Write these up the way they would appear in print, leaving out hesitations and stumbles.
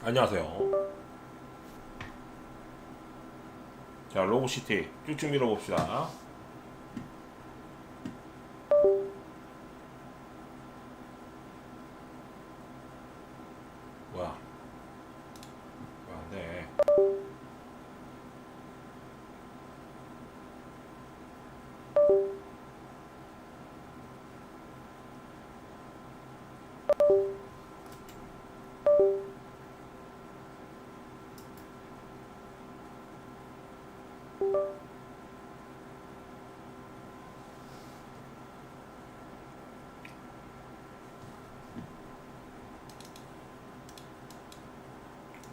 안녕하세요. 자, 로그시티 쭉쭉 밀어봅시다. 뭐야? 왜 안 돼?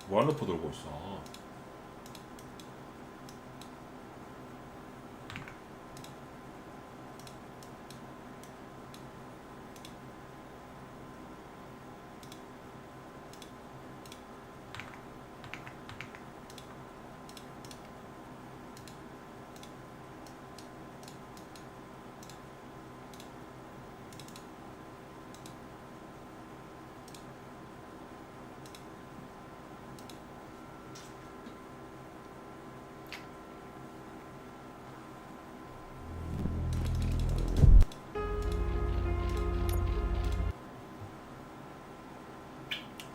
무한루프 돌고 있어.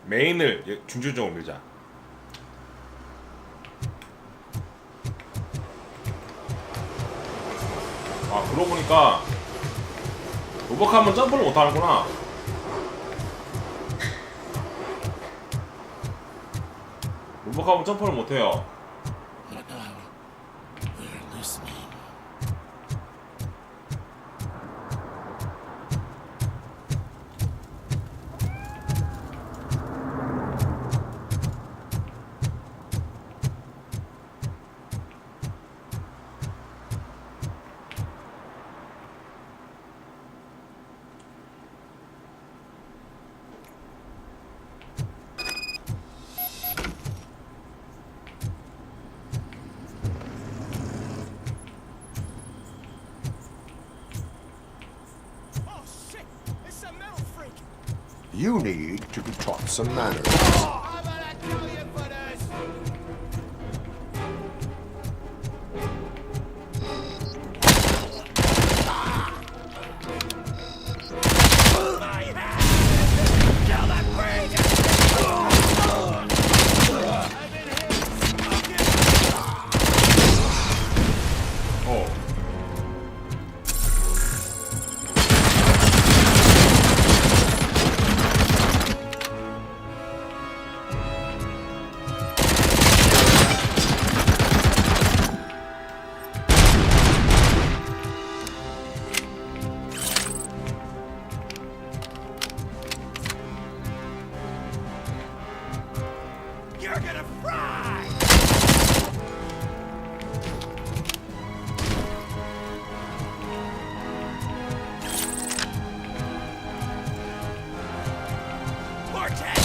메인을 중주적으로 밀자. 아, 그러고 보니까 로벅하면 점프를 못하는구나. 로벅하면 점프를 못해요. You need to be taught some manners. You're gonna fry! Vortex!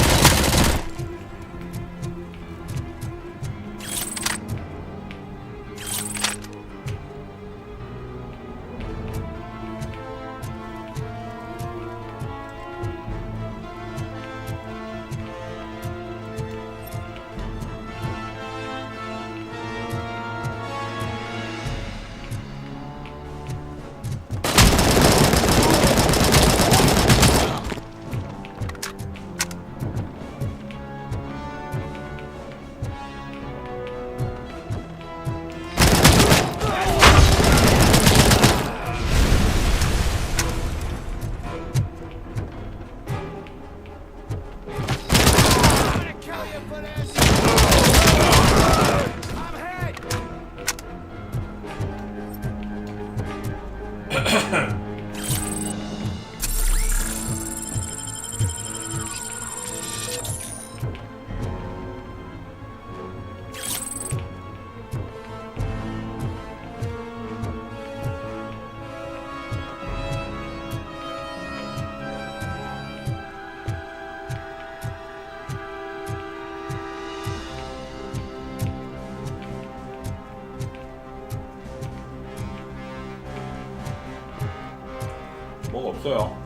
뭐가 없어요.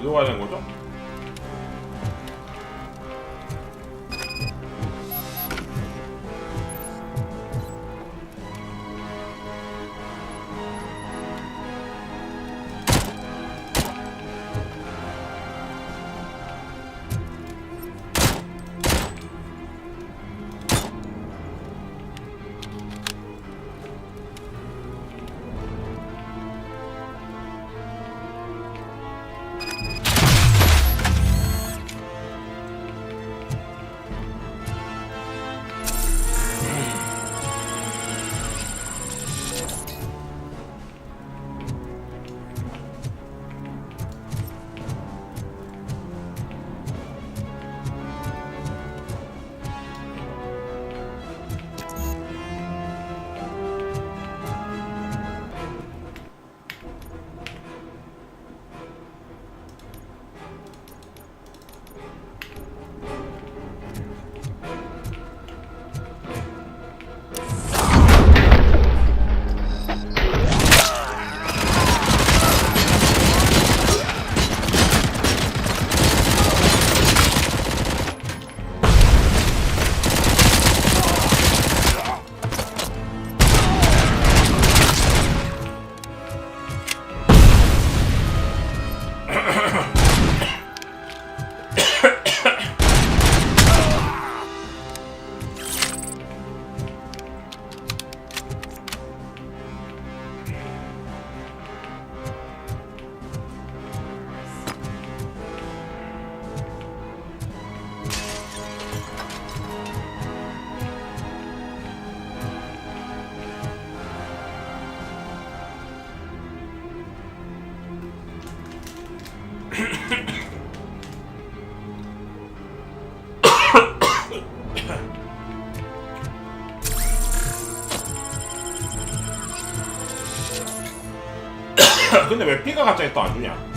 어디로 가야 되는 거죠? 근데 왜 피가 갑자기 또 안 주냐?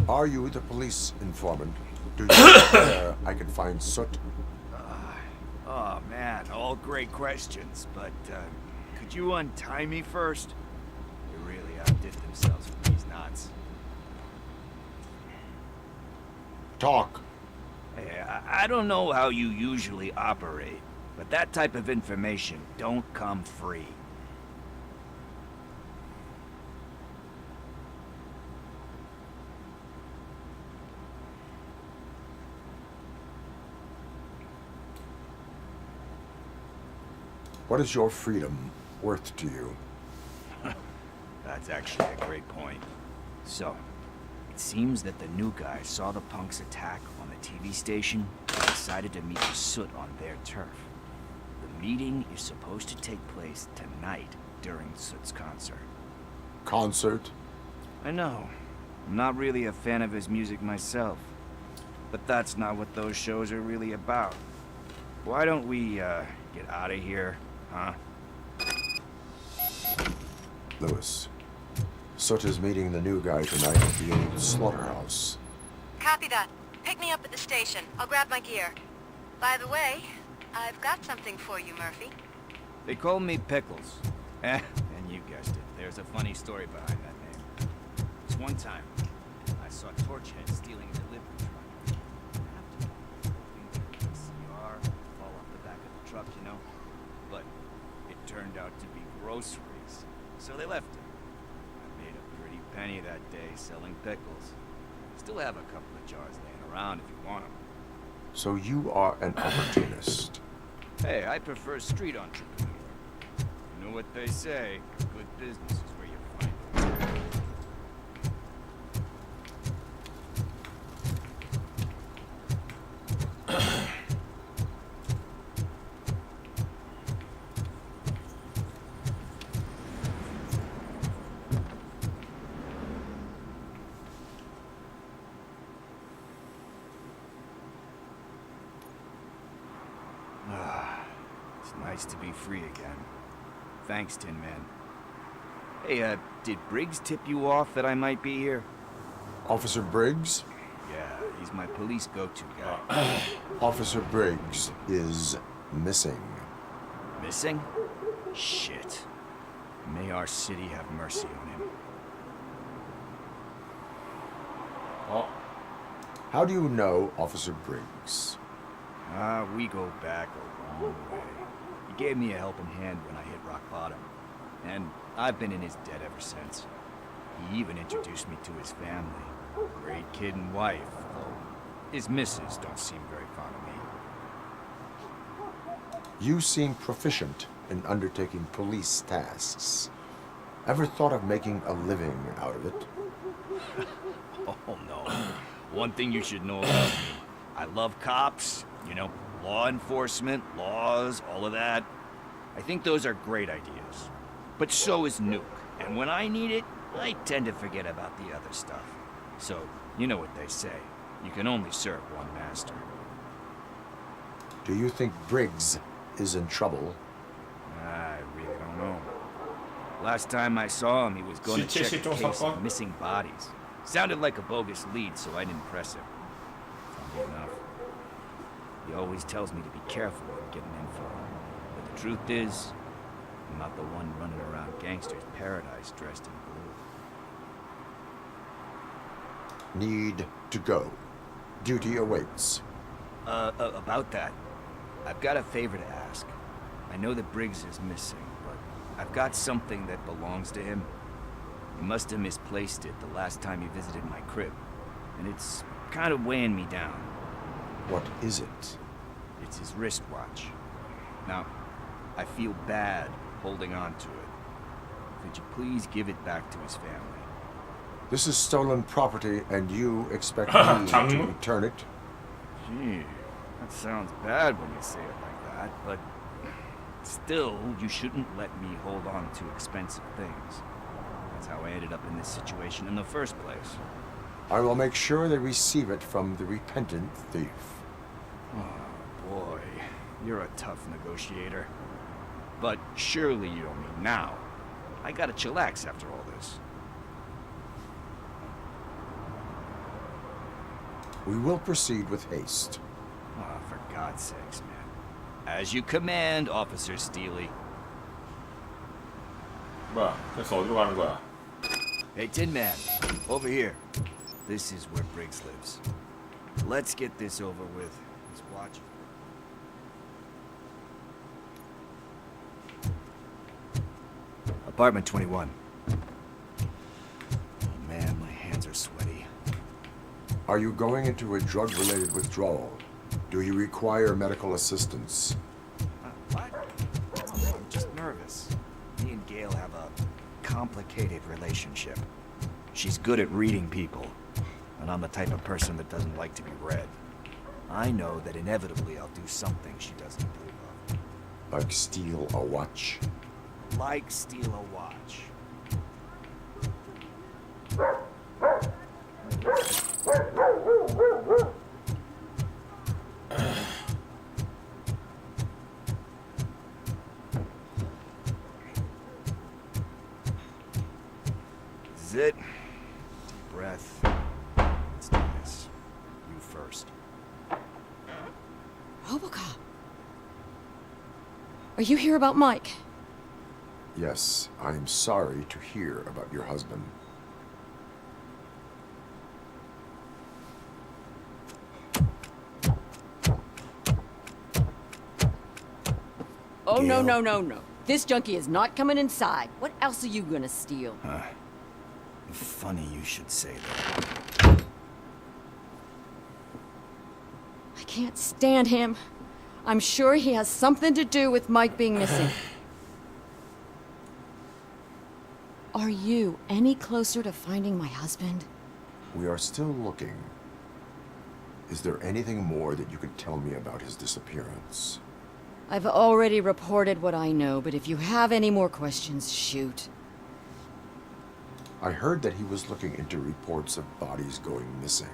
Are you the police informant? Do you know where I can find Soot? Oh man, all great questions, but could you untie me first? They really outdid themselves with these knots. Talk. Hey, I don't know how you usually operate, but that type of information don't come free. What is your freedom worth to you? That's actually a great point. So, it seems that the new guy saw the punks attack on the TV station and decided to meet with Soot on their turf. The meeting is supposed to take place tonight during Soot's concert. Concert? I know. I'm not really a fan of his music myself. But that's not what those shows are really about. Why don't we, get out of here, huh? Lewis. Soot is meeting the new guy tonight at the old slaughterhouse. Copy that. Pick me up at the station. I'll grab my gear. By the way, I've got something for you, Murphy. They call me Pickles. And you guessed it. There's a funny story behind that name. This one time, I saw Torchhead stealing a delivery truck. After CR, fall off the back of the truck, you know? But it turned out to be groceries. so they left him. I made a pretty penny that day selling pickles. Still have a couple of jars laying around if you want them. So you are an opportunist. Hey, I prefer street entrepreneur. You know what they say, good business is where you find it. It's nice to be free again. Thanks, Tin Man. Hey, did Briggs tip you off that I might be here? Officer Briggs? Yeah, he's my police go-to guy. Officer Briggs is missing. Missing? Shit. May our city have mercy on him. 어? How do you know Officer Briggs? We go back a long way. He gave me a helping hand when I hit rock bottom. And I've been in his debt ever since. He even introduced me to his family. Great kid and wife, though his missus don't seem very fond of me. You seem proficient in undertaking police tasks. Ever thought of making a living out of it? Oh no. One thing you should know about me. I love cops, you know, law enforcement, laws, all of that. I think those are great ideas. But so is Nuke. And when I need it, I tend to forget about the other stuff. So, you know what they say. You can only serve one master. Do you think Briggs is in trouble? I really don't know. Last time I saw him, he was going to check a case of missing bodies. Sounded like a bogus lead, so I didn't press him. Funny enough. He always tells me to be careful when getting info. But the truth is, I'm not the one running around gangster's paradise dressed in blue. Need to go. Duty awaits. About that, I've got a favor to ask. I know that Briggs is missing, but I've got something that belongs to him. He must have misplaced it the last time he visited my crib, and it's kind of weighing me down. What is it? It's his wristwatch. Now, I feel bad holding on to it. Could you please give it back to his family? This is stolen property, and you expect me to 장모? return it? Gee, that sounds bad when you say it like that, but still, you shouldn't let me hold on to expensive things. That's how I ended up in this situation in the first place. I will make sure they receive it from the repentant thief. Oh, boy. You're a tough negotiator. But surely you don't mean now. I gotta chillax after all this. We will proceed with haste. Oh, for God's sakes, man. As you command, Officer Steely. 뭐야? 그래서 어디로 가는 거야? Hey, Tin Man. Over here. This is where Briggs lives. Let's get this over with. Let's watch. Apartment 21. Oh man, my hands are sweaty. Are you going into a drug-related withdrawal? Do you require medical assistance? What? No, I'm just nervous. Me and Gail have a complicated relationship. She's good at reading people, and I'm the type of person that doesn't like to be read. I know that inevitably I'll do something she doesn't approve of. Like steal a watch? Like steal a watch. This is it. Deep breath. Let's do this. You first. Robocop. Are you here about Mike? Yes, I am sorry to hear about your husband. Oh, no, Gail? no, no, no. This junkie is not coming inside. What else are you gonna steal? Funny you should say that. I can't stand him. I'm sure he has something to do with Mike being missing. Are you any closer to finding my husband? We are still looking. Is there anything more that you could tell me about his disappearance? I've already reported what I know, but if you have any more questions, shoot. I heard that he was looking into reports of bodies going missing.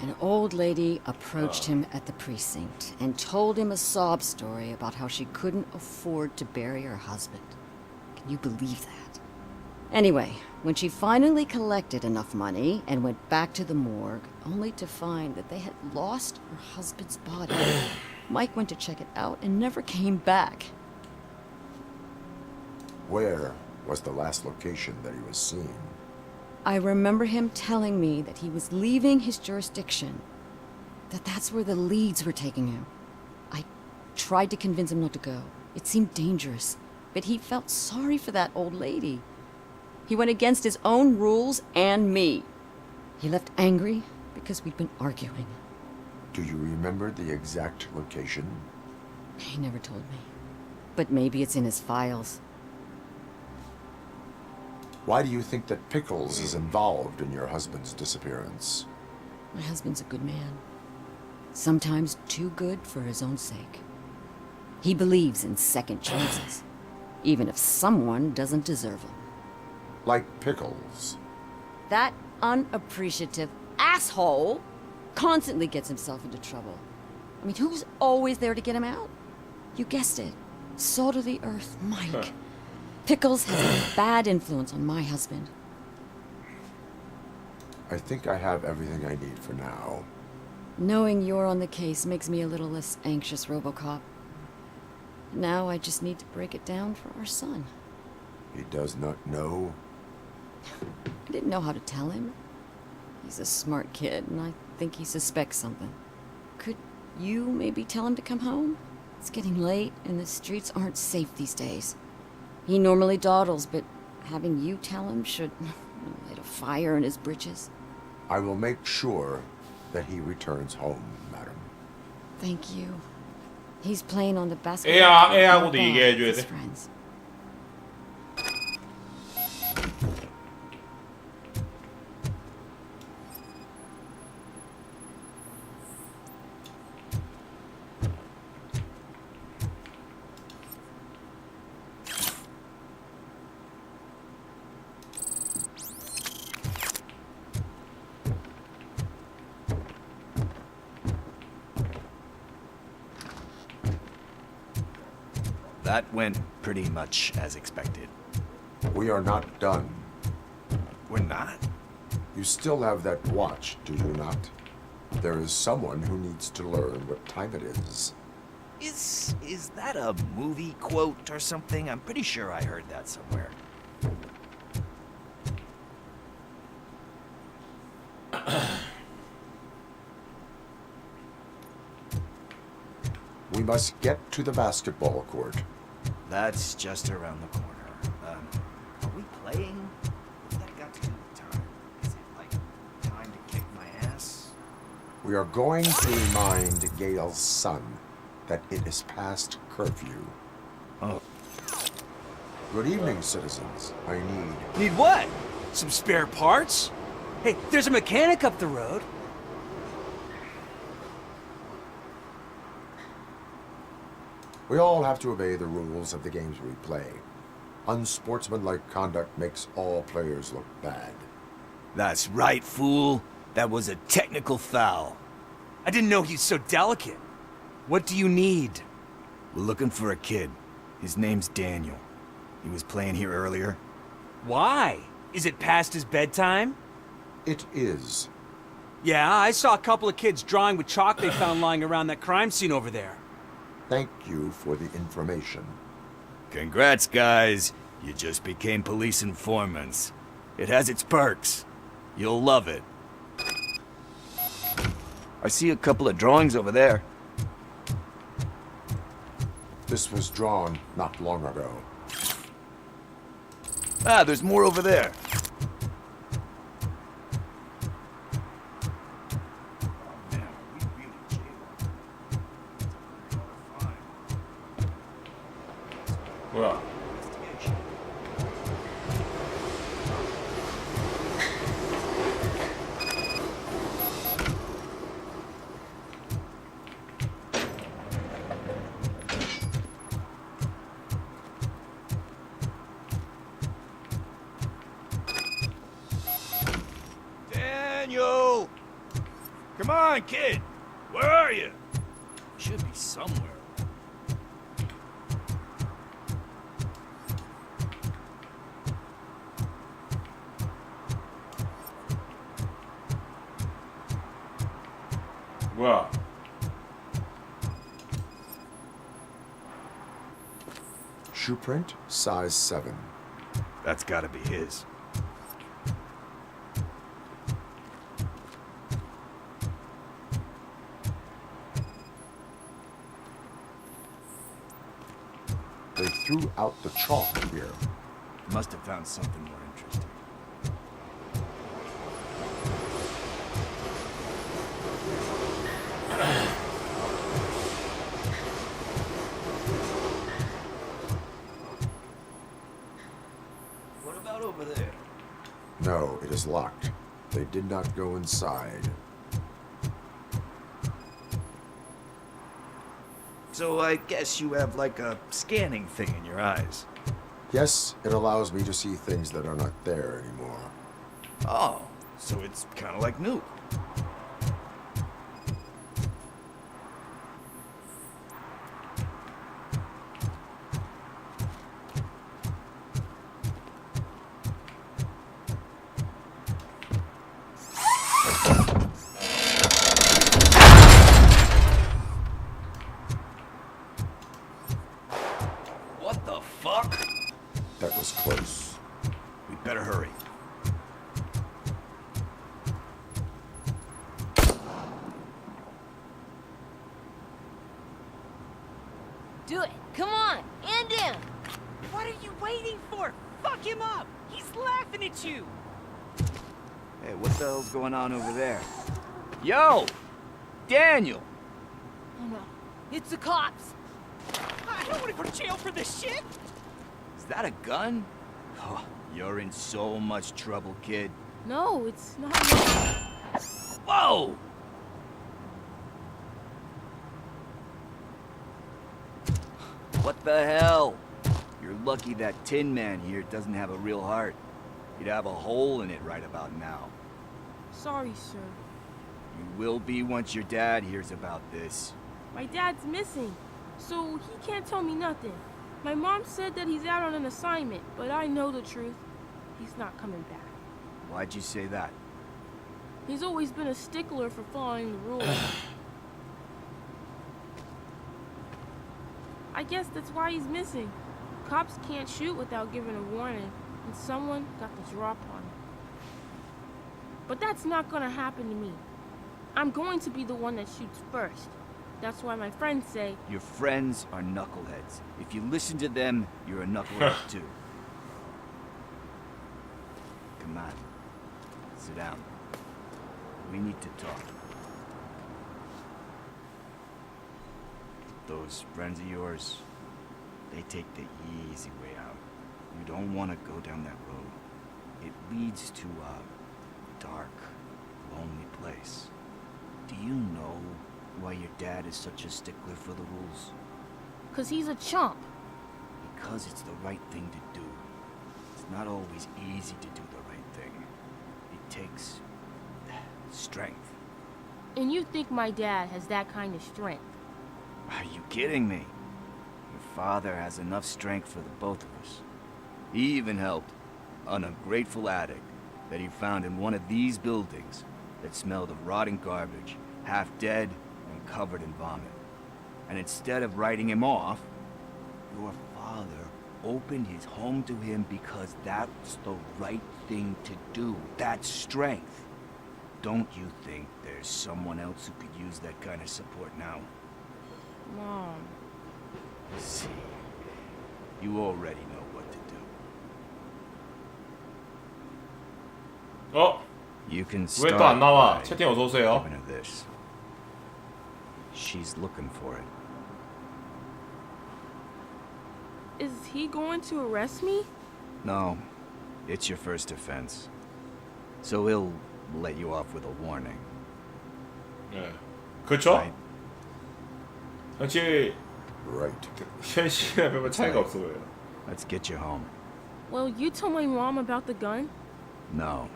An old lady approached him at the precinct and told him a sob story about how she couldn't afford to bury her husband. Can you believe that? Anyway, when she finally collected enough money and went back to the morgue, only to find that they had lost her husband's body, Mike went to check it out and never came back. Where was the last location that he was seen? I remember him telling me that he was leaving his jurisdiction, that's where the leads were taking him. I tried to convince him not to go. It seemed dangerous, but he felt sorry for that old lady. He went against his own rules and me. He left angry because we'd been arguing. Do you remember the exact location? He never told me. But maybe it's in his files. Why do you think that Pickles is involved in your husband's disappearance? My husband's a good man. Sometimes too good for his own sake. He believes in second chances, even if someone doesn't deserve them. Like Pickles. That unappreciative asshole constantly gets himself into trouble. I mean, who's always there to get him out? You guessed it. Salt of the earth, Mike. Pickles has a bad influence on my husband. I think I have everything I need for now. Knowing you're on the case makes me a little less anxious, RoboCop. Now I just need to break it down for our son. He does not know. I didn't know how to tell him. He's a smart kid, and I think he suspects something. Could you maybe tell him to come home? It's getting late, and the streets aren't safe these days. He normally dawdles, but having you tell him should light a fire in his britches. I will make sure that he returns home, madam. Thank you. He's playing on the basketball court 애하고도 with 얘기해줘야 his 돼. friends. That went pretty much as expected. We are not done. We're not? You still have that watch, do you not? There is someone who needs to learn what time it is. Is that a movie quote or something? I'm pretty sure I heard that somewhere. We must get to the basketball court. That's just around the corner. Are we playing? What's that got to do with time? Is it like time to kick my ass? We are going to remind Gail's son that it is past curfew. Oh. Good evening, citizens. I need... Need what? Some spare parts? Hey, there's a mechanic up the road. We all have to obey the rules of the games we play. Unsportsmanlike conduct makes all players look bad. That's right, fool. That was a technical foul. I didn't know he's so delicate. What do you need? We're looking for a kid. His name's Daniel. He was playing here earlier. Why? Is it past his bedtime? It is. Yeah, I saw a couple of kids drawing with chalk they found lying around that crime scene over there. Thank you for the information. Congrats, guys. You just became police informants. It has its perks. You'll love it. I see a couple of drawings over there. This was drawn not long ago. Ah, there's more over there. 뭐야? Daniel! Come on, kid! Where are you? Should be somewhere. 뭐야? Shoe print, size 7. That's gotta be his. They threw out the chalk here. Must have found something more interesting. What about over there? No, it is locked. They did not go inside. So I guess you have like a scanning thing in your eyes. Yes, it allows me to see things that are not there anymore. Oh, so it's kind of like new. What the fuck? That was close. We better hurry. Do it. Come on. End him. What are you waiting for? Fuck him up. He's laughing at you. Hey, what the hell's going on over there? Yo! Daniel! Oh no. It's the cops. I don't want to go to jail for this shit. Is that a gun? Oh, you're in so much trouble, kid. No, it's not. Whoa! What the hell? You're lucky that Tin Man here doesn't have a real heart. He'd have a hole in it right about now. Sorry, sir. You will be once your dad hears about this. My dad's missing, so he can't tell me nothing. My mom said that he's out on an assignment, but I know the truth. He's not coming back. Why'd you say that? He's always been a stickler for following the rules. I guess that's why he's missing. Cops can't shoot without giving a warning, and someone got the drop on him. But that's not gonna happen to me. I'm going to be the one that shoots first. That's why my friends say, Your friends are knuckleheads. If you listen to them, you're a knucklehead too. Come on. Sit down. We need to talk. Those friends of yours, they take the easy way out. You don't want to go down that road. It leads to a dark, lonely place. Do you know why your dad is such a stickler for the rules? 'cause he's a chump. Because it's the right thing to do. It's not always easy to do the right thing. It takes strength. And you think my dad has that kind of strength? Are you kidding me? Your father has enough strength for the both of us. He even helped an ungrateful addict that he found in one of these buildings that smelled of rotting garbage, half dead and covered in vomit. And instead of writing him off, your father opened his home to him because that's the right thing to do. That's strength. Don't you think there's someone else who could use that kind of support now? Mom. See, you already know what to do. 어? You can 왜 start 또 안 나와? by 채팅 어서 오세요. giving her this. She's looking for it. Is he going to arrest me? No, it's your first offense. So he'll let you off with a warning. 네. 그렇죠? Right? 사실 Right. 현실이랑 별반 차이가 없어 보여요. Let's get you home. Well, you told my mom about the gun? No,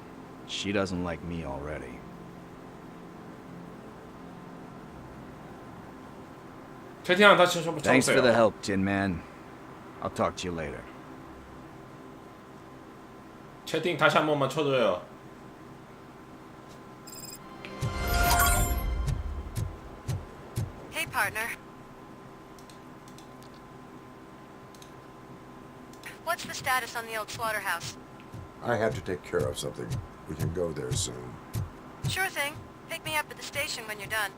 she doesn't like me already. 채팅 하나 다시 한번 Thanks for the 쳐보세요. help, Tin Man. I'll talk to you later. 채팅 다시 한 번만 쳐줘요. Hey, partner. What's the status on the old slaughterhouse? I had to take care of something. We can go there soon. Sure thing. Pick me up at the station when you're done.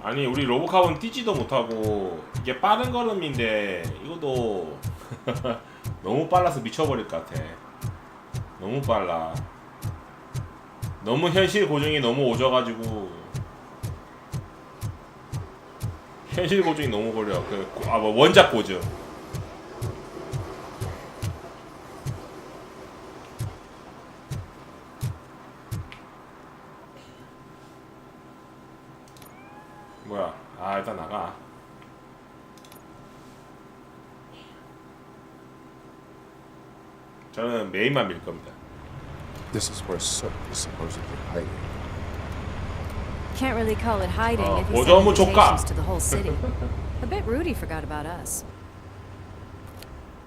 아니 우리 로보캅은 뛰지도 못하고 이게 빠른 걸음인데 이것도 너무 빨라서 미쳐버릴 것 같아. 너무 빨라. 너무 현실 고증이 너무 오져가지고 현실 고증이 너무 걸려. 뭐 원작 고증. 뭐야? 아 일단 나가. 저는 메인만 밀 겁니다. This is where Soot is supposedly hiding. Can't really call it hiding if he 보조 업무 sent 조카. invitations to the whole city. A bit Rudy forgot about us.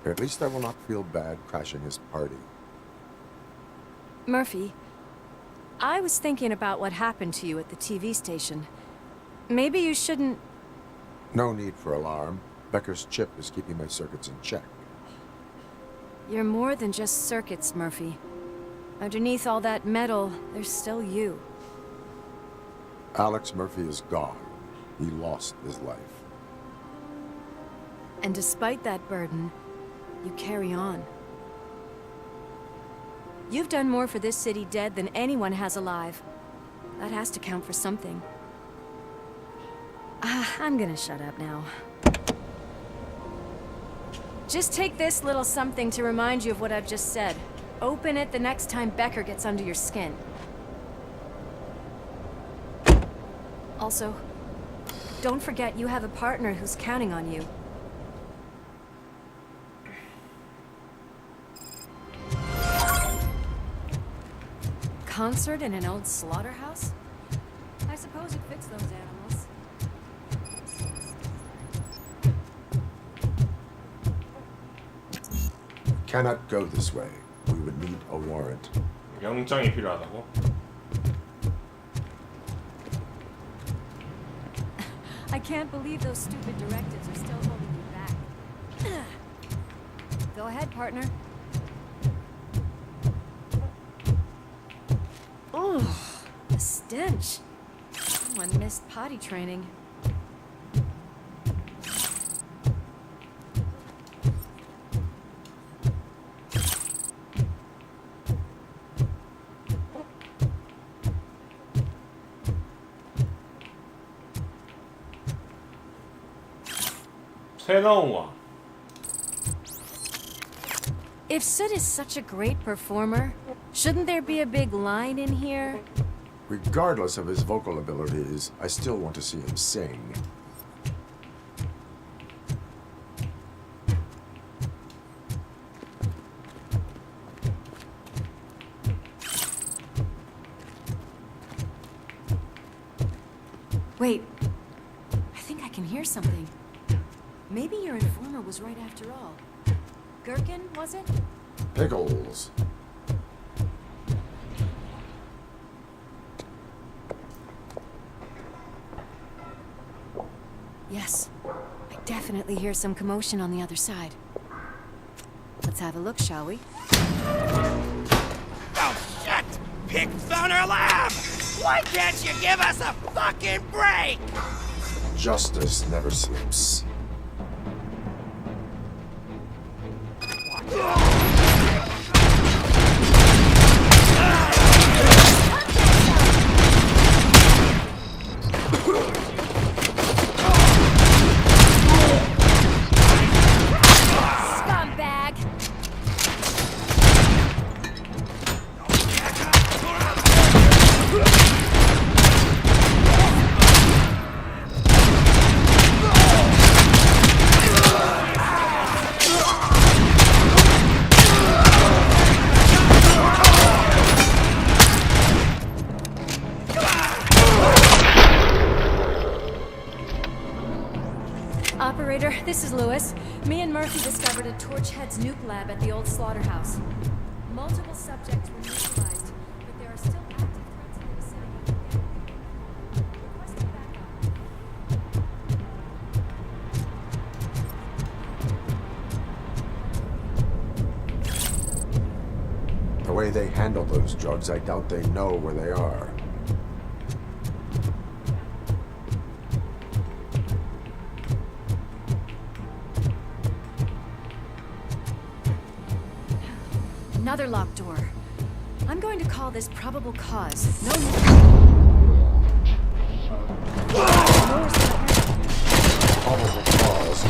At least I will not feel bad crashing his party. Murphy, I was thinking about what happened to you at the TV station. Maybe you shouldn't... No need for alarm. Becker's chip is keeping my circuits in check. You're more than just circuits, Murphy. Underneath all that metal, there's still you. Alex Murphy is gone. He lost his life. And despite that burden, you carry on. You've done more for this city dead than anyone has alive. That has to count for something. I'm gonna shut up now. Just take this little something to remind you of what I've just said. Open it the next time Becker gets under your skin. Also, don't forget you have a partner who's counting on you. Concert in an old slaughterhouse? I suppose it fits those animals. Cannot go this way. We would need a warrant. 영장이 필요하다고? I can't believe those stupid directives are still holding you back. Go ahead, partner. Ugh, the stench. Someone missed potty training. 새로운 와. If Sid is such a great performer, shouldn't there be a big line in here? Regardless of his vocal abilities, I still want to see him sing. Wait, I think I can hear something. Maybe your informer was right after all. Gherkin, was it? Pickles. Yes. I definitely hear some commotion on the other side. Let's have a look, shall we? Oh, shit! Pigs on our lab! Why can't you give us a fucking break? Justice never sleeps. Scumbag! Operator, this is Lewis. Me and Murphy discovered a Torchhead's nuke lab at the old slaughterhouse. Multiple subjects were neutralized, but there are still active threats in the vicinity. Requesting backup. The way they handle those drugs, I doubt they know where they are. Another locked door. I'm going to call this probable cause. No Probable cause.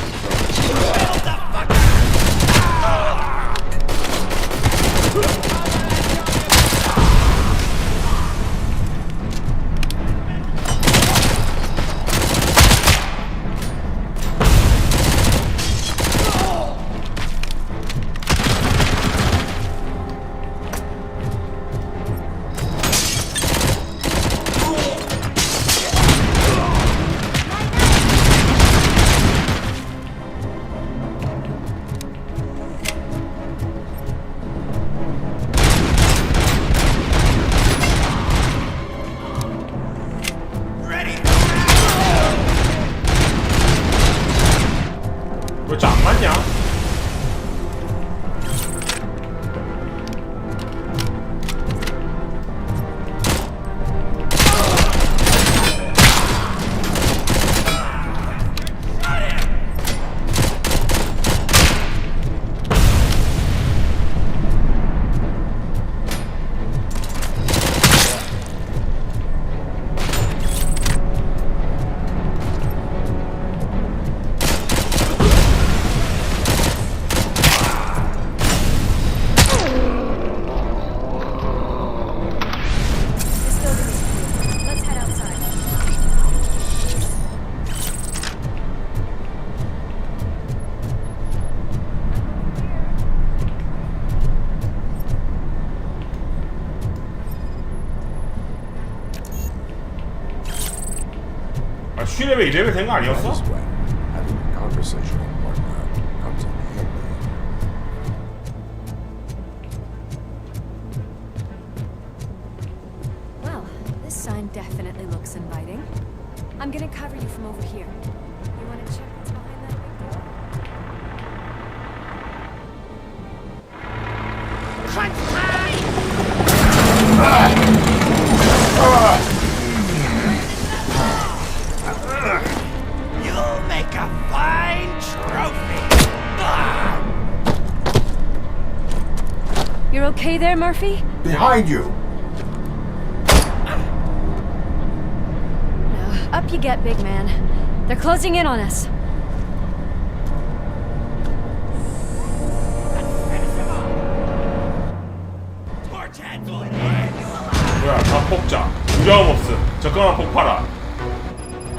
왜 안 맞냐? Let's head outside. 아, 쉬레벨 이레벨 된 거 That 아니었어? is when having a conversational partner comes in handy. Well, this sign definitely looks inviting. I'm gonna cover you from over here. You wanna check what's behind that big door? You'll make a fine trophy. You're okay there, Murphy? Behind you! No. Up you get, big man. They're closing in on us. 뭐야, 다 폭자. 두려움 없음. 적당한 폭파라.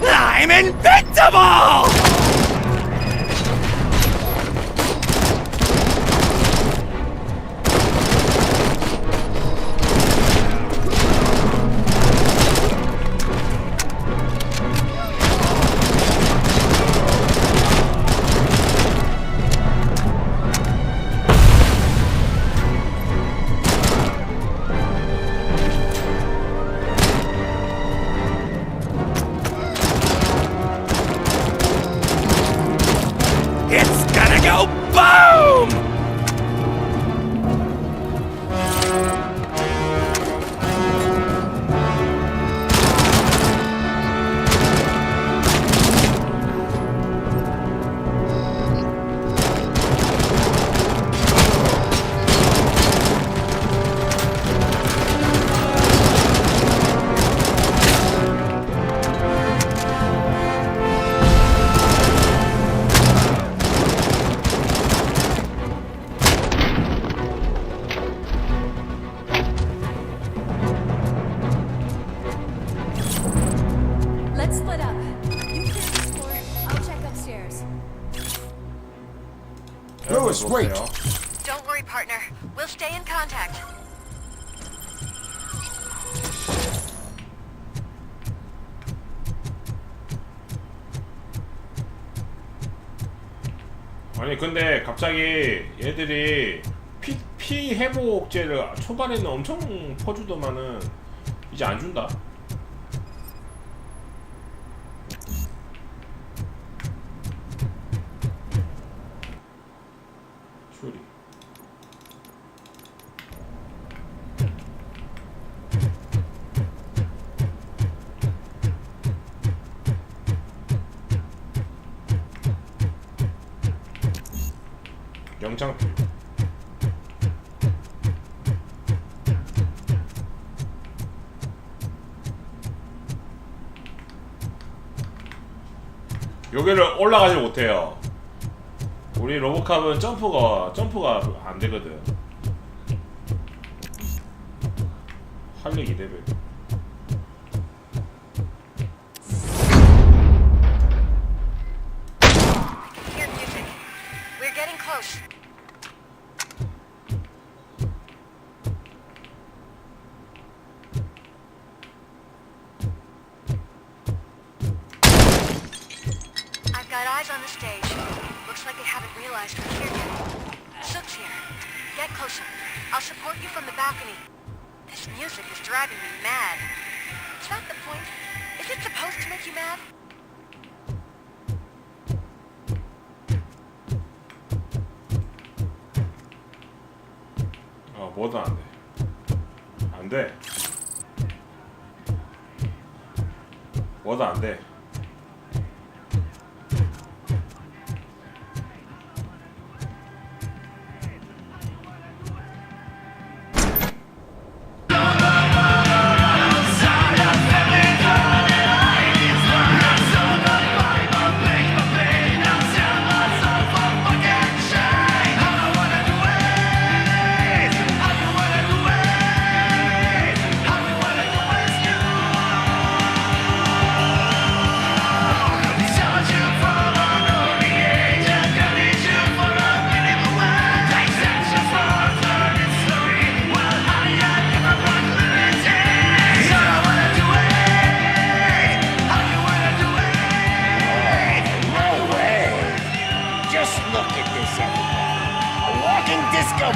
I'm invincible! It's gonna go boom! Lewis, wait. Don't worry, partner. We'll stay in contact. 아니 근데 갑자기 얘들이 피 회복제를 초반에는 엄청 퍼주더만은 이제 안 준다. 추리. 영장필. 여기를 올라가지 못해요. 우리 로보캅은 점프가 안 되거든. 활력 2레벨. Hear music. We're getting close. I've got eyes on the stage. Looks like they haven't realized we're here yet. Sook's here. Get closer. I'll support you from the balcony. This music is driving me mad. Is that the point? Is it supposed to make you mad? 뭐든 안 돼. 안 돼. 뭐든 안 돼.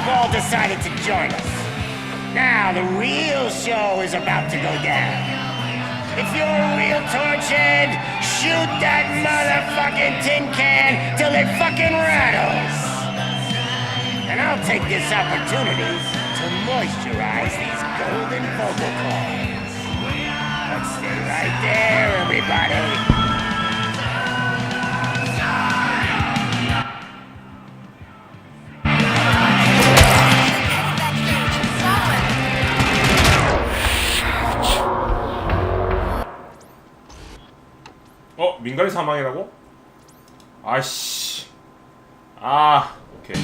Ball decided to join us. Now the real show is about to go down. If you're a real torchhead, shoot that motherfucking tin can till it fucking rattles. And I'll take this opportunity to moisturize these golden vocal cords. Let's stay right there, everybody. 민간인 사망이라고? 아씨. 아, 오케이.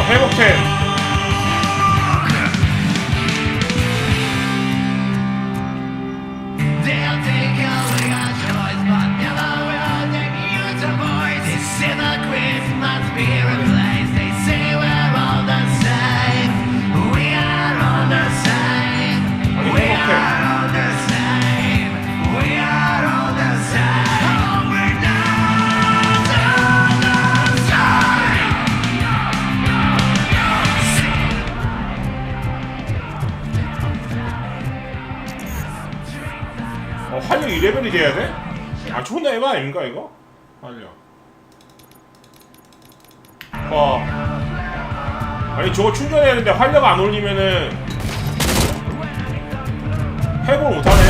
회복템. 활력 2레벨이 돼야 돼? 아 존나 에바 아닙니까 이거? 활력 아니 저거 충전해야 되는데 활력 안 올리면은 회복을 못하네.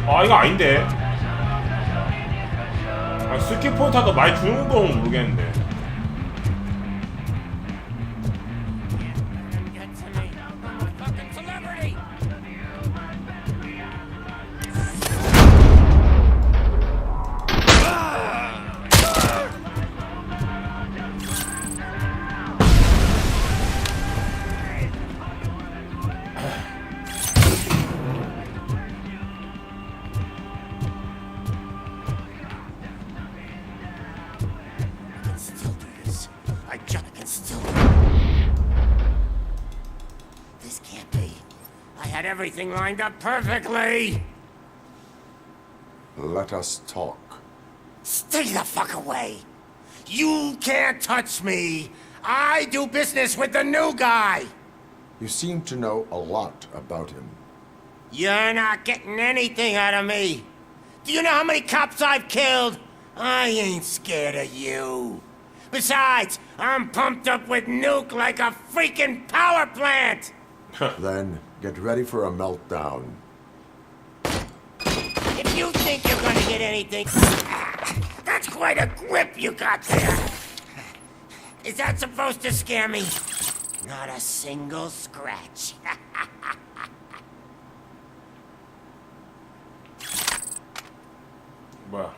아 이거 아닌데. 아, 스킬 포인트도 많이 주는 건 모르겠는데. This can't be. I had everything lined up perfectly. Let us talk. Stay the fuck away. You can't touch me. I do business with the new guy. You seem to know a lot about him. You're not getting anything out of me. Do you know how many cops I've killed? I ain't scared of you. Besides, I'm pumped up with nuke like a freaking power plant. Then get ready for a meltdown. If you think you're gonna get anything, that's quite a grip you got there. Is that supposed to scare me? Not a single scratch. 뭐야?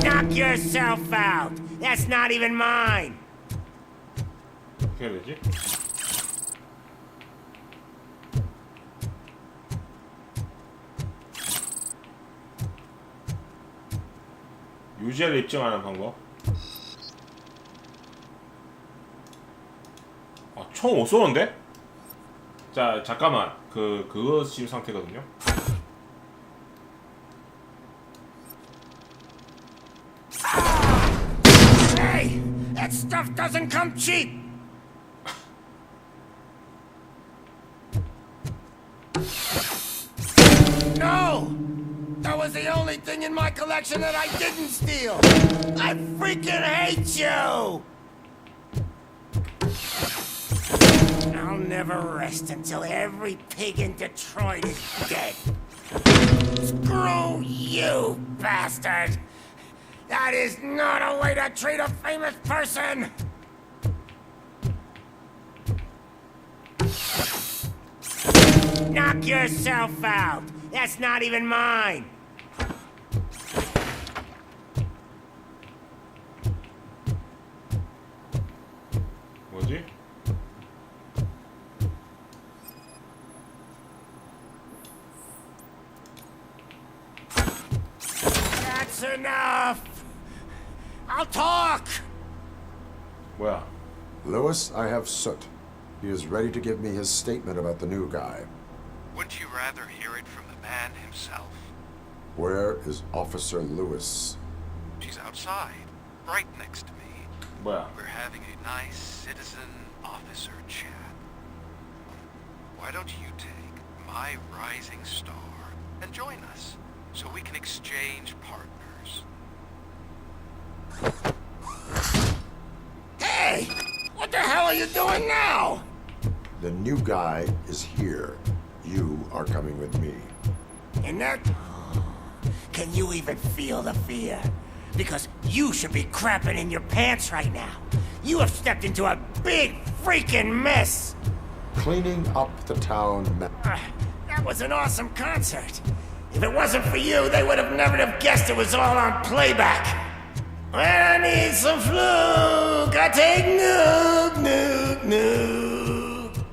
Knock yourself out. That's not even mine. 어떻게 해야 되지? 유죄를 입증하는 방법. 아, 총 못 쏘는데? 자, 잠깐만. 그거 지금 상태거든요. Hey, that stuff doesn't come cheap. No! That was the only thing in my collection that I didn't steal! I freaking hate you! I'll never rest until every pig in Detroit is dead. Screw you, bastard! That is not a way to treat a famous person! Knock yourself out! That's not even mine! 뭐지? That's enough! I'll talk! 뭐야? Lewis, I have Soot. He is ready to give me his statement about the new guy. Wouldn't you rather hear it from the man himself? Where is Officer Lewis? She's outside, right next to me. 뭐야? We're having a nice citizen-officer chat. Why don't you take my rising star and join us, so we can exchange partners? Hey! What the hell are you doing now? The new guy is here. You are coming with me. And that... Can you even feel the fear? Because you should be crapping in your pants right now. You have stepped into a big freaking mess. Cleaning up the town mess. That was an awesome concert. If it wasn't for you, they would have never have guessed it was all on playback. When I need some fluke, I take nuke, nuke, nuke.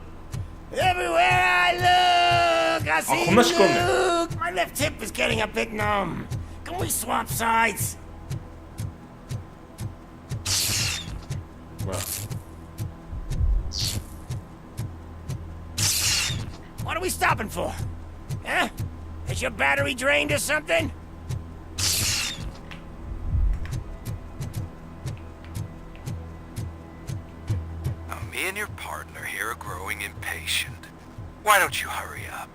Everywhere I look, I see 겁나 시끄럽네. nuke. My left hip is getting a bit numb. Can we swap sides? 뭐야? What are we we stopping for? Huh? Is your battery drained or something? Now, me and your partner here are growing impatient. Why don't you hurry up?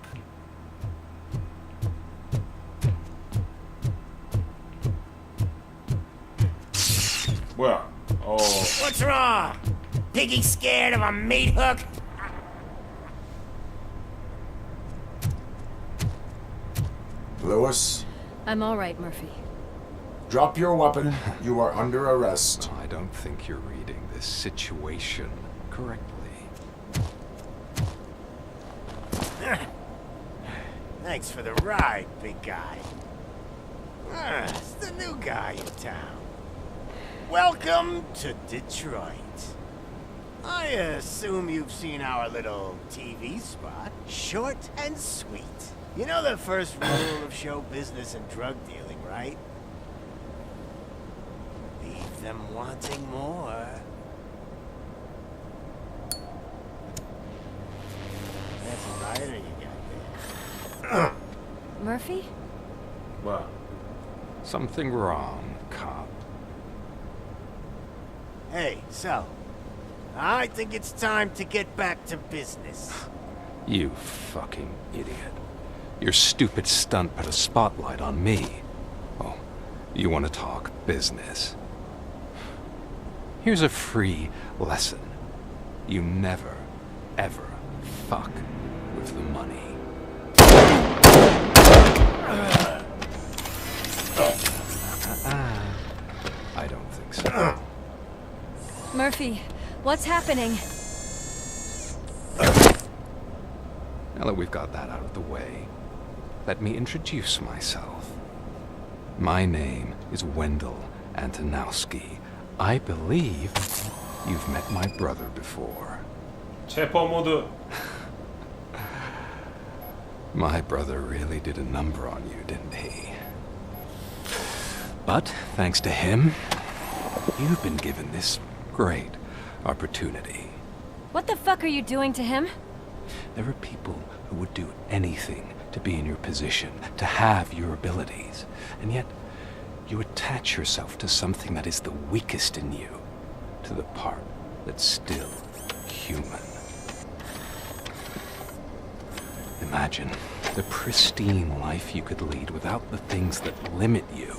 뭐야? What's wrong? Piggy scared of a meat hook? Lewis, I'm all right, Murphy. drop your weapon. You are under arrest. I don't think you're reading this situation correctly. Thanks for the ride, big guy. It's the new guy in town. Welcome to Detroit. I assume you've seen our little TV spot. Short and sweet. You know the first rule of show business and drug dealing, right? Leave them wanting more. That's a rider you got there. Murphy? 뭐야? Something wrong, cop. Hey, so, I think it's time to get back to business. You fucking idiot. Your stupid stunt put a spotlight on me. Oh, you want to talk business? Here's a free lesson. You never, ever fuck with the money. I don't think so. Murphy, what's happening? Now that we've got that out of the way, let me introduce myself. My name is Wendell Antonowski. I believe you've met my brother before. 체포 모드. My brother really did a number on you, didn't he? But thanks to him, you've been given this great opportunity. What the fuck are you doing to him? There are people who would do anything to be in your position, to have your abilities, and yet you attach yourself to something that is the weakest in you, to the part that's still human. Imagine the pristine life you could lead without the things that limit you.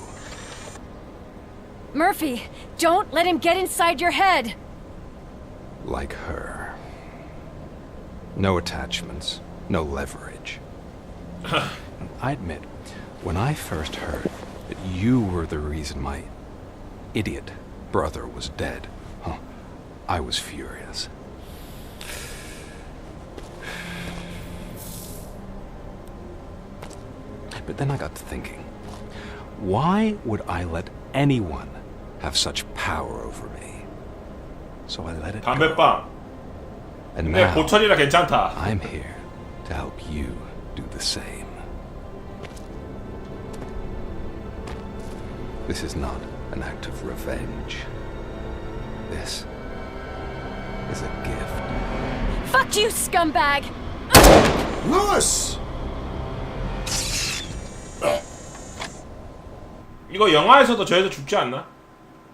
Murphy, don't let him get inside your head! Like her. No attachments, no leverage. I admit, when I first heard that you were the reason my idiot brother was dead, I was furious. But then I got to thinking, why would I let anyone have such power over me? So I let it go. 담배빵. And 근데 now 고철이라 괜찮다. I'm here to help you do the same. This is not an act of revenge. This is a gift. Fuck you, scumbag! Lewis! 이거 영화에서도 저희도 죽지 않나?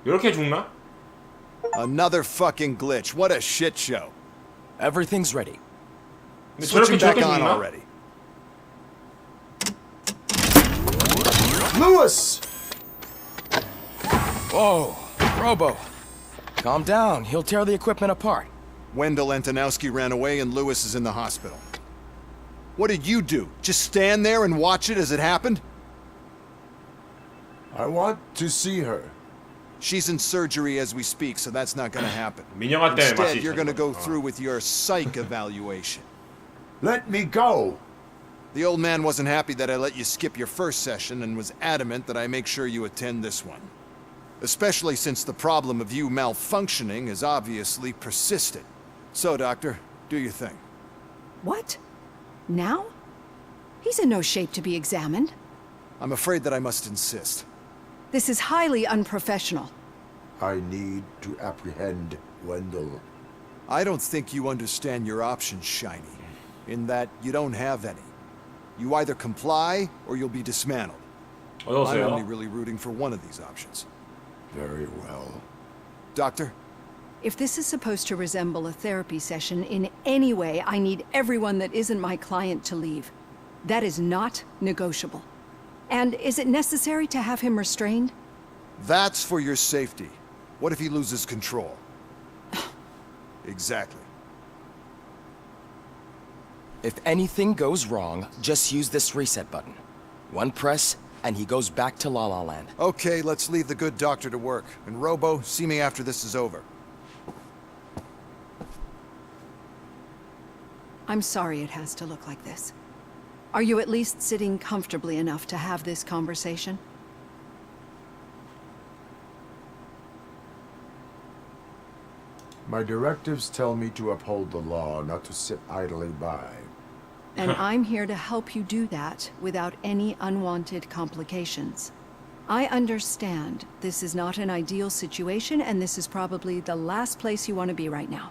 이렇게 죽나? Another fucking glitch. What a shit show. Everything's ready. 근데 Switching 저렇게 back on 죽나? already. Lewis! Whoa, Robo. Calm down. He'll tear the equipment apart. Wendell Antonowski ran away and Lewis is in the hospital. What did you do? Just stand there and watch it as it happened? I want to see her. She's in surgery as we speak, so that's not gonna happen. 민영아 때문에 Instead, 맛이 you're gonna go 있어. through with your psych evaluation. Let me go. The old man wasn't happy that I let you skip your first session and was adamant that I make sure you attend this one. Especially since the problem of you malfunctioning is obviously persistent. So, Doctor, do your thing. What? Now? He's in no shape to be examined. I'm afraid that I must insist. This is highly unprofessional. I need to apprehend Wendell. I don't think you understand your options, Shiny. in that you don't have any. You either comply or you'll be dismantled. I'm only really rooting for one of these options. Very well. Doctor? If this is supposed to resemble a therapy session in any way, I need everyone that isn't my client to leave. That is not negotiable. And is it necessary to have him restrained? That's for your safety. What if he loses control? Exactly. If anything goes wrong, just use this reset button. One press, and he goes back to La La Land. Okay, let's leave the good doctor to work. And Robo, see me after this is over. I'm sorry it has to look like this. Are you at least sitting comfortably enough to have this conversation? My directives tell me to uphold the law, not to sit idly by. And I'm here to help you do that without any unwanted complications. I understand this is not an ideal situation, and this is probably the last place you want to be right now.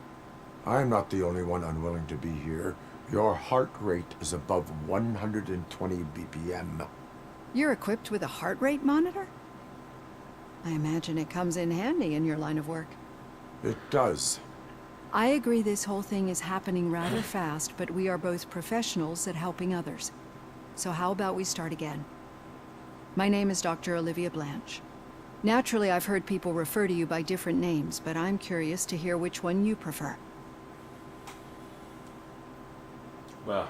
I'm not the only one unwilling to be here. Your heart rate is above 120 BPM. You're equipped with a heart rate monitor? I imagine it comes in handy in your line of work. It does. I agree this whole thing is happening rather fast, but we are both professionals at helping others. So how about we start again? My name is Dr. Olivia Blanche. Naturally, I've heard people refer to you by different names, but I'm curious to hear which one you prefer. Well.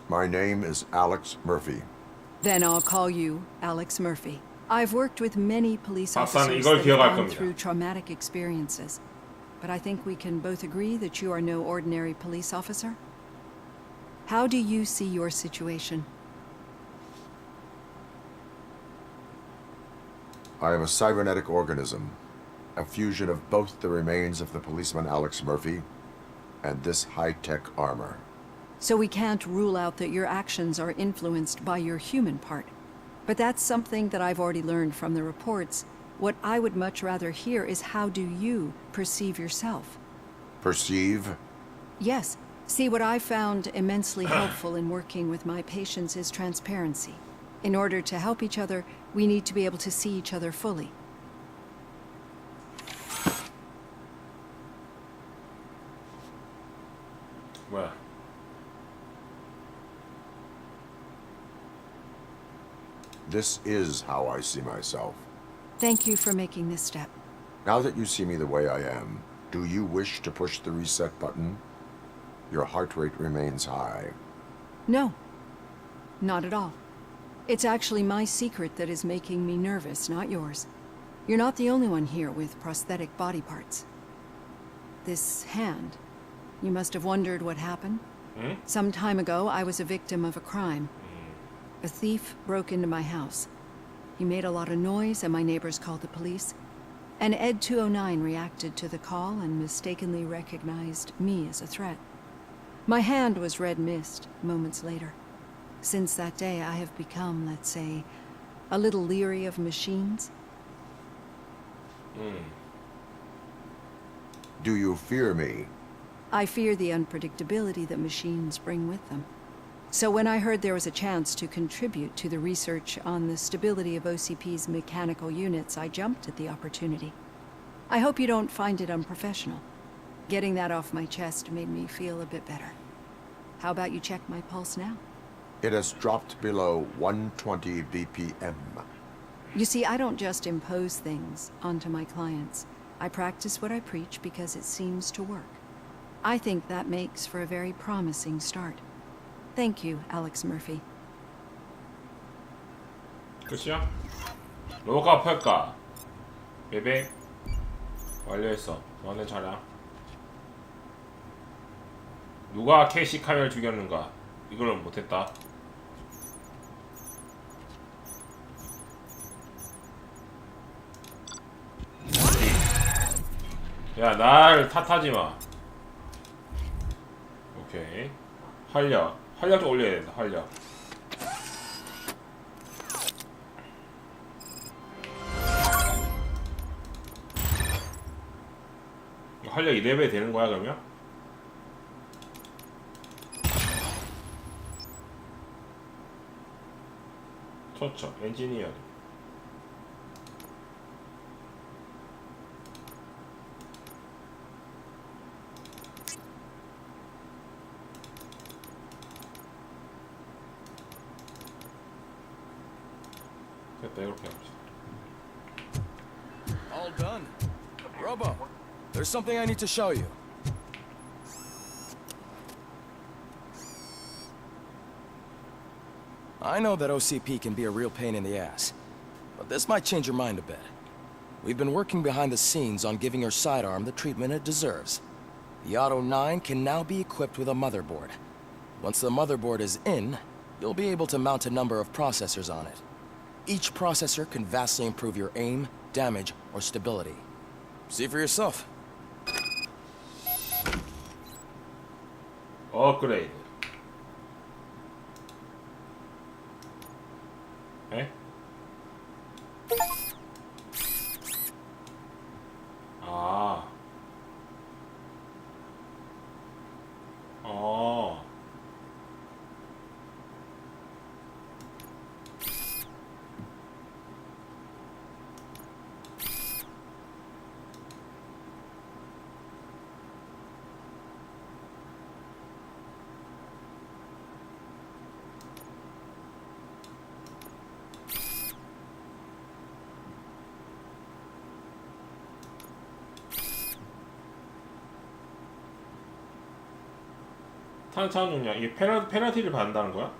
My name is Alex Murphy. Then I'll call you Alex Murphy. I've worked with many police officers 이걸 that 기억할 have gone 겁니다. through traumatic experiences. But I think we can both agree that you are no ordinary police officer. How do you see your situation? I am a cybernetic organism, a fusion of both the remains of the policeman Alex Murphy and this high-tech armor. So we can't rule out that your actions are influenced by your human part. But that's something that I've already learned from the reports. What I would much rather hear is how do you perceive yourself? Perceive? Yes. See, what I found immensely helpful in working with my patients is transparency. In order to help each other, we need to be able to see each other fully. Well. This is how I see myself. Thank you for making this step. Now that you see me the way I am, do you wish to push the reset button? Your heart rate remains high. No. Not at all. It's actually my secret that is making me nervous, not yours. You're not the only one here with prosthetic body parts. This hand. You must have wondered what happened. Some time ago, I was a victim of a crime. A thief broke into my house. He made a lot of noise and my neighbors called the police. And Ed 209 reacted to the call and mistakenly recognized me as a threat. My hand was red mist moments later. Since that day, I have become, let's say, a little leery of machines. Do you fear me? I fear the unpredictability that machines bring with them. So when I heard there was a chance to contribute to the research on the stability of OCP's mechanical units, I jumped at the opportunity. I hope you don't find it unprofessional. Getting that off my chest made me feel a bit better. How about you check my pulse now? It has dropped below 120 BPM. You see, I don't just impose things onto my clients. I practice what I preach because it seems to work. I think that makes for a very promising start. Thank you, Alex Murphy. 끝이야? 로가 팔까? 베베 완료했어. 너는 잘해. 누가 캐시 카멜 죽였는가? 이거는 못했다. 야, 날 탓하지 마. 오케이. 활력 좀 올려야 된다. 활력. 활력 2레벨 되는 거야 그러면? 초청, 엔지니어링. 됐다, 이렇게 합시다. All done. Robo, there's something I need to show you. I know that OCP can be a real pain in the ass, but this might change your mind a bit. We've been working behind the scenes on giving your sidearm the treatment it deserves. The Auto 9 can now be equipped with a motherboard. Once the motherboard is in, you'll be able to mount a number of processors on it. Each processor can vastly improve your aim, damage, or stability. See for yourself. 업그레이드. 에? 아. 탄창 용량 이게 페널티를 받는다는 거야?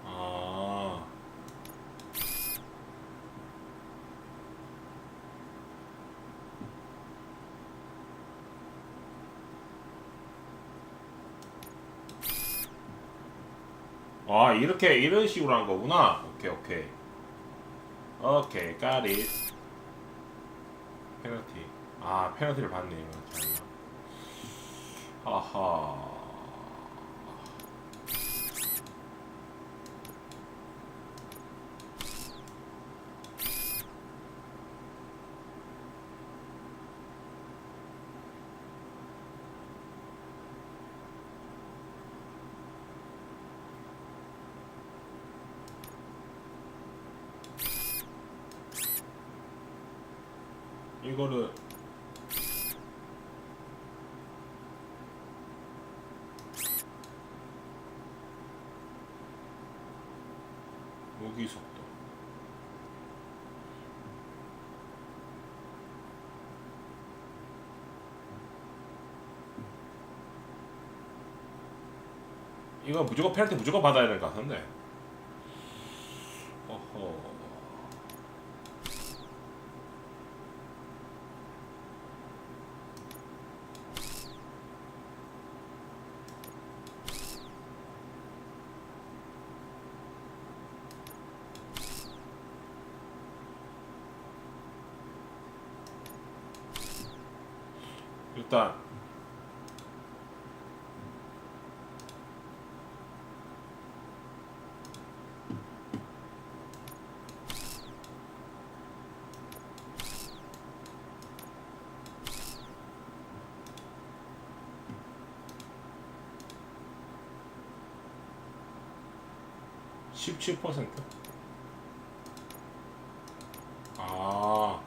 아. 아, 이런 식으로 한 거구나. 오케이, 오케이. 오케이, got it. 페널티. 아, 페널티를 받네, 이거. 아하. 이거를 무기 속도 이거 무조건 페널티 무조건 받아야 될 것 같은데. 어허. 일단 (17%) 아.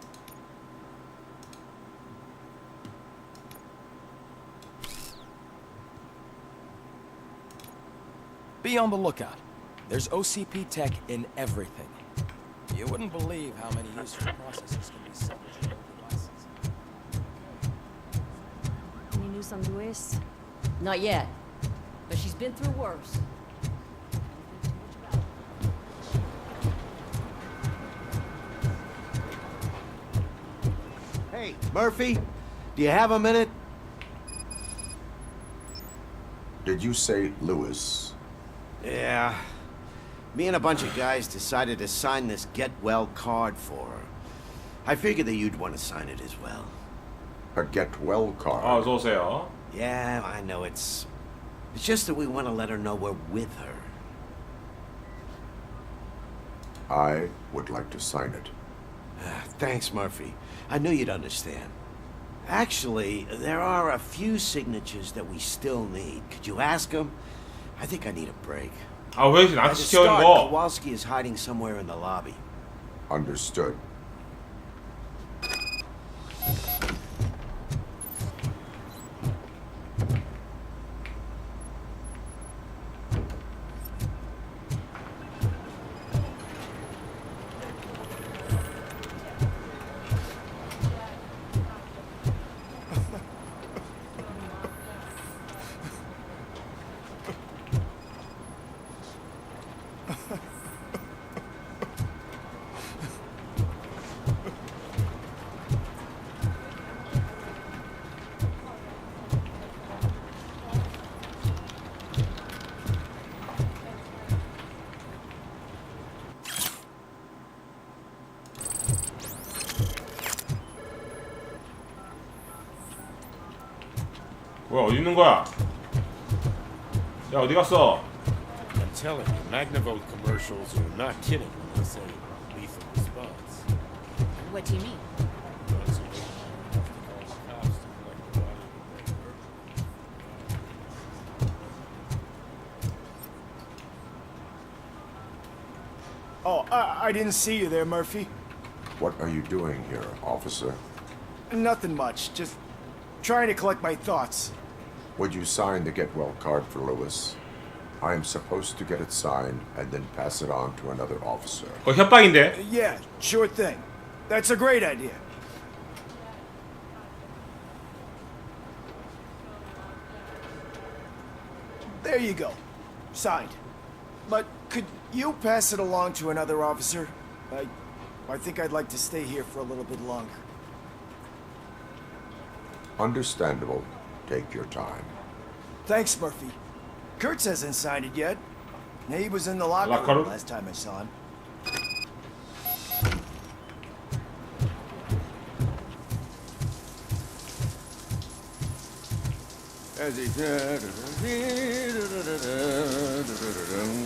Be on the lookout. There's OCP tech in everything. You wouldn't believe how many useful processes can be salvaged in old devices. Any news on Luis? Not yet, but she's been through worse. Hey, Murphy, do you have a minute? Did you say Lewis? Yeah. Me and a bunch of guys decided to sign this get well card for her. I figured that you'd want to sign it as well. A get well card? 아, 어서 오세요. Yeah, I know it's just that we want to let her know we're with her. I would like to sign it. Thanks, Murphy. I knew you'd understand. Actually, there are a few signatures that we still need. Could you ask him? I think I need a break. 아, 왜 At 나한테 the 시켜온 start, 거? Kowalski is hiding somewhere in the lobby. Understood. 뭐야, 어디 있는 거야? 야, 어디 갔어? I'm telling you, Magnavote commercials are not kidding when they say lethal response. What do you mean? Once a week, I have to call the cops to collect the body of a murderer. Oh, I didn't see you there, Murphy. What are you doing here, officer? Nothing much, just trying to collect my thoughts. Would you sign the get well card for Lewis? I am supposed to get it signed and then pass it on to another officer. 협박인데? Yeah, sure thing. That's a great idea. There you go. Signed. But could you pass it along to another officer? I think I'd like to stay here for a little bit longer. Understandable. Take your time. Thanks, Murphy. Kurtz hasn't signed it yet. He was in the locker room last time I saw him.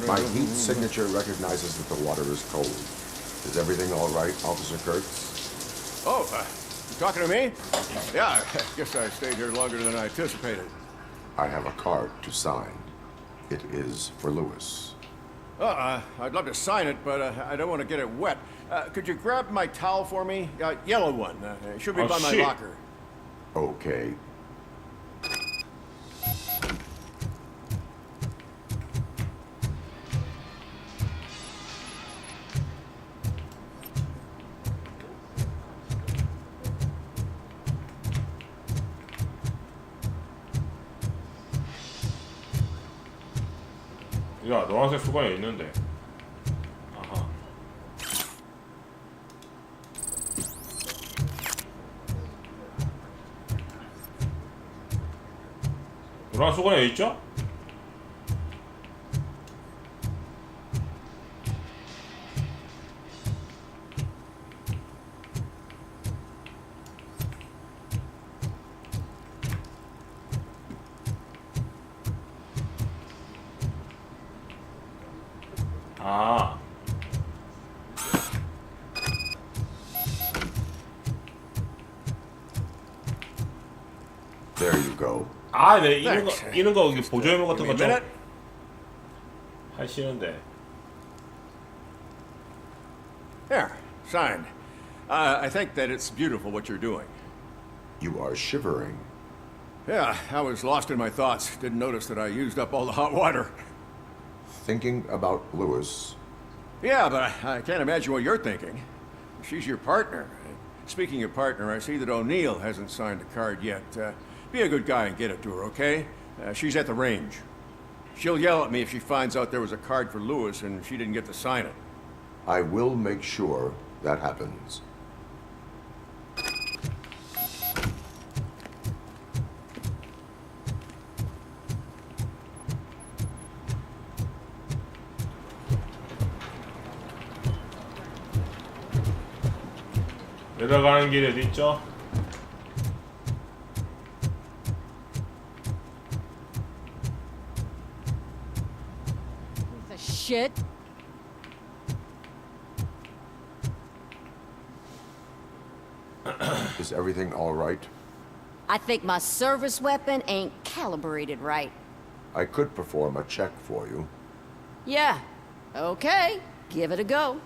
My heat signature recognizes that the water is cold. Is everything all right, Officer Kurtz? Oh, you talking to me? Yeah, I guess I stayed here longer than I anticipated. I have a card to sign. It is for Lewis. I'd love to sign it, but I don't want to get it wet. Could you grab my towel for me? Yellow one. It should be by my locker. Okay. 야, 노란색 수건이 있는데. 아하. 노란 수건이 어디 있죠? 아. There you go. 아, 네, 이런 거 보조회무 같은 거 좀 하시는데. There, signed. I think that it's beautiful what you're doing. You are shivering. Yeah, I was lost in my thoughts. Didn't notice that I used up all the hot water. Thinking about Lewis. Yeah, but I can't imagine what you're thinking. She's your partner. Speaking of partner, I see that O'Neill hasn't signed the card yet. Be a good guy and get it to her, okay? She's at the range. She'll yell at me if she finds out there was a card for Lewis and she didn't get to sign it. I will make sure that happens. 내려가는 길이 어디 있죠? The shit. Is everything all right? I think my service weapon ain't calibrated right. I could perform a check for you. Yeah. Okay. Give it a go.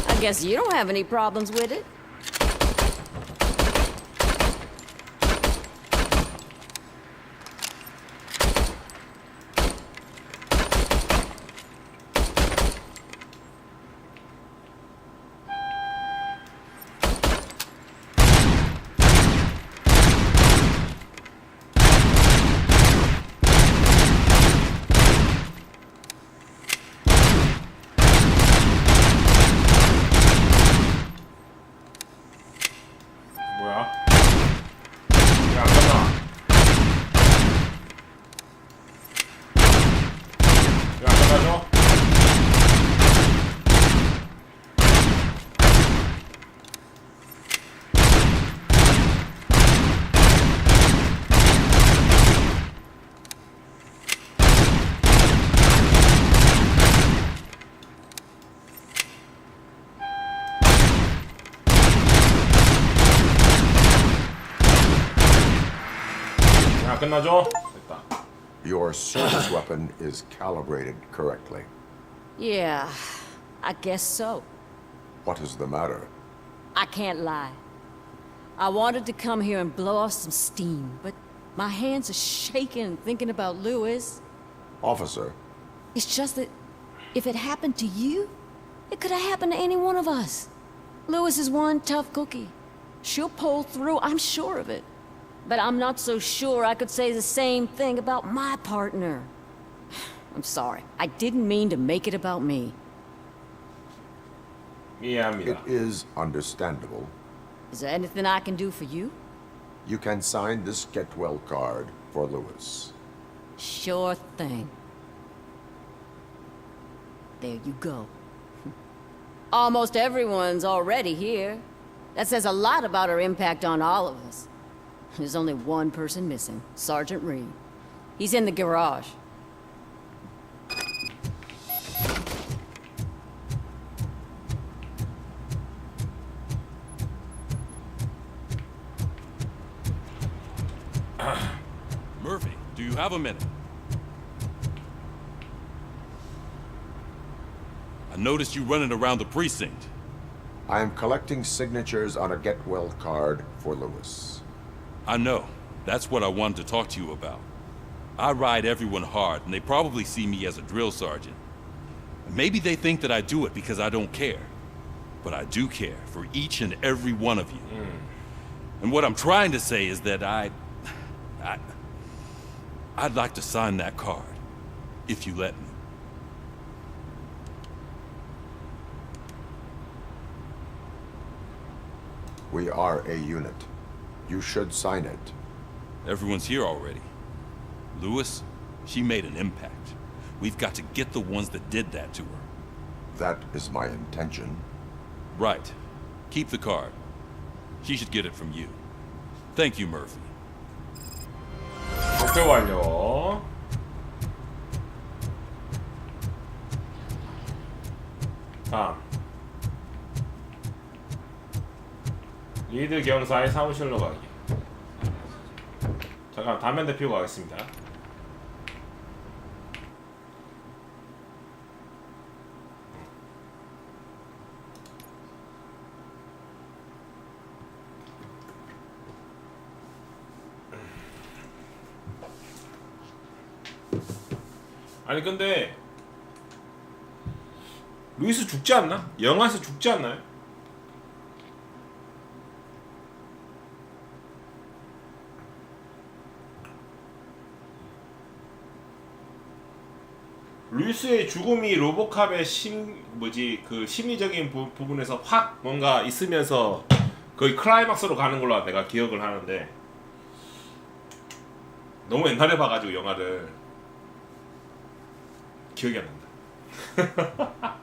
I guess you don't have any problems with it. 끝나죠? 됐다. Your service weapon is calibrated correctly. Yeah, I guess so. What is the matter? I can't lie. I wanted to come here and blow off some steam, but my hands are shaking thinking about Lewis. Officer. It's just that if it happened to you, it could have happened to any one of us. Lewis is one tough cookie. She'll pull through, I'm sure of it. But I'm not so sure I could say the same thing about my partner. I'm sorry. I didn't mean to make it about me. It is understandable. Is there anything I can do for you? You can sign this get well card for Lewis. Sure thing. There you go. Almost everyone's already here. That says a lot about her impact on all of us. There's only one person missing, Sergeant Reed. He's in the garage. Murphy, do you have a minute? I noticed you running around the precinct. I am collecting signatures on a get well card for Lewis. I know. That's what I wanted to talk to you about. I ride everyone hard, and they probably see me as a drill sergeant. Maybe they think that I do it because I don't care. But I do care for each and every one of you. And what I'm trying to say is that I'd like to sign that card, if you let me. We are a unit. You should sign it. Everyone's here already. Lewis, she made an impact. We've got to get the ones that did that to her. That is my intention. Right. Keep the card. She should get it from you. Thank you, Murphy. 목표 완료. 다음. 리드 경사의 사무실로 가기. 잠깐 담배 대피고 가겠습니다. 아니 근데 루이스 죽지 않나? 영화에서 죽지 않나요? 루이스의 죽음이 로보캅의 그 심리적인 부분에서 확 뭔가 있으면서 거의 클라이막스로 가는 걸로 내가 기억을 하는데 너무 옛날에 봐가지고 영화를 기억이 안 난다.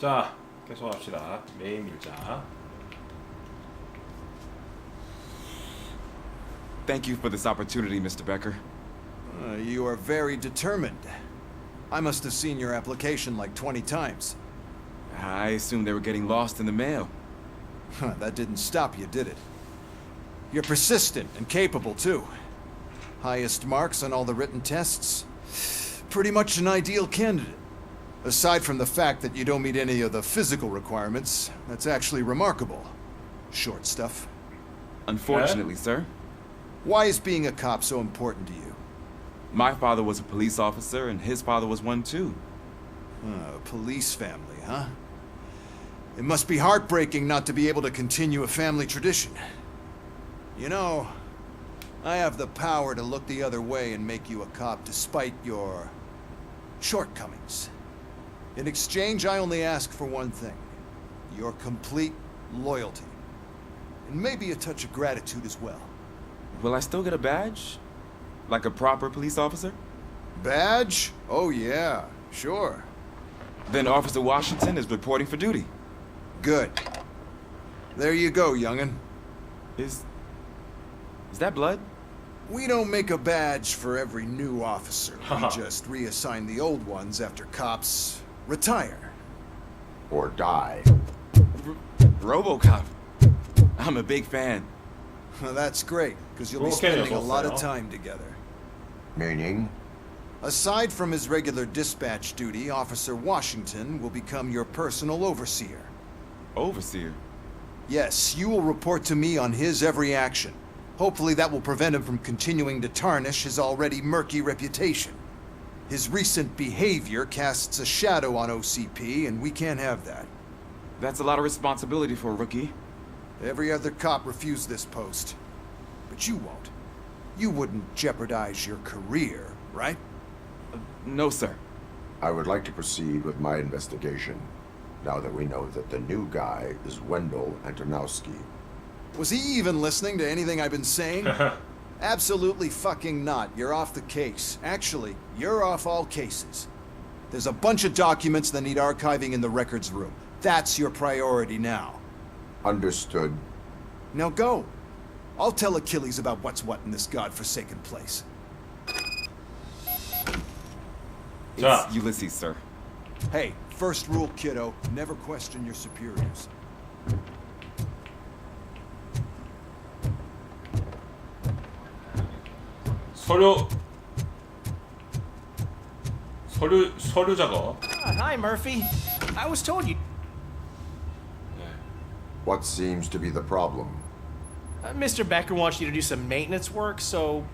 자, 계속합시다. 메인 밀자. Thank you for this opportunity, Mr. Becker. You are very determined. I must have seen your application like 20 times. I assumed they were getting lost in the mail. That didn't stop you, did it? You're persistent and capable, too. Highest marks on all the written tests. Pretty much an ideal candidate. Aside from the fact that you don't meet any of the physical requirements, that's actually remarkable. Short stuff. Unfortunately, sir. Why is being a cop so important to you? My father was a police officer, and his father was one too. A police family, huh? It must be heartbreaking not to be able to continue a family tradition. You know, I have the power to look the other way and make you a cop despite your shortcomings. In exchange, I only ask for one thing. Your complete loyalty. And maybe a touch of gratitude as well. Will I still get a badge? Like a proper police officer? Badge? Oh yeah, sure. Then Officer Washington is reporting for duty. Good. There you go, young'un. Is that blood? We don't make a badge for every new officer. We just reassign the old ones after cops retire. Or die. RoboCop. I'm a big fan. That's great, because you'll be spending a lot of time together. Meaning? Aside from his regular dispatch duty, Officer Washington will become your personal overseer. Overseer? Yes, you will report to me on his every action. Hopefully that will prevent him from continuing to tarnish his already murky reputation. His recent behavior casts a shadow on OCP, and we can't have that. That's a lot of responsibility for a rookie. Every other cop refused this post. But you won't. You wouldn't jeopardize your career, right? No, sir. I would like to proceed with my investigation, now that we know that the new guy is Wendell Antonowski. Was he even listening to anything I've been saying? Absolutely fucking not. You're off the case. Actually, you're off all cases. There's a bunch of documents that need archiving in the records room. That's your priority now. Understood. Now go. I'll tell Achilles about what's what in this godforsaken place. It's Ulysses, sir. Hey, first rule, kiddo. Never question your superiors. 서류 작업. Hi, Murphy. I was told you. What seems to be the problem? Mr. Becker wants you to do some maintenance work, so,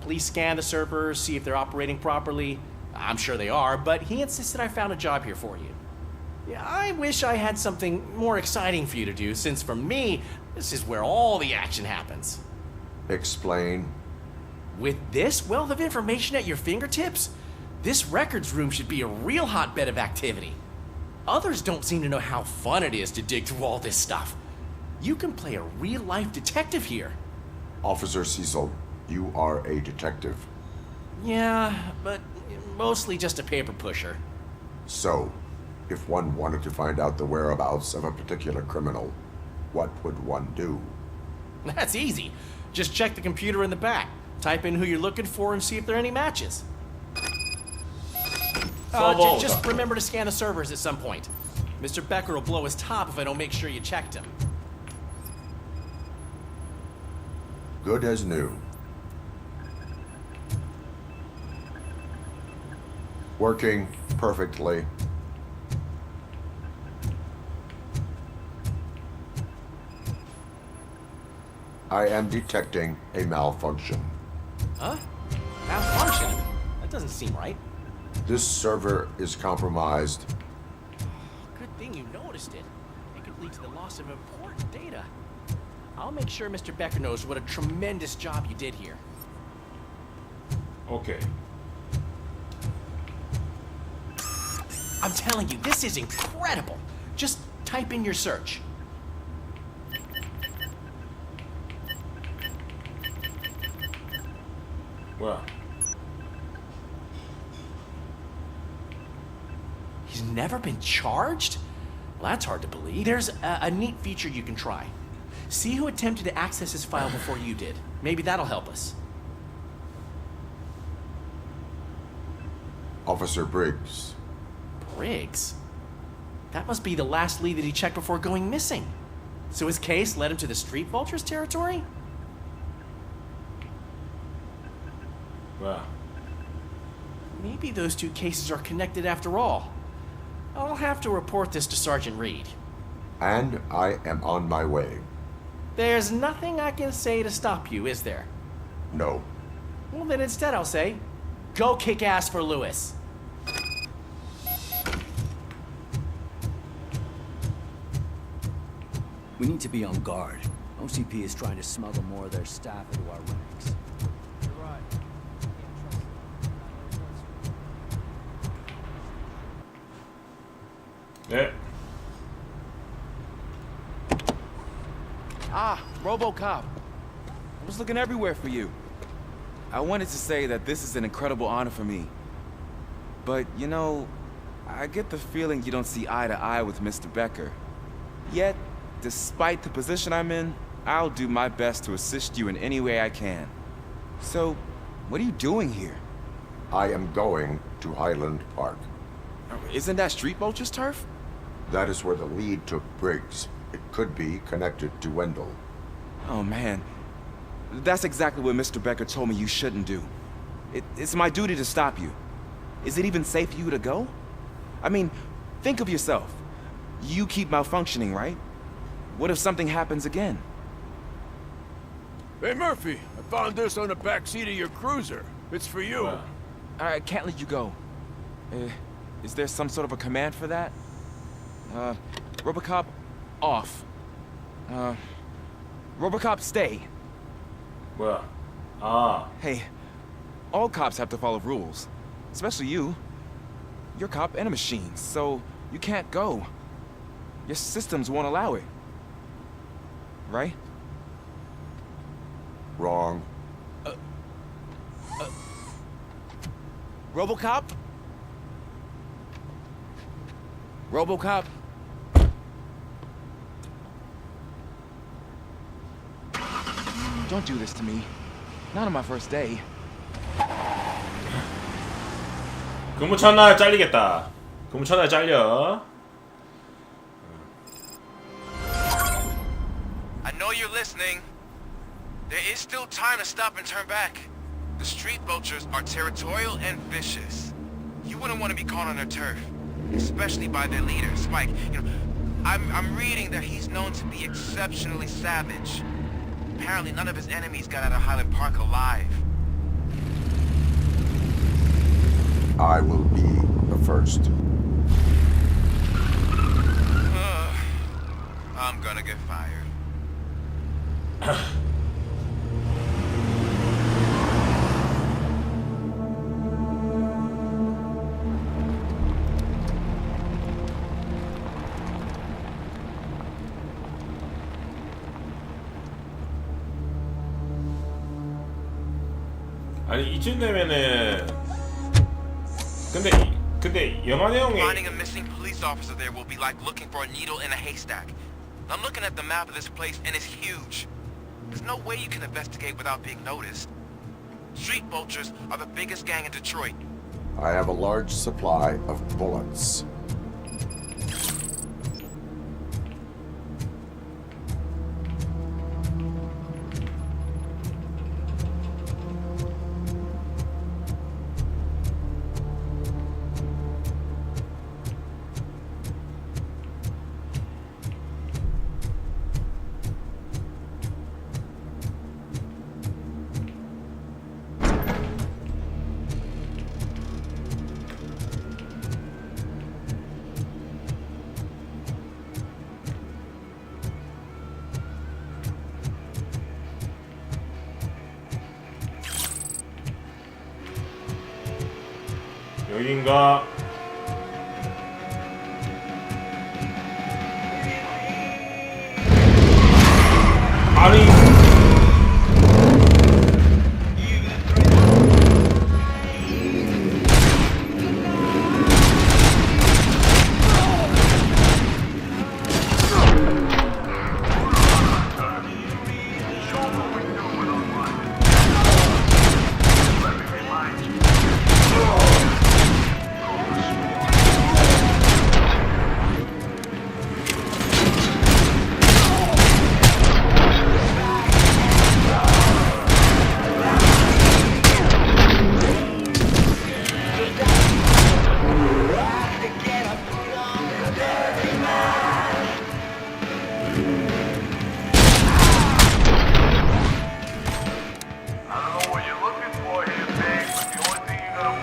please scan the servers, see if they're operating properly. I'm sure they are, but he insisted I found a job here for you. Yeah, I wish I had something more exciting for you to do, since for me, this is where all the action happens. Explain. With this wealth of information at your fingertips, this records room should be a real hotbed of activity. Others don't seem to know how fun it is to dig through all this stuff. You can play a real-life detective here. Officer Cecil, you are a detective. Yeah, but mostly just a paper pusher. So, if one wanted to find out the whereabouts of a particular criminal, what would one do? That's easy. Just check the computer in the back. Type in who you're looking for and see if there are any matches. Just remember to scan the servers at some point. Mr. Becker will blow his top if I don't make sure you checked him. Good as new. Working perfectly. I am detecting a malfunction. Huh? Malfunction? That doesn't seem right. This server is compromised. Good thing you noticed it. It could lead to the loss of important data. I'll make sure Mr. Becker knows what a tremendous job you did here. Okay. I'm telling you, this is incredible. Just type in your search. 뭐야? He's never been charged? Well, that's hard to believe. There's a neat feature you can try. See who attempted to access his file before you did. Maybe that'll help us. Officer Briggs. Briggs? That must be the last lead that he checked before going missing. So his case led him to the Street Vultures territory? Wow. Maybe those two cases are connected after all. I'll have to report this to Sergeant Reed. And I am on my way. There's nothing I can say to stop you, is there? No. Well, then instead I'll say, go kick ass for Lewis. We need to be on guard. OCP is trying to smuggle more of their staff into our ranks. You're right. 네. Ah, RoboCop. I was looking everywhere for you. I wanted to say that this is an incredible honor for me. But, you know, I get the feeling you don't see eye to eye with Mr. Becker. Yet, despite the position I'm in, I'll do my best to assist you in any way I can. So, what are you doing here? I am going to Highland Park. Isn't that Street Vulture's turf? That is where the lead took Briggs. It could be connected to Wendell. Oh, man. That's exactly what Mr. Becker told me you shouldn't do. It's my duty to stop you. Is it even safe for you to go? I mean, think of yourself. You keep malfunctioning, right? What if something happens again? Hey, Murphy, I found this on the back seat of your cruiser. It's for you. I can't let you go. Is there some sort of a command for that? RoboCop, off. RoboCop, stay. 뭐야? 아. Hey, all cops have to follow rules. Especially you. You're a cop and a machine, so you can't go. Your systems won't allow it. Right? Wrong. RoboCop? RoboCop? Don't do this to me. Not on my first day. 근무 첫날 잘리겠다. 근무 첫날 잘려. I know you're listening. There is still time to stop and turn back. The Street Vultures are territorial and vicious. You wouldn't want to be caught on their turf, especially by their leader, Spike. You know, I'm reading that he's known to be exceptionally savage. Apparently, none of his enemies got out of Highland Park alive. I will be the first. I'm gonna get fired. 아니 이쯤 되면은 근데 영화 내용에 Finding a missing police officer there will be like looking for a needle in a haystack. I'm looking at the map of this place and it's huge. There's no way you can investigate without being noticed. Street Vultures are the biggest gang in Detroit. I have a large supply of bullets. 여긴가? 아니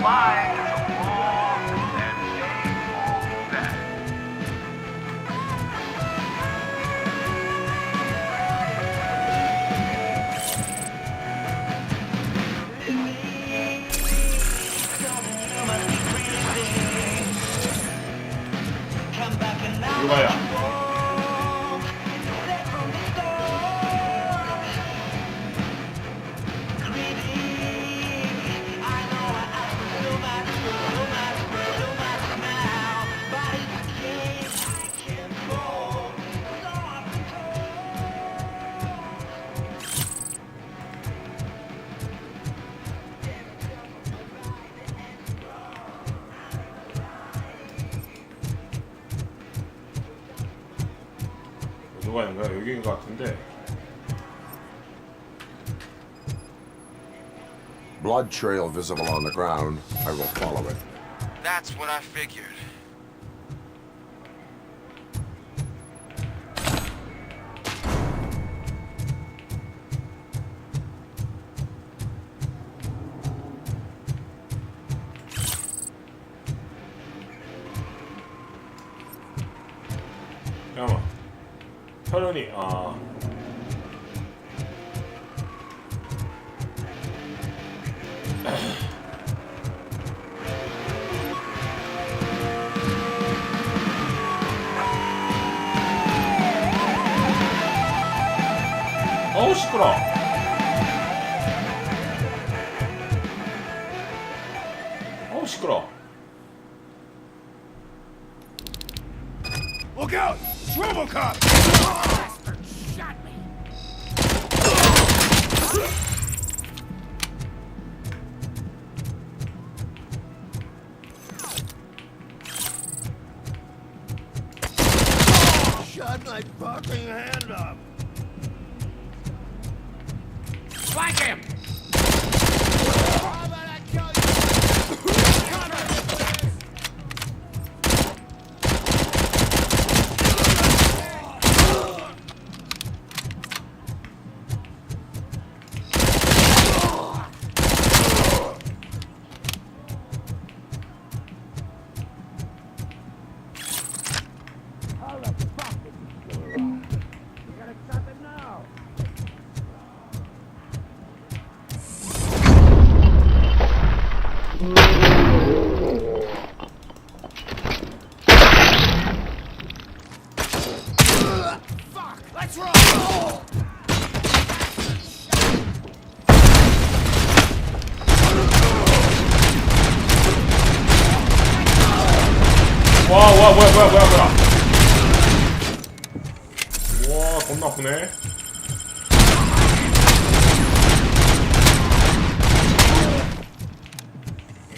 Mine is a long and painful death. 이거야. 누가 있는 거야? 여기인 것 같은데. Blood trail visible on the ground. I will follow it. That's what I figured. 잠깐만. 혈흔이 어우 시끄러. 어우 시끄러. Look out! Robocop! Shot me. Shut my fucking hand up! Flank him! How about I kill you? Cover me, please! How the fuck did you still alive? You gotta stop it now! Fuck! Let's roll! 와 뭐야. 와 겁나 아프네.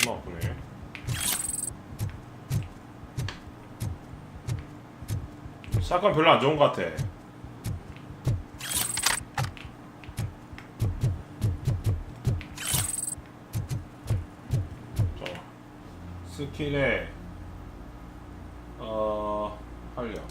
겁나 아프네. 샷건 별로 안 좋은 것 같아. 자, 스킬에 활력.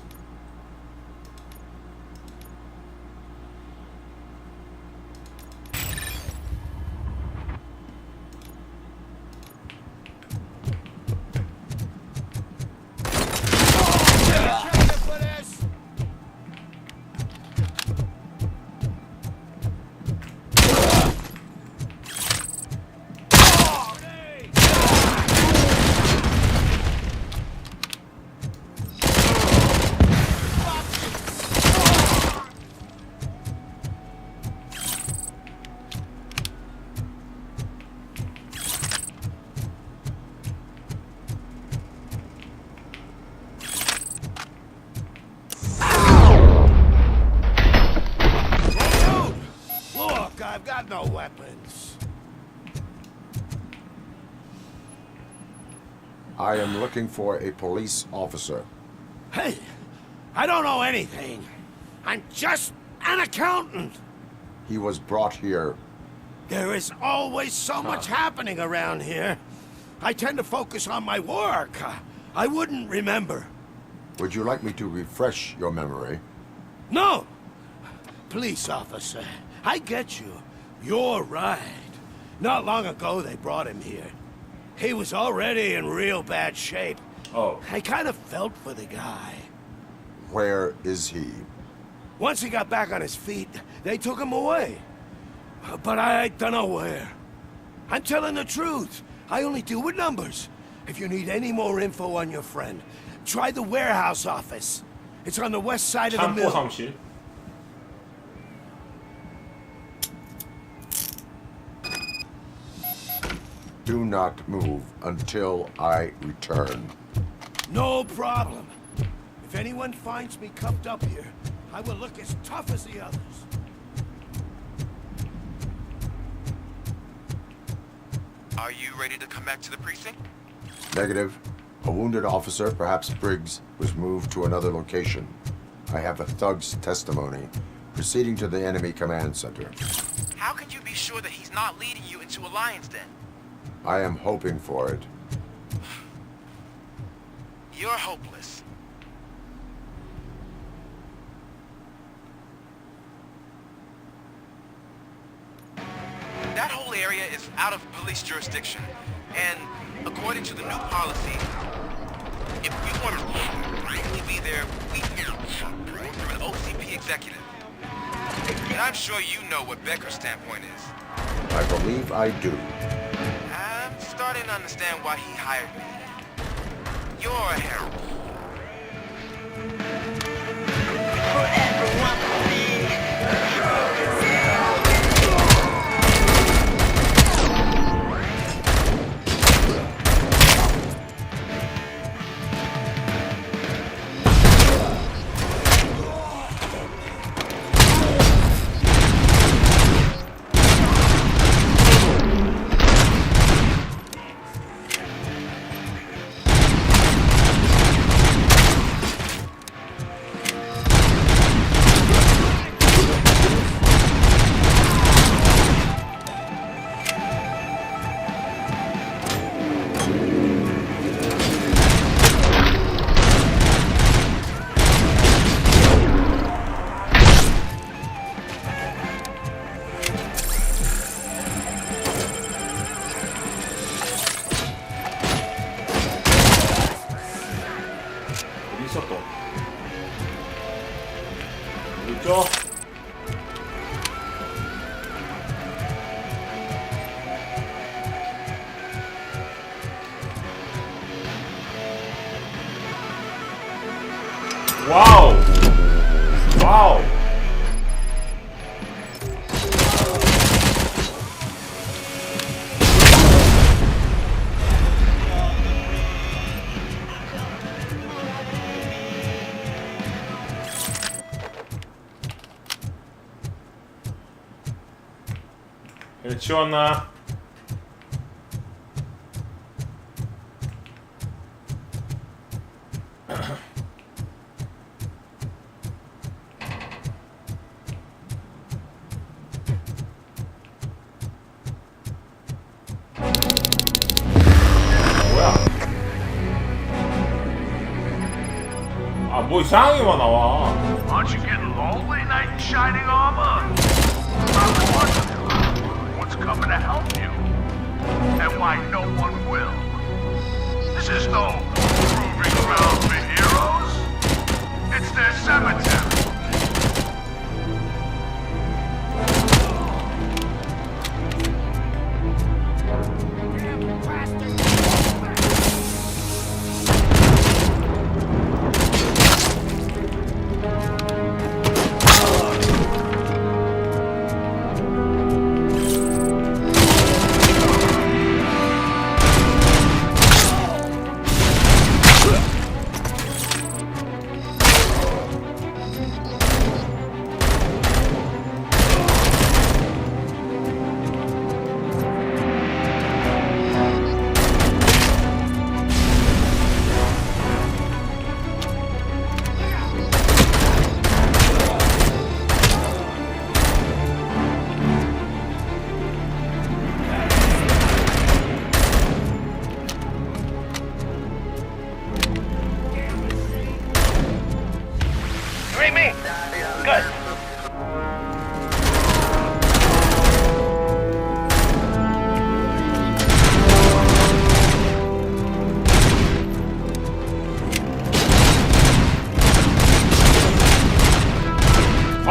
I've got no weapons. I am looking for a police officer. Hey, I don't know anything. I'm just an accountant. He was brought here. There is always so much happening around here. I tend to focus on my work. I wouldn't remember. Would you like me to refresh your memory? No! Police officer, I get you. You're right. Not long ago they brought him here. He was already in real bad shape. Oh. I kind of felt for the guy. Where is he? Once he got back on his feet, they took him away. But I don't know where. I'm telling the truth. I only deal with numbers. If you need any more info on your friend, try the warehouse office. It's on the west side of the mill. 사무실. Do not move until I return. No problem. If anyone finds me cuffed up here, I will look as tough as the others. Are you ready to come back to the precinct? Negative. A wounded officer, perhaps Briggs, was moved to another location. I have a thug's testimony, proceeding to the enemy command center. How can you be sure that he's not leading you into a lion's den? I am hoping for it. You're hopeless. That whole area is out of police jurisdiction, and according to the new policy, if we want to really be there, we need approval from an OCP executive. And I'm sure you know what Becker's standpoint is. I believe I do. I'm starting to understand why he hired me. You're a herald. 있죠? 와우! 와우! 이거 치웠나? 뭐야? 아, 뭐 이상한 게만 나와. Aren't you getting lonely, knight in shining armor? What's coming to help you? And why no one will? This is no proving ground for heroes. It's their cemetery.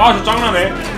아, 저 짱나네.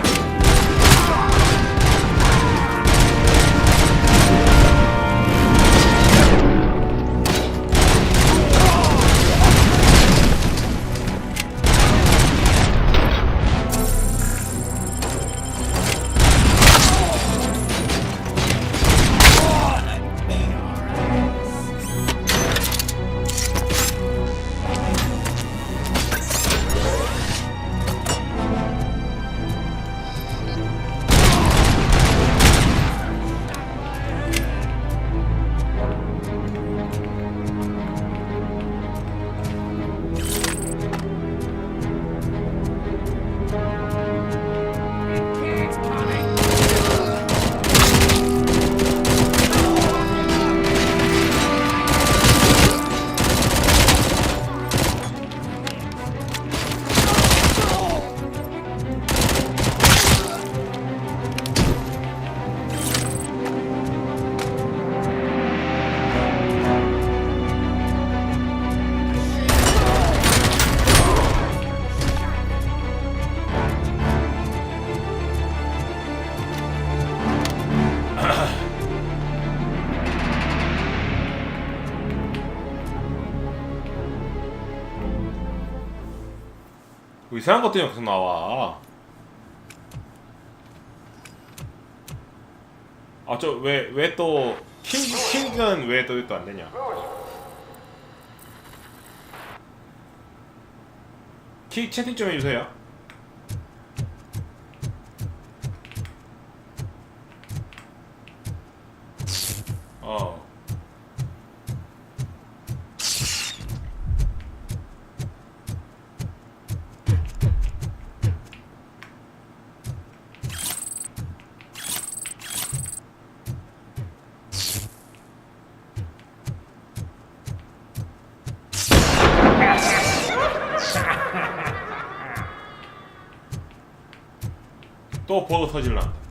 이상한 것들이 계속 나와. 아, 저 왜 또 킹은 왜 또 안 되냐? 킹 채팅 좀 해주세요. 또 버그 터질란다.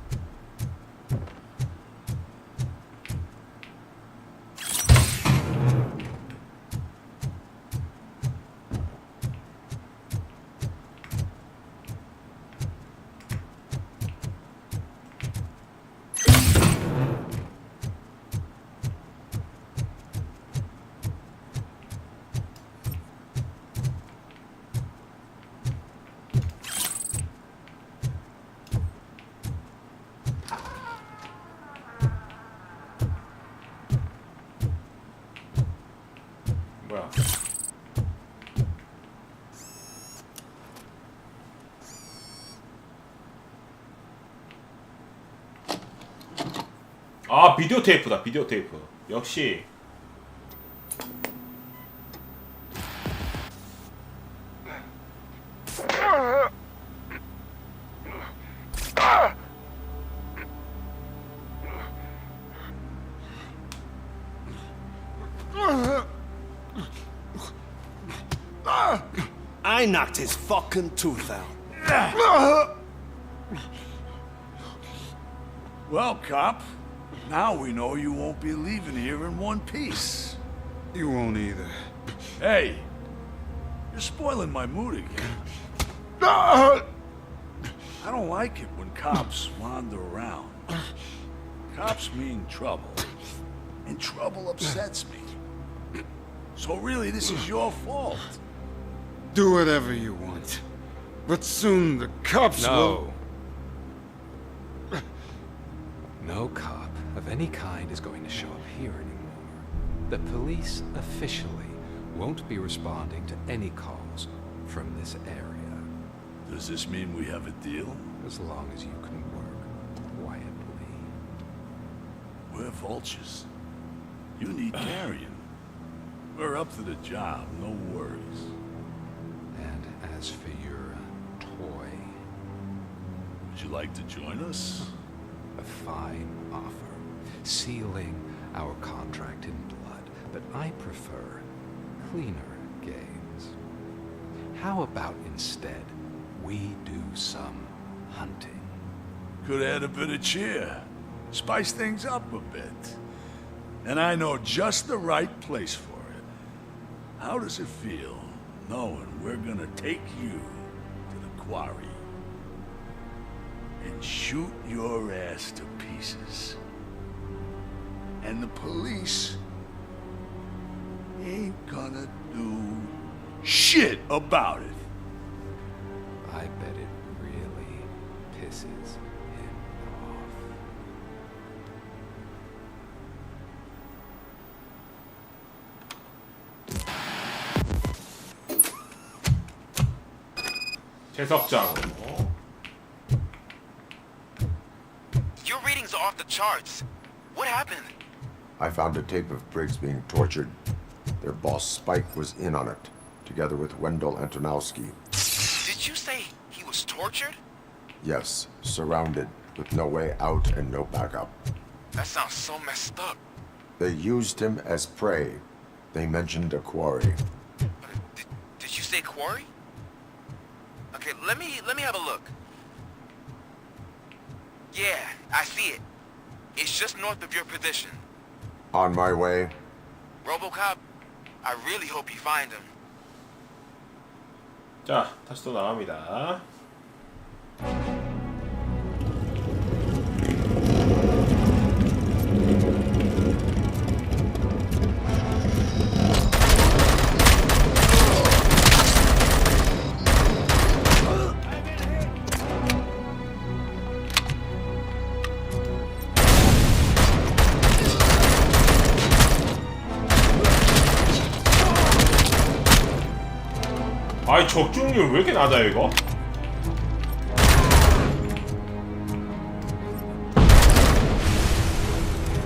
뭐야? 아, 비디오 테이프다. 비디오 테이프. 역시. I knocked his fucking tooth out. Well, cop, now we know you won't be leaving here in one piece. You won't either. Hey, you're spoiling my mood again. I don't like it when cops wander around. Cops mean trouble, and trouble upsets me. So really, this is your fault. Do whatever you want. But soon the cops will... No cop of any kind is going to show up here anymore. The police officially won't be responding to any calls from this area. Does this mean we have a deal? As long as you can work quietly. We're vultures. You need carrying. We're up to the job, no worries. And as for your toy... Would you like to join us? A fine offer, sealing our contract in blood, but I prefer cleaner games. How about instead we do some hunting? Could add a bit of cheer, spice things up a bit. And I know just the right place for it. How does it feel knowing we're gonna take you to the quarry? and shoot your ass to pieces. And the police ain't gonna do shit about it. I bet it really pisses him off. 채석장. Your readings are off the charts. What happened? I found a tape of Briggs being tortured. Their boss Spike was in on it, together with Wendell Antonowski. Did you say he was tortured? Yes, surrounded, with no way out and no backup. That sounds so messed up. They used him as prey. They mentioned a quarry. Did you say quarry? Okay, let me have a look. Yeah, I see it. It's just north of your position. On my way. RoboCop, I really hope you find him. 자, 다시 또 나갑니다. 아이 적중률 왜 이렇게 낮아요 이거?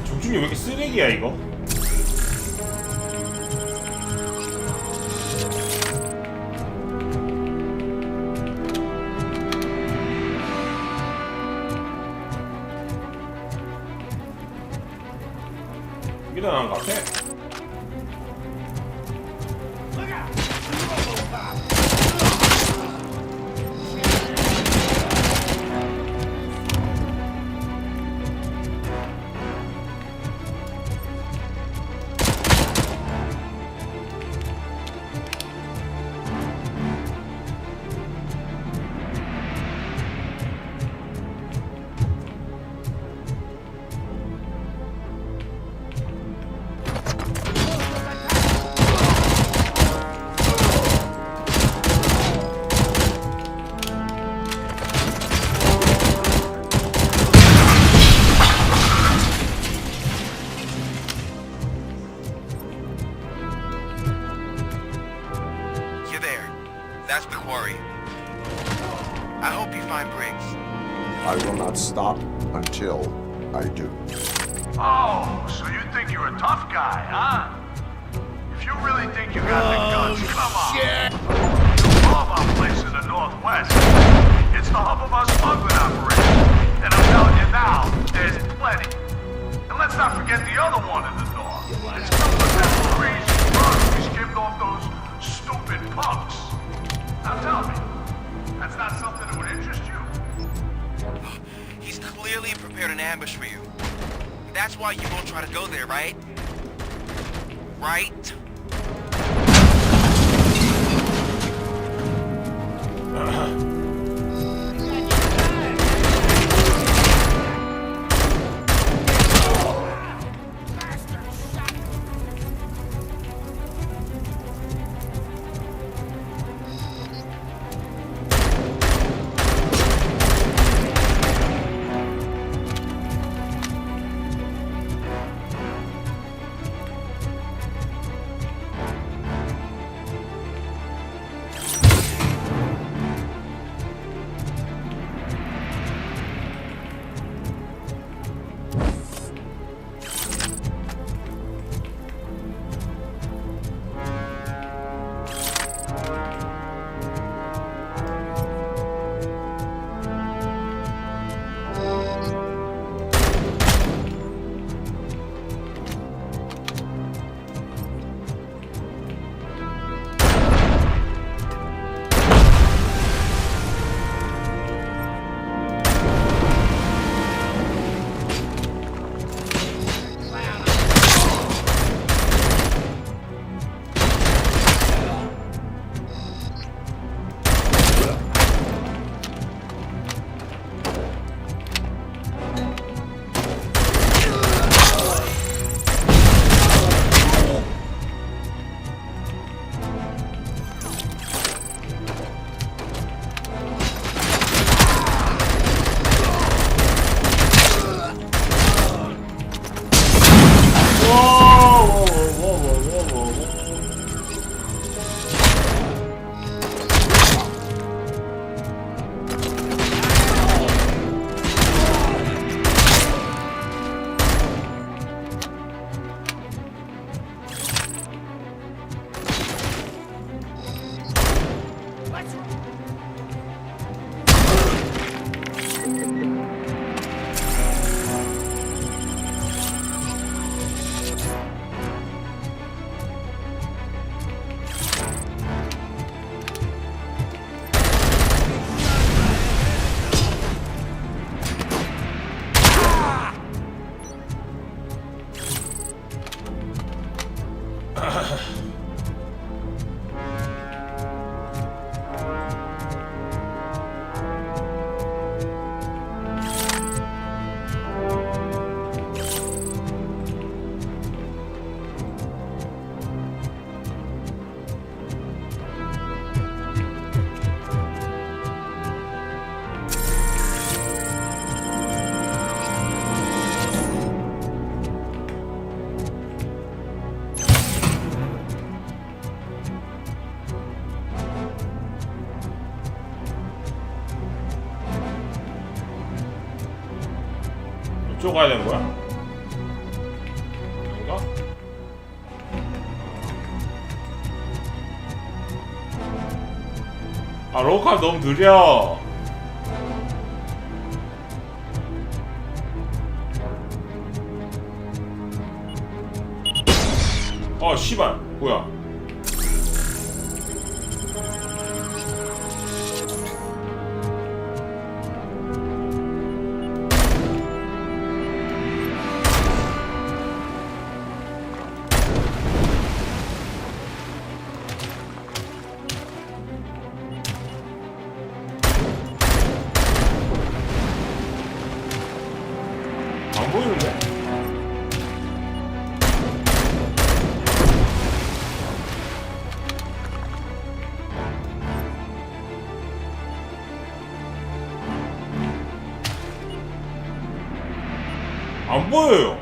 적중률 왜 이렇게 쓰레기야 이거? 일어난 것 같아. That's the quarry. I hope you find Briggs. I will not stop until I do. Oh, so you think you're a tough guy, huh? If you really think you got the guns, come on. You love our place in the Northwest. It's the hub of our smuggling operation. And I'm telling you now, there's plenty. And let's not forget the other one in the north. It's come with that crazy drugs we skimmed off those stupid punks. Now tell me, that's not something that would interest you? He's clearly prepared an ambush for you. That's why you won't try to go there, right? Right? 이쪽 가야 되는 거야? 아닌가? 아, 로컬 너무 느려. 씨발. 뭐야? 안 보이는데? 안 보여요.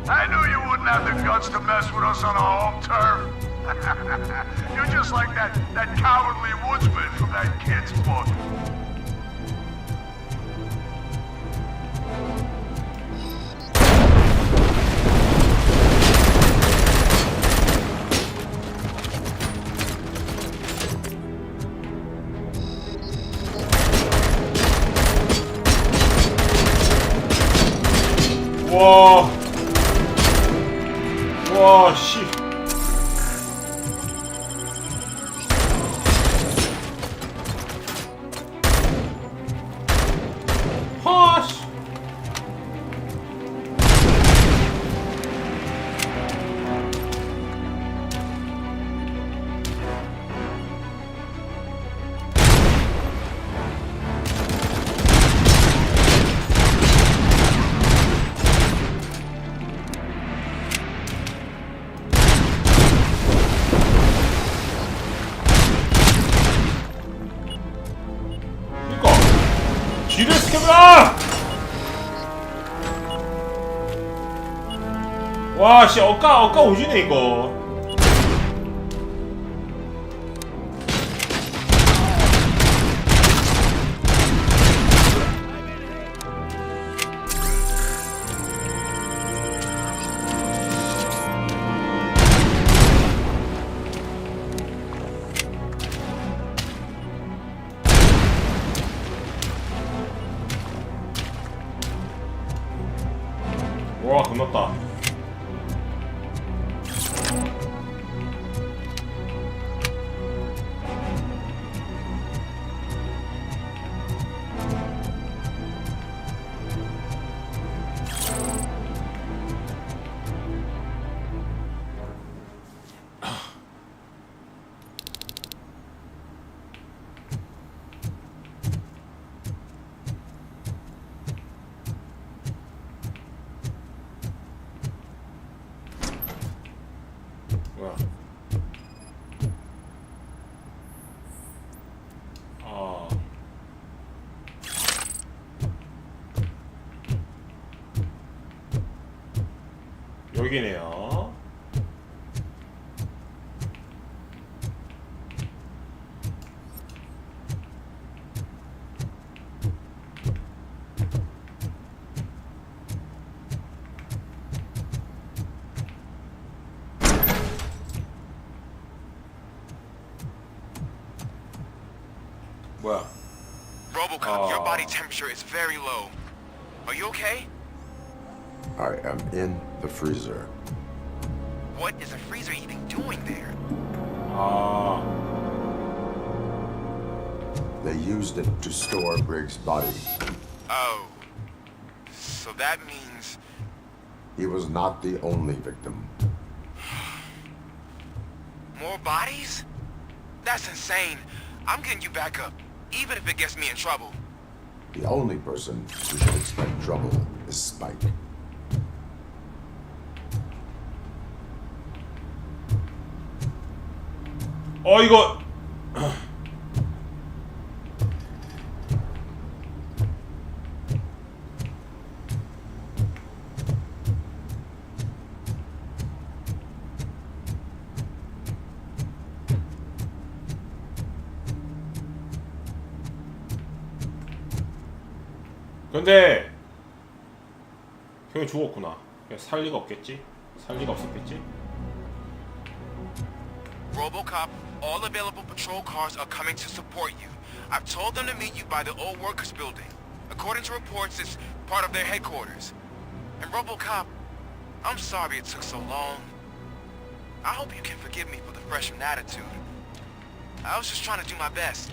I knew you wouldn't have the guts to mess with us on our home turf. You're just like that cowardly woodsman from that kid's book. 와. 와, 씨. 하, 씨. 뒤를 스켜라! 와, 씨, 엇가 오지네, 이거. 와, 끝났다. 뭐야? 아. 여기네요. 뭐야? RoboCop, your body temperature is very low. Are you okay? I am in the freezer. What is the freezer even doing there? They used it to store Briggs' body. Oh. So that means... He was not the only victim. More bodies? That's insane. I'm getting you back up, even if it gets me in trouble. The only person who should expect trouble is Spike. 이거 근데 형이 죽었구나. 살 리가 없겠지? 살 리가 없었겠지? RoboCop, all available patrol cars are coming to support you. I've told them to meet you by the old workers building. According to reports, it's part of their headquarters. And RoboCop, I'm sorry it took so long. I hope you can forgive me for the freshman attitude. I was just trying to do my best.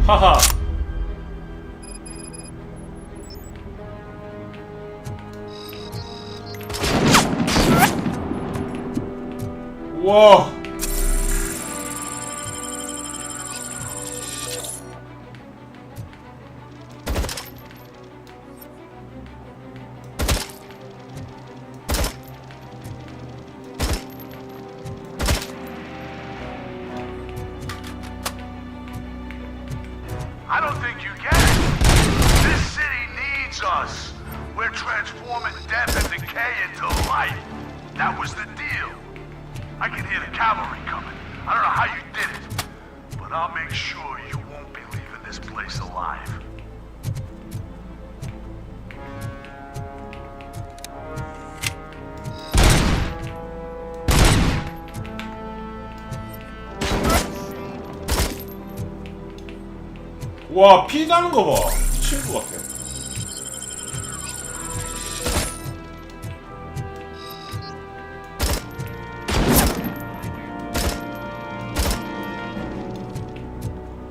하하. 와. I don't think you get it. This city needs us. We're transforming death and decay into life. That was the deal. I can hear the cavalry coming. I don't know how you did it, but I'll make sure you won't be leaving this place alive. 와, 피 나는 거 봐. 미친 것 같아.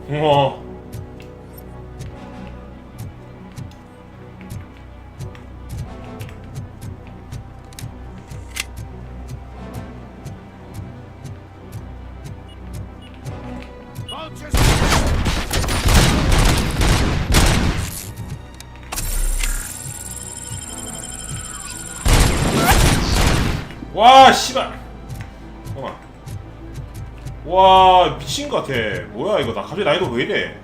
우와. 와, 씨발. 잠깐만. 와, 미친 것 같아. 뭐야 이거? 나 갑자기 나이도 왜 이래?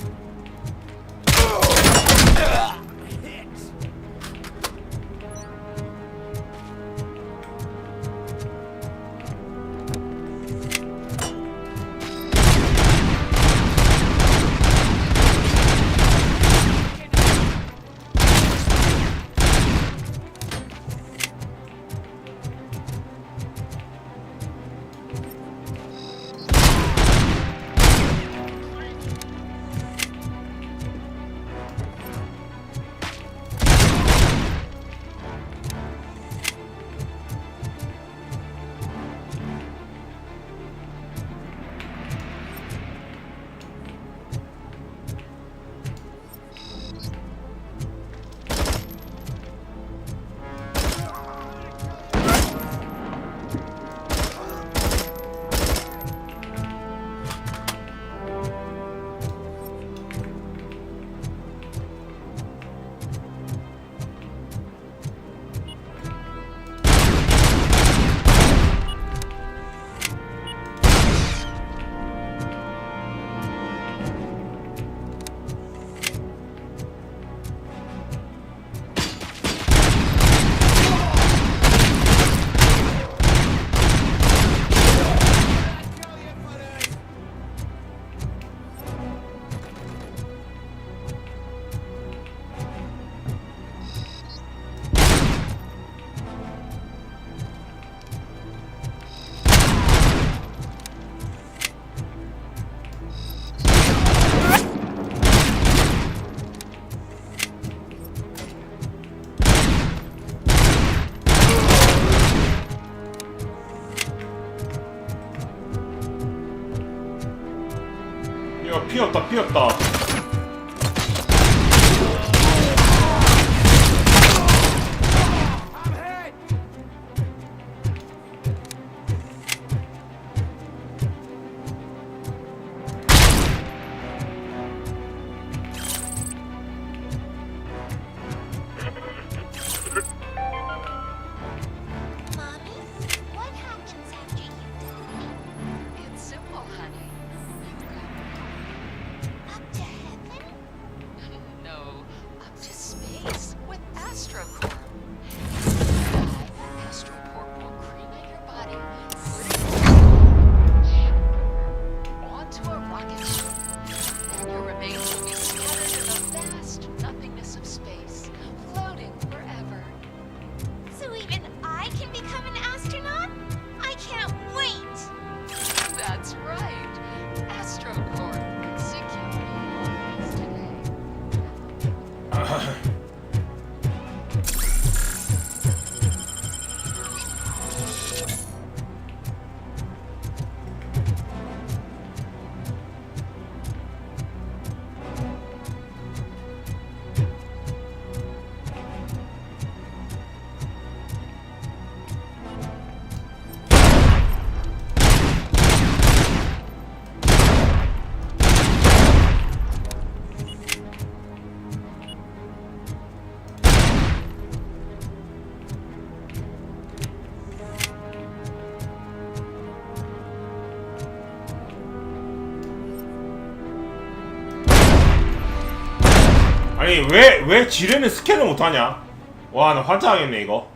야, 피었다, 피었다. 아니 왜 지뢰는 스캔을 못하냐? 와, 나 환장하겠네 이거.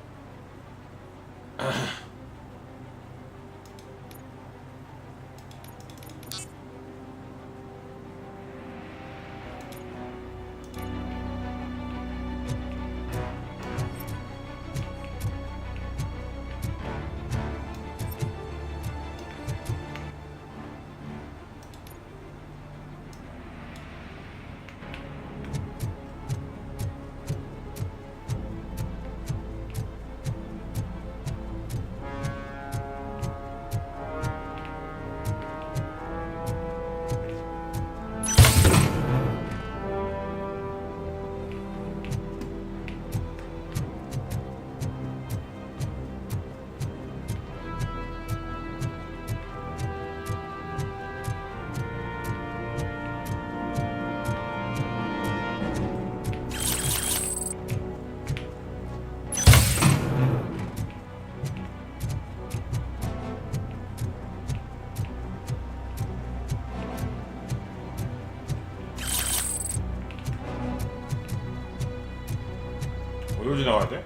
어디로 지나가야 돼?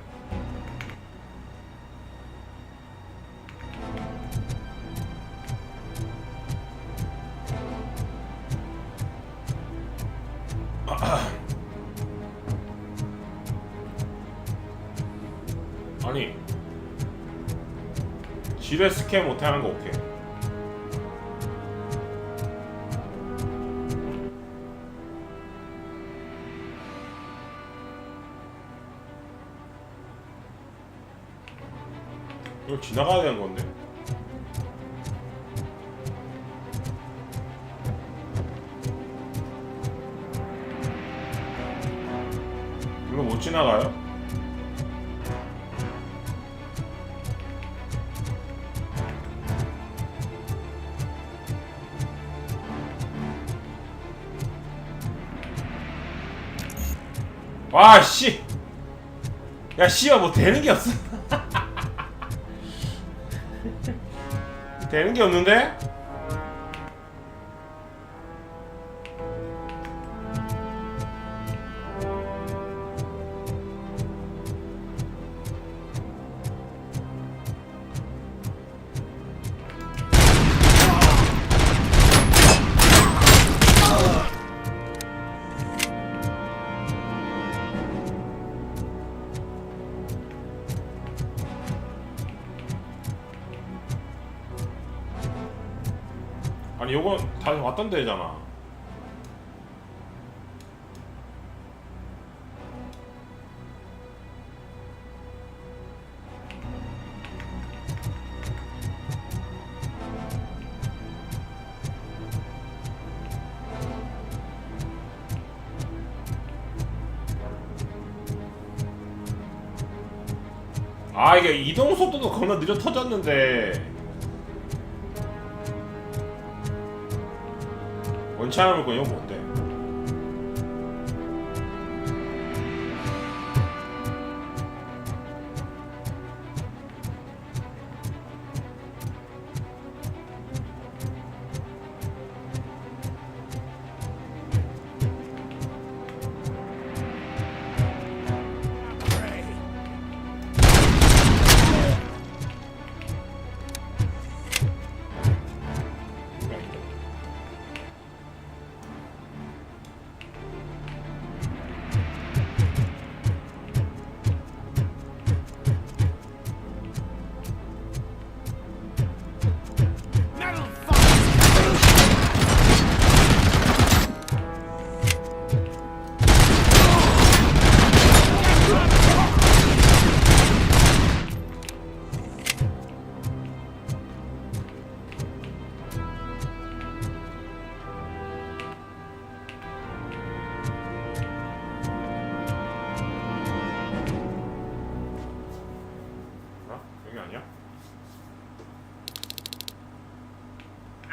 아니 지뢰 스캔 못하는 거 오케이. 이걸 지나가야 되는 건데. 이거 못 지나가요? 와, 씨! 야, 씨야, 뭐 되는 게 없어. 되는 게 없는데? 아니 요건 다 왔던 데잖아. 아 이게 이동 속도도 겁나 느려 터졌는데 원치 않을 거 이거 뭔데?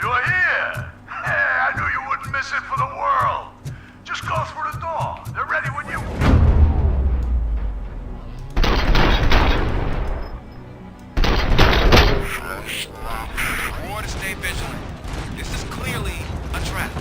You're here! I knew you wouldn't miss it for the world. Just go through the door. They're ready when you... More to stay vigilant. This is clearly a trap.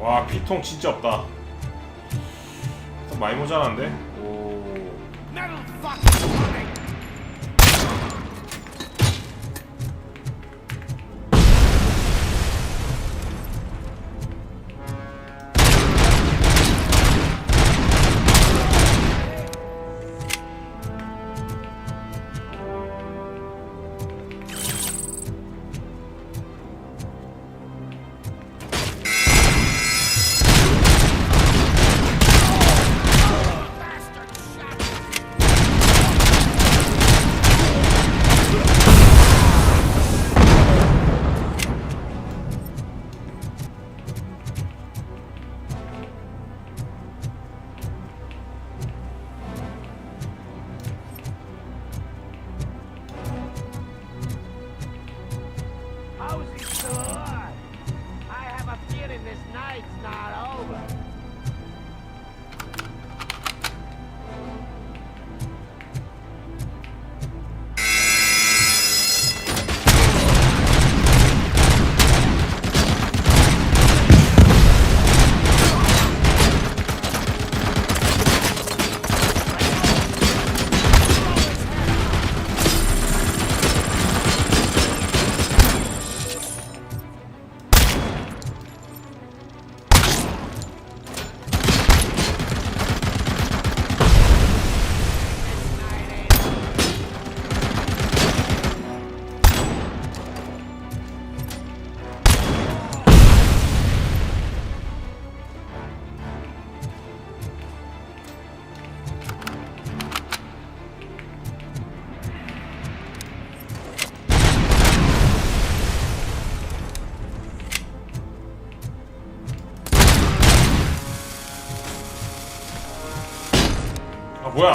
와 피통 진짜 없다. 좀 많이 모자란데? 오. How is he still alive? I have a feeling this night's not over. 아 뭐야?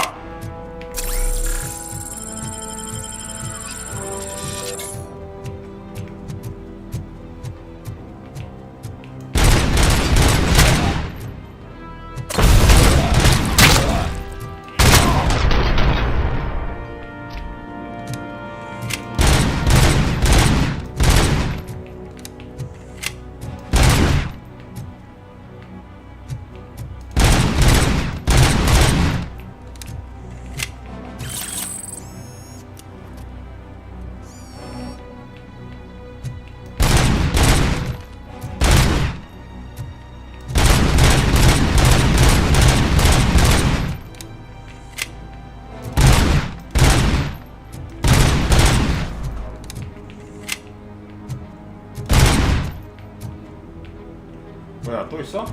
뭐야 또 있어?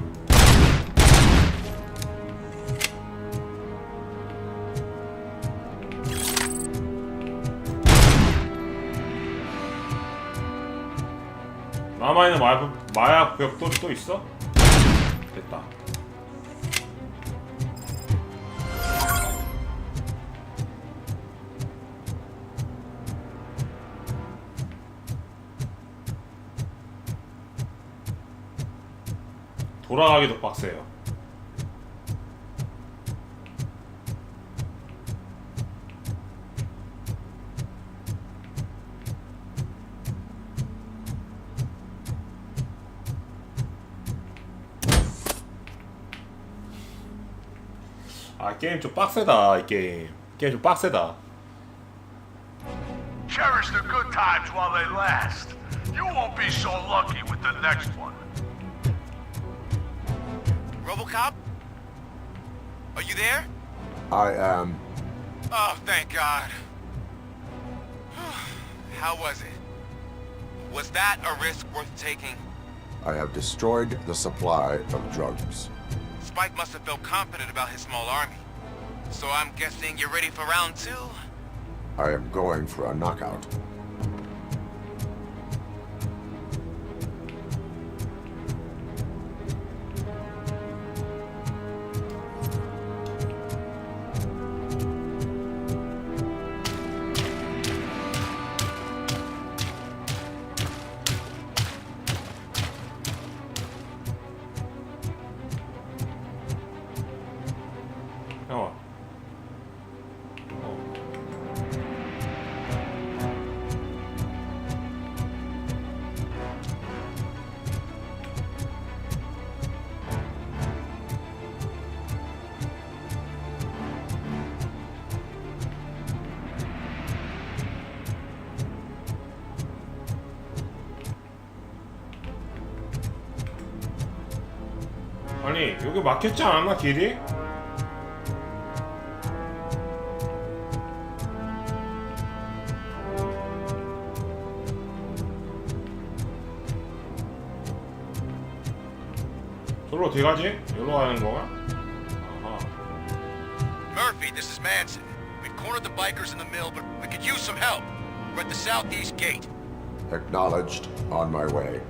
남아있는 마약 벽도 또 있어? 됐다. 돌아가기도 빡세요. 아 게임 좀 빡세다. 이 게임 좀 빡세다. Cherish the good times while they last. You won't be so lucky with the next one. RoboCop? Are you there? I am. Oh, thank God. How was it? Was that a risk worth taking? I have destroyed the supply of drugs. Spike must have felt confident about his small army. So I'm guessing you're ready for round 2? I am going for a knockout. 형. 아니 여기 막혔지 않았나 길이? 저로 어디 가지? 여기로 가는 건가? 아하. Murphy, this is Manson. We've cornered the bikers in the mill, but we could use some help. We're at the southeast gate. Acknowledged. On my way.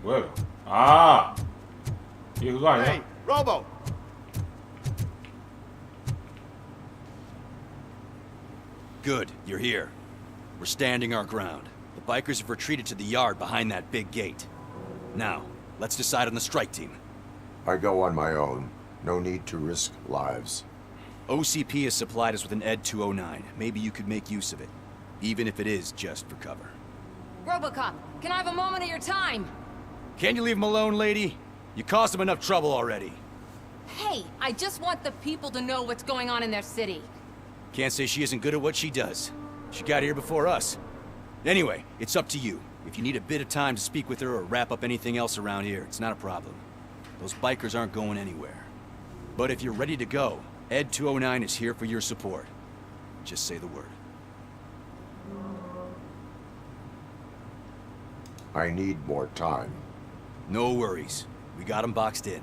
뭐야 이거? 아 이게 그거 아니야? Hey, Robo! Good, you're here. We're standing our ground. The bikers have retreated to the yard behind that big gate. Now, let's decide on the strike team. I go on my own. No need to risk lives. OCP has supplied us with an ED 209. Maybe you could make use of it, even if it is just for cover. RoboCop, can I have a moment of your time? Can you leave him alone, lady? You caused him enough trouble already. Hey, I just want the people to know what's going on in their city. Can't say she isn't good at what she does. She got here before us. Anyway, it's up to you. If you need a bit of time to speak with her or wrap up anything else around here, it's not a problem. Those bikers aren't going anywhere. But if you're ready to go, ED 209 is here for your support. Just say the word. I need more time. No worries. We got him boxed in.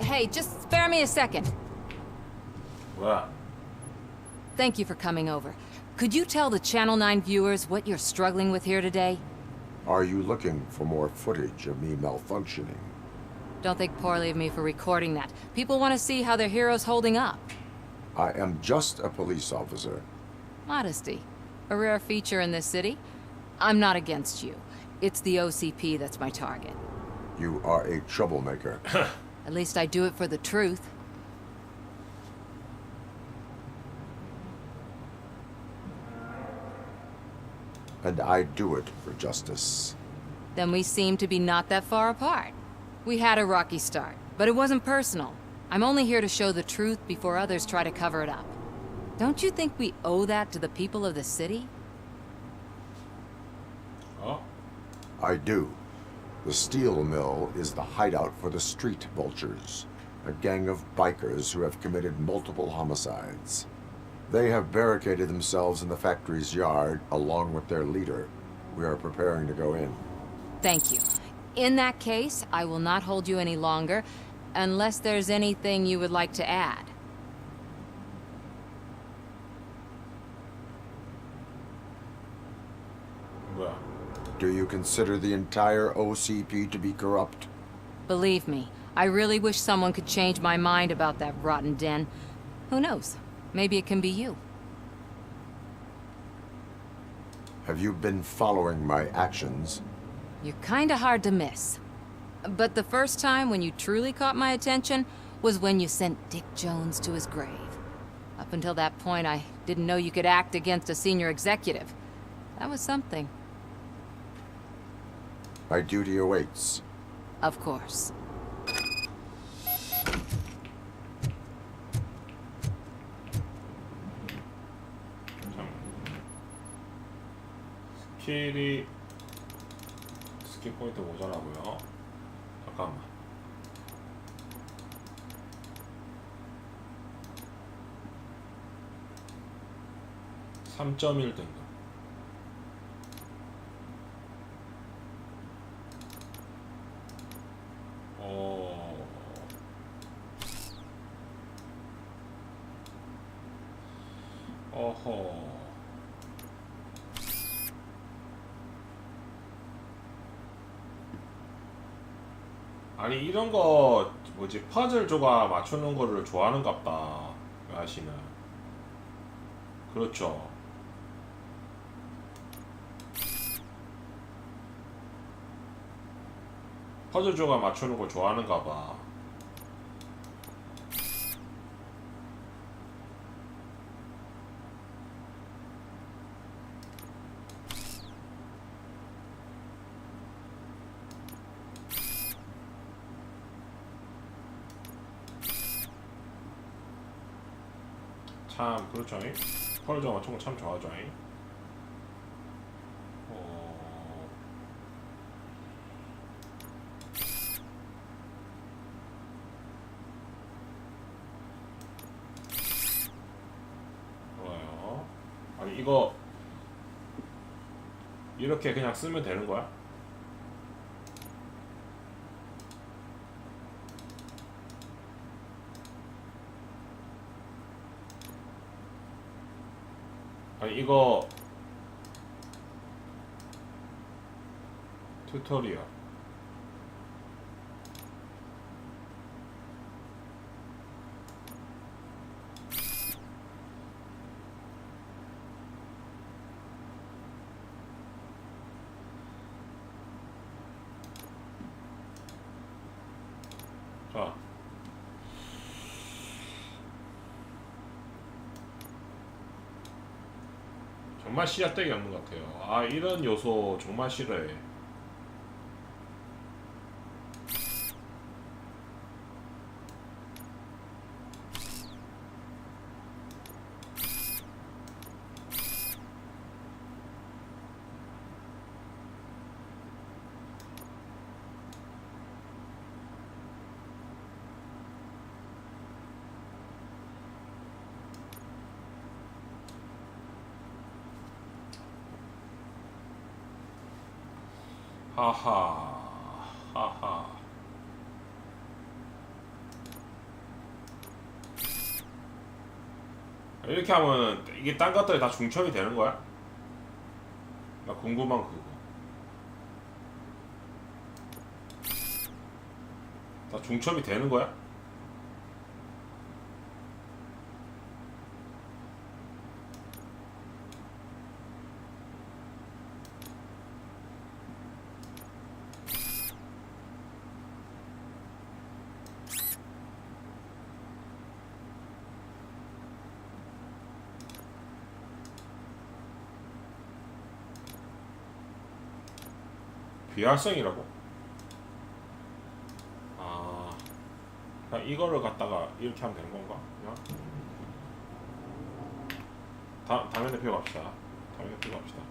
Hey, just spare me a second. What? Thank you for coming over. Could you tell the Channel 9 viewers what you're struggling with here today? Are you looking for more footage of me malfunctioning? Don't think poorly of me for recording that. People want to see how their hero's holding up. I am just a police officer. Modesty. A rare feature in this city. I'm not against you. It's the OCP that's my target. You are a troublemaker. At least I do it for the truth. And I do it for justice. Then we seem to be not that far apart. We had a rocky start, but it wasn't personal. I'm only here to show the truth before others try to cover it up. Don't you think we owe that to the people of the city? Oh? I do. The steel mill is the hideout for the street vultures, a gang of bikers who have committed multiple homicides. They have barricaded themselves in the factory's yard along with their leader. We are preparing to go in. Thank you. In that case, I will not hold you any longer, unless there's anything you would like to add. 뭐야? Do you consider the entire OCP to be corrupt? Believe me, I really wish someone could change my mind about that rotten den. Who knows? Maybe it can be you. Have you been following my actions? You're kinda hard to miss. But the first time when you truly caught my attention was when you sent Dick Jones to his grave. Up until that point, I didn't know you could act against a senior executive. That was something. My duty awaits. Of course. 스킬이 스킬 포인트 모자라고요. 잠깐만. (3.1) 등급. 어허. 아니 이런 거 뭐지 퍼즐 조각 맞추는 거를 좋아하는갑다 아시는. 그렇죠. 퍼즐 조각 맞추는 거 좋아하는가봐. 참 그렇죠. 퍼즐 조각 맞추는 거 참 좋아하죠. 아니 이거 이렇게 그냥 쓰면 되는 거야? 아니 이거 튜토리얼 자 정말 씨앗되기 없는 것 같아요. 아 이런 요소 정말 싫어해. 하하 하하. 이렇게 하면 이게 딴 것들이 다 중첩이 되는 거야? 나 궁금한 그거. 나 중첩이 되는 거야? 비활성이라고? 아, 그냥 이거를 갖다가 이렇게 하면 되는 건가? 그냥? 당연히 대표 갑시다. 당연히 대표 갑시다.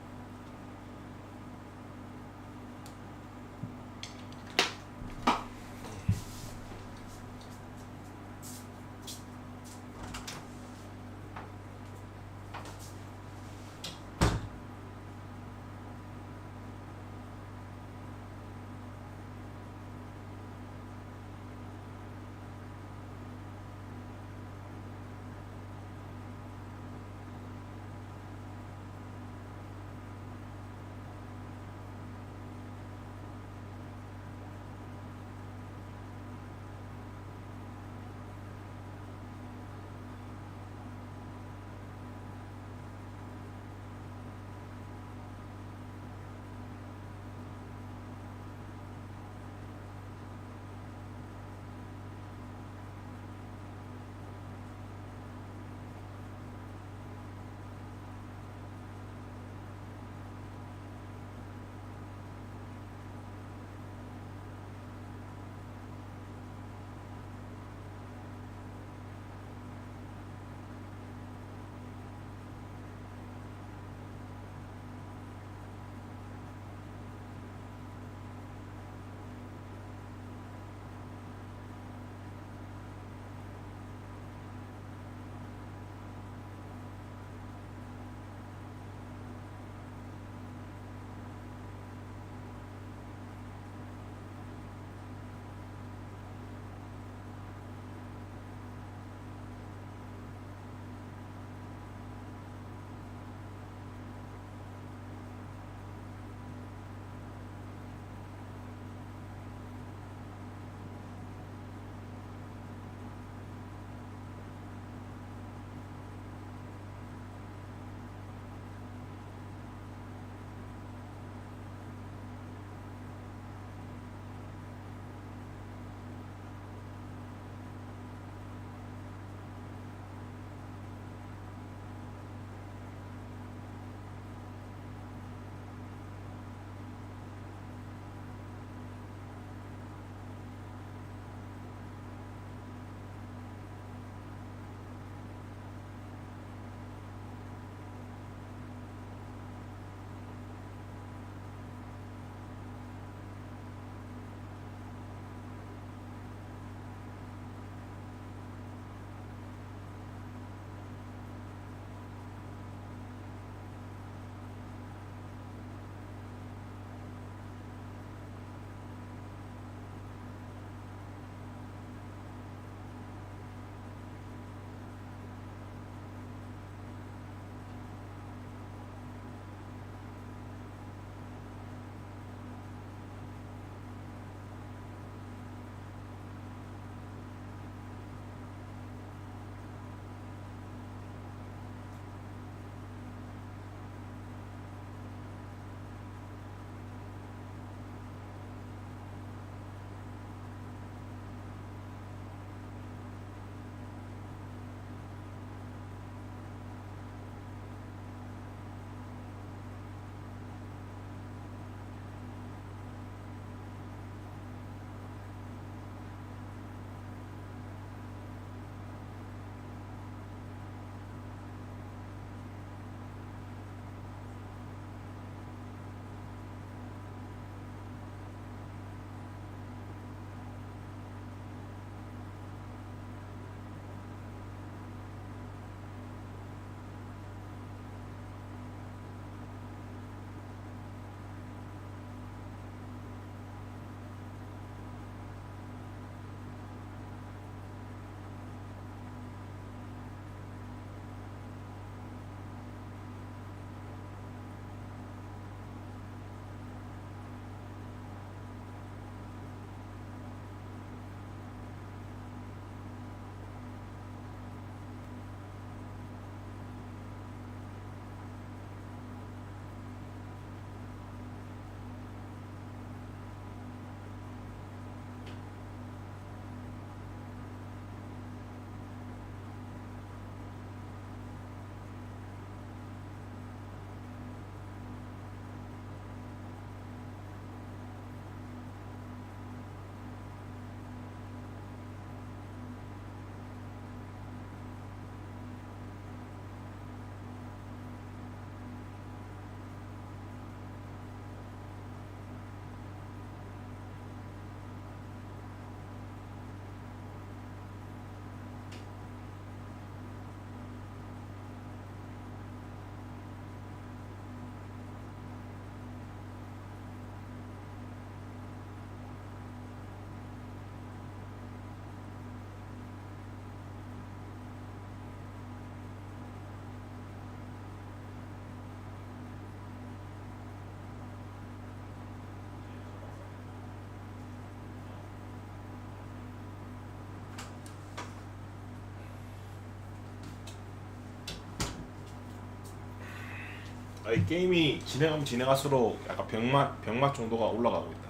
이 게임이 진행하면 진행할수록 약간 병맛 정도가 올라가고 있다.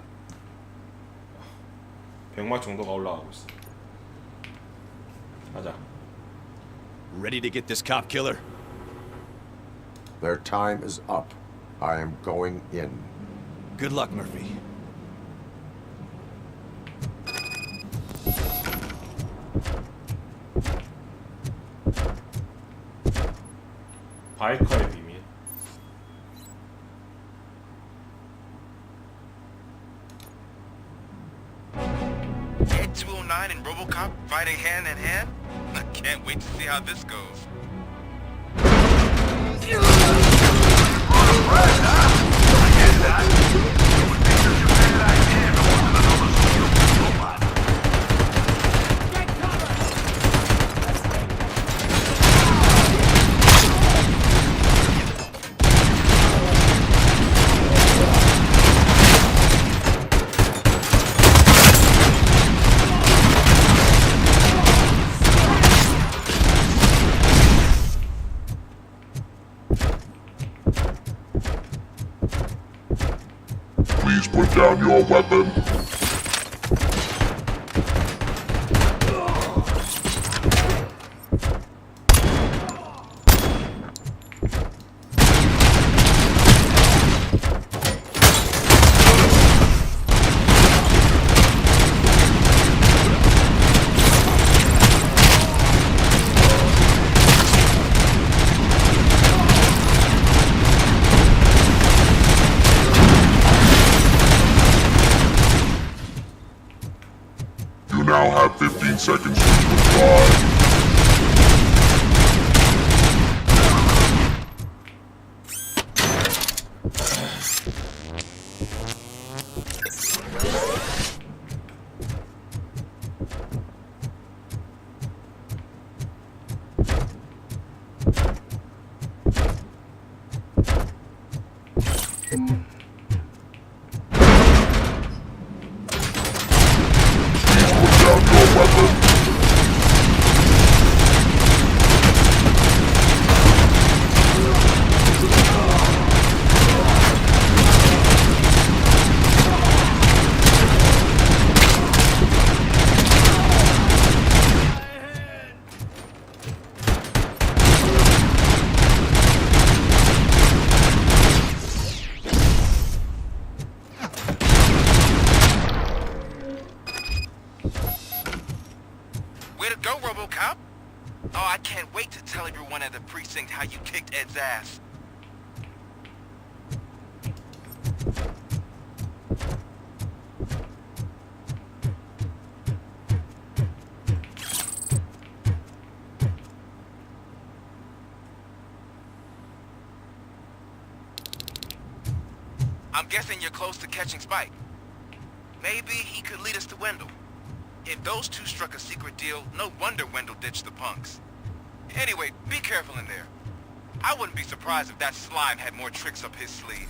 병맛 정도가 올라가고 있어. 가자. Ready to get this cop killer? Their time is up. I am going in. Good luck, Murphy. 바이커의 비밀. Ed 209 and RoboCop fighting hand in hand? I can't wait to see how this goes. Please put down your weapon. You now have 15 seconds to comply. Way to go, RoboCop! Oh, I can't wait to tell everyone at the precinct how you kicked Ed's ass. I'm guessing you're close to catching Spike. Maybe he could lead us to Wendell. If those two struck a secret deal, no wonder Wendell ditched the punks. Anyway, be careful in there. I wouldn't be surprised if that slime had more tricks up his sleeve.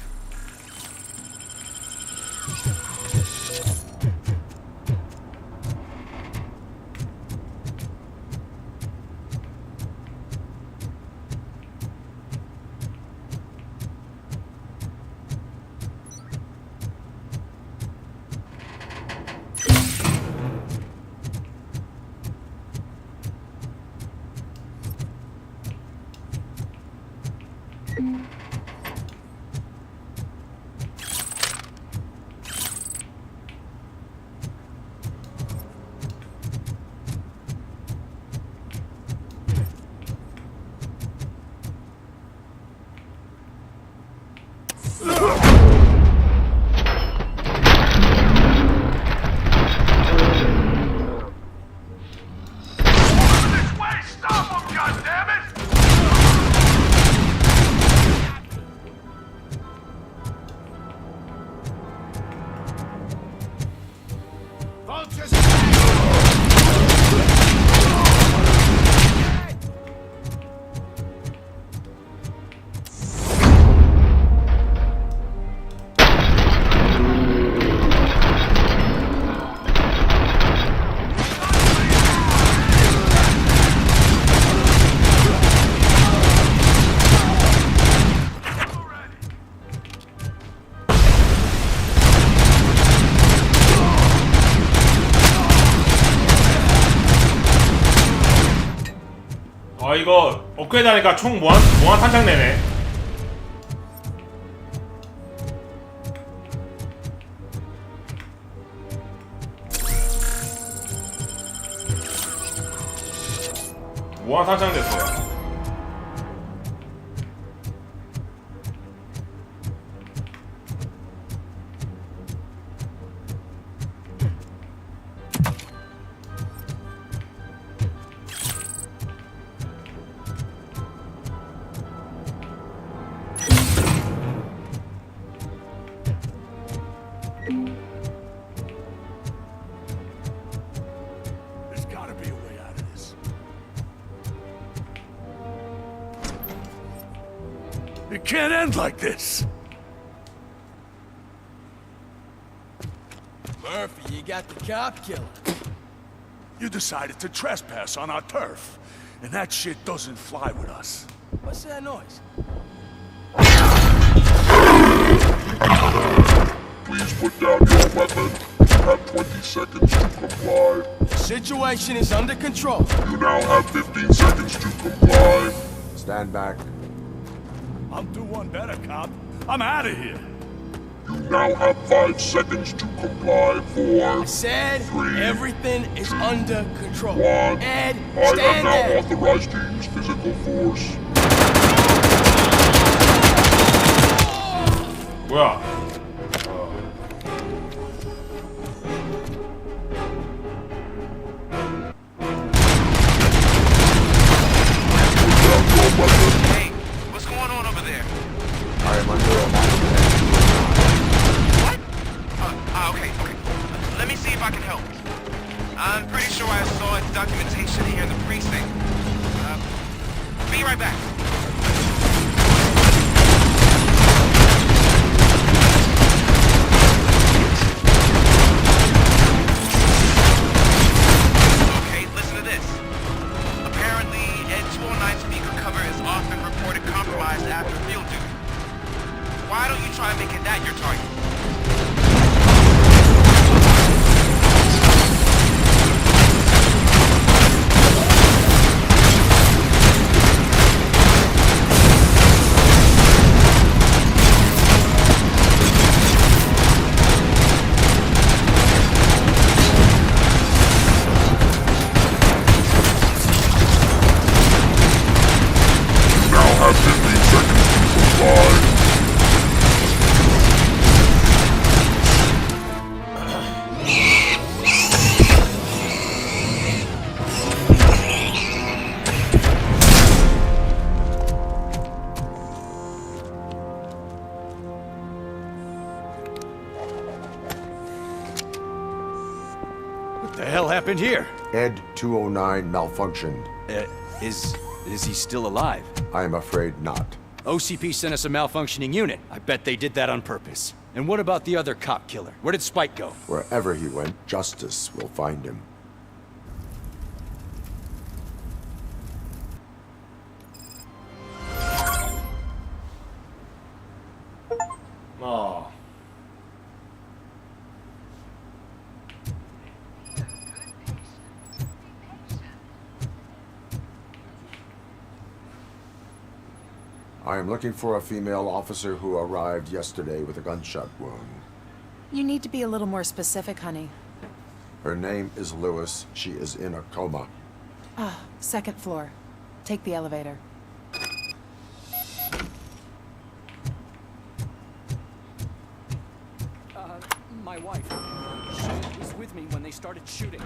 이거 업그레이드 하니까 총 무한 탄창 내네. 무한 탄창 됐어요. There's gotta be a way out of this. It can't end like this. Murphy, you got the cop killer. You decided to trespass on our turf, and that shit doesn't fly with us. What's that noise? Please put down your weapon. You have 20 seconds to comply. The situation is under control. You now have 15 seconds to comply. Stand back. I'll do one better, cop. I'm out of here. You now have 5 seconds to comply. 4, I said 3, everything is under control. 1. Ed, I am stand now there. authorized to use physical force. 뭐야? Hey, what's going on over there? I am under attack. Okay. Let me see if I can help. I'm pretty sure I saw documentation here in the precinct. Be right back. Okay, listen to this. Apparently, Ed 209 speaker cover has often reported compromised after field duty. Why don't you try making that your target? You now have 15 seconds to comply. What the hell happened here? Ed 209 malfunctioned. Is he still alive? I am afraid not. OCP sent us a malfunctioning unit. I bet they did that on purpose. And what about the other cop killer? Where did Spike go? Wherever he went, justice will find him. 어. I am looking for a female officer who arrived yesterday with a gunshot wound. You need to be a little more specific, honey. Her name is Lewis. She is in a coma. Ah, second floor. Take the elevator. My wife. She was with me when they started shooting.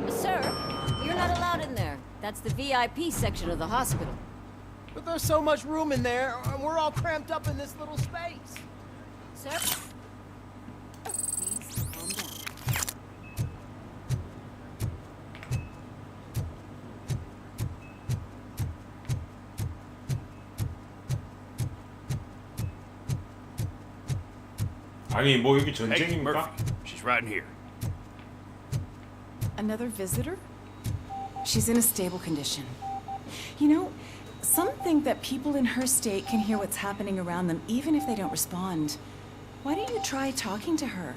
Sir, you're not allowed in there. That's the VIP section of the hospital. But there's so much room in there, and we're all cramped up in this little space. Sir? Please calm down. 아니 뭐 여기 Hey, 전쟁입니까? Murphy. She's right in here. Another visitor? She's in a stable condition. You know, some think that people in her state can hear what's happening around them even if they don't respond. Why don't you try talking to her?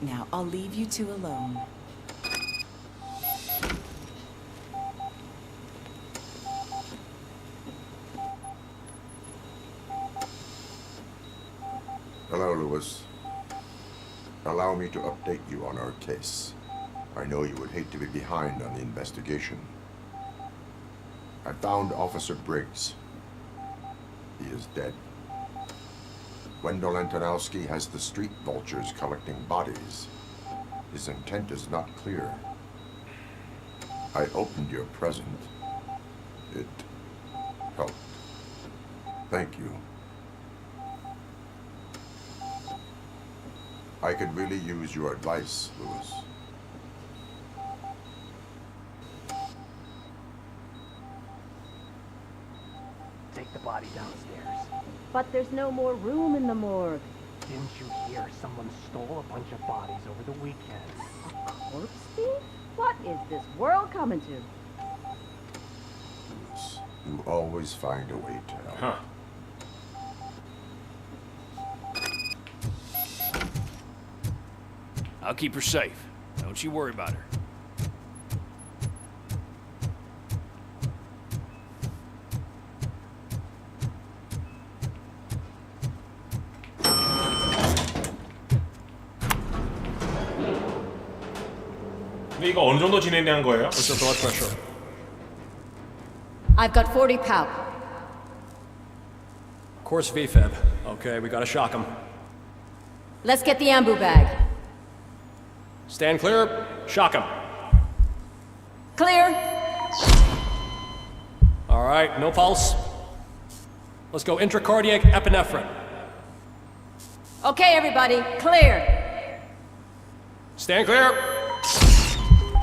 Now, I'll leave you two alone. Hello, Lewis. Allow me to update you on our case. I know you would hate to be behind on the investigation. I found Officer Briggs. He is dead. Wendell Antonowski has the street vultures collecting bodies. His intent is not clear. I opened your present. It helped. Thank you. I could really use your advice, Lewis. Take the body downstairs. But there's no more room in the morgue. Didn't you hear someone stole a bunch of bodies over the weekend? A corpse thief? What is this world coming to? Lewis, you always find a way to help. Huh. I'll keep her safe. Don't you worry about her. 근데 이거 어느 정도 진행한 거예요? What's your blood pressure? I've got 40 pow. Course VFib. Okay, we gotta shock him. Let's get the ambu bag. Stand clear. Shock him. Clear. All right, no pulse. Let's go intracardiac epinephrine. Okay, everybody, clear. Stand clear.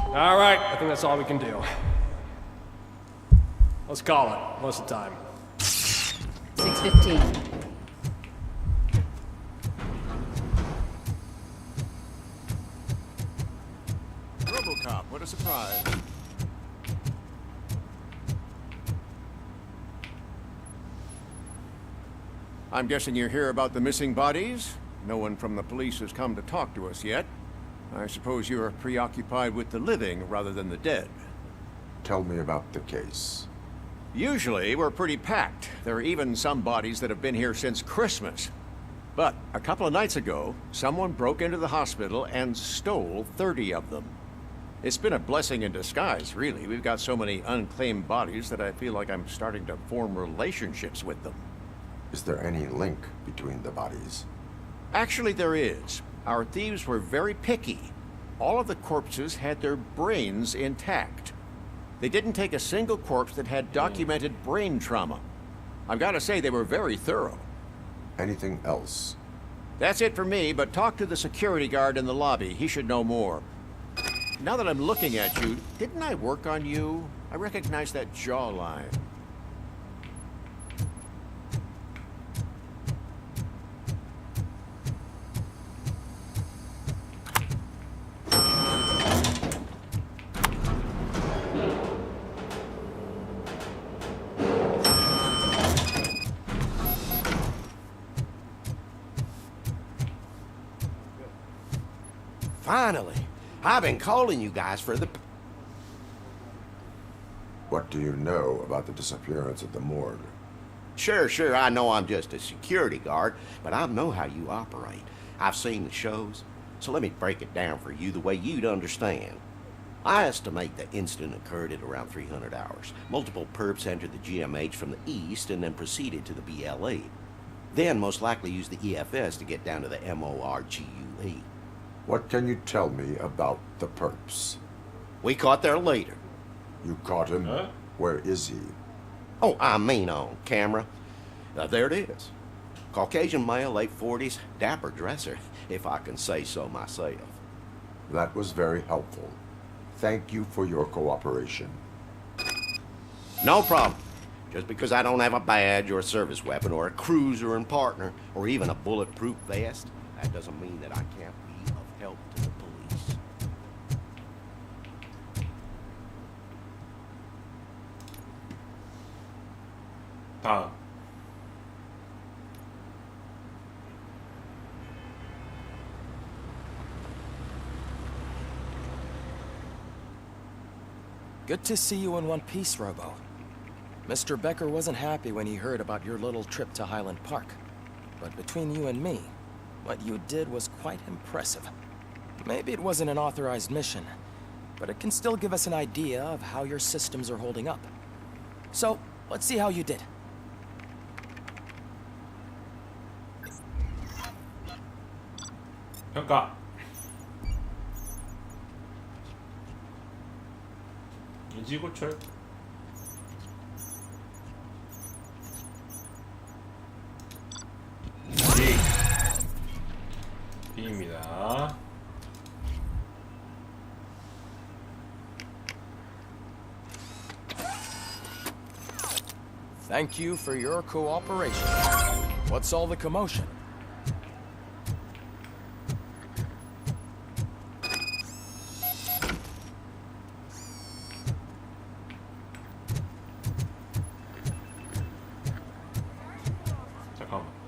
All right, I think that's all we can do. Let's call it. Most of the time. 6:15. RoboCop, what a surprise. I'm guessing you're here about the missing bodies? No one from the police has come to talk to us yet. I suppose you're preoccupied with the living rather than the dead. Tell me about the case. Usually, we're pretty packed. There are even some bodies that have been here since Christmas. But a couple of nights ago, someone broke into the hospital and stole 30 of them. It's been a blessing in disguise, really. We've got so many unclaimed bodies that I feel like I'm starting to form relationships with them. Is there any link between the bodies? Actually, there is. Our thieves were very picky. All of the corpses had their brains intact. They didn't take a single corpse that had documented brain trauma. I've got to say, they were very thorough. Anything else? That's it for me, but talk to the security guard in the lobby. He should know more. Now that I'm looking at you, didn't I work on you? I recognize that jawline. Finally. I've been calling you guys for the... What do you know about the disappearance at the morgue? Sure, I know I'm just a security guard, but I know how you operate. I've seen the shows, so let me break it down for you the way you'd understand. I estimate the incident occurred at around 300 hours. Multiple perps entered the GMH from the east and then proceeded to the BLE. Then most likely used the EFS to get down to the MORGUE. What can you tell me about the perps? We caught their leader. You caught him? Huh? Where is he? Oh, I mean on camera. There it is. Caucasian male, late 40s, dapper dresser, if I can say so myself. That was very helpful. Thank you for your cooperation. No problem. Just because I don't have a badge or a service weapon or a cruiser and partner or even a bulletproof vest, that doesn't mean that I can't be of help to the police. 다음. Good to see you in one piece, Robo. Mr. Becker wasn't happy when he heard about your little trip to Highland Park. But between you and me, What you did was quite impressive. Maybe it wasn't an authorized mission, but it can still give us an idea of how your systems are holding up. So, let's see how you did. 평가. 인지고철. B입니다. Thank you for your cooperation. What's all the commotion? 잠깐만.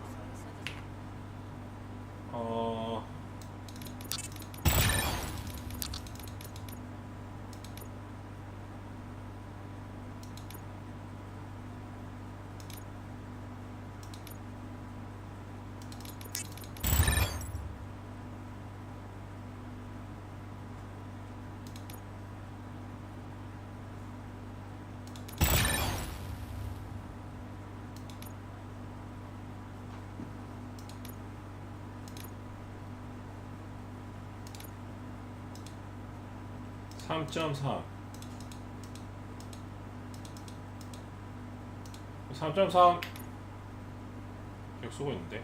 3.3 3.3 계속 쓰고 있는데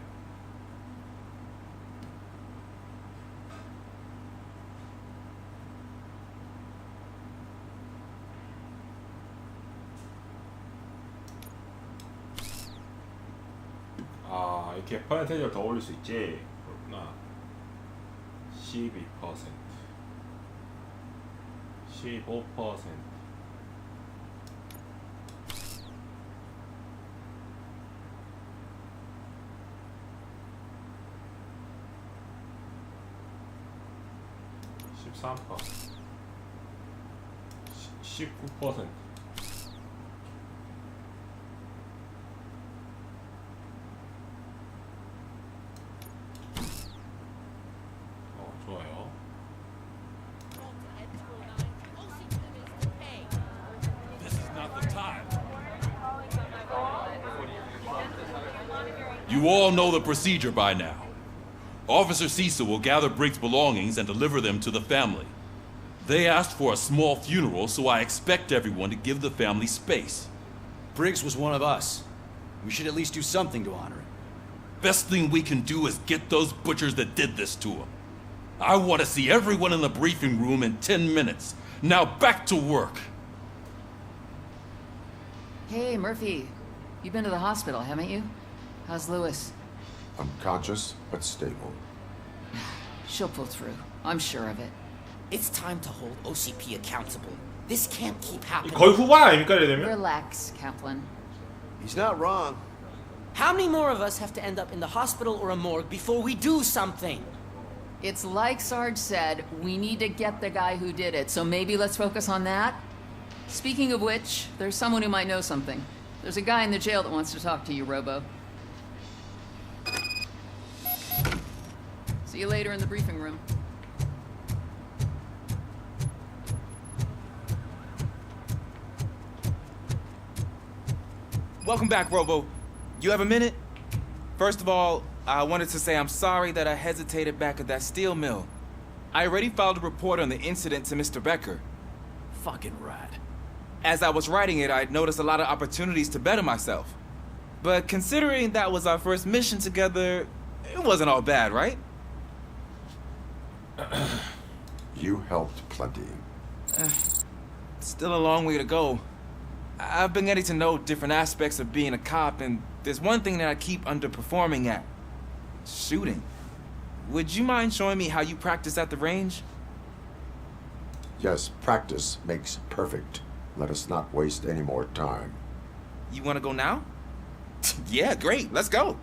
아 이렇게 퍼센테이지를 더 올릴 수 있지 그렇구나 12% 15% 13% 19% 좋아요. You all know the procedure by now. Officer Cecil will gather Briggs' belongings and deliver them to the family. They asked for a small funeral, so I expect everyone to give the family space. Briggs was one of us. We should at least do something to honor him. Best thing we can do is get those butchers that did this to him. I want to see everyone in the briefing room in 10 minutes. Now back to work. Hey, Murphy. You've been to the hospital, haven't you? How's Lewis? Unconscious, but stable. She'll pull through. I'm sure of it. It's time to hold OCP accountable. This can't keep happening. 거의 후반 아닙니까 이러면? Relax, Kaplan. He's not wrong. How many more of us have to end up in the hospital or a morgue before we do something? It's like Sarge said, we need to get the guy who did it, so maybe let's focus on that? Speaking of which, there's someone who might know something. There's a guy in the jail that wants to talk to you, Robo. See you later in the briefing room. Welcome back, Robo. You have a minute? First of all, I wanted to say I'm sorry that I hesitated back at that steel mill. I already filed a report on the incident to Mr. Becker. Fucking rad. As I was writing it, I'd noticed a lot of opportunities to better myself. But considering that was our first mission together, it wasn't all bad, right? You helped plenty. Still a long way to go. I've been getting to know different aspects of being a cop, and there's one thing that I keep underperforming at. Shooting. Would you mind showing me how you practice at the range? Yes, practice makes perfect. Let us not waste any more time. You want to go now? Yeah, great. Let's go.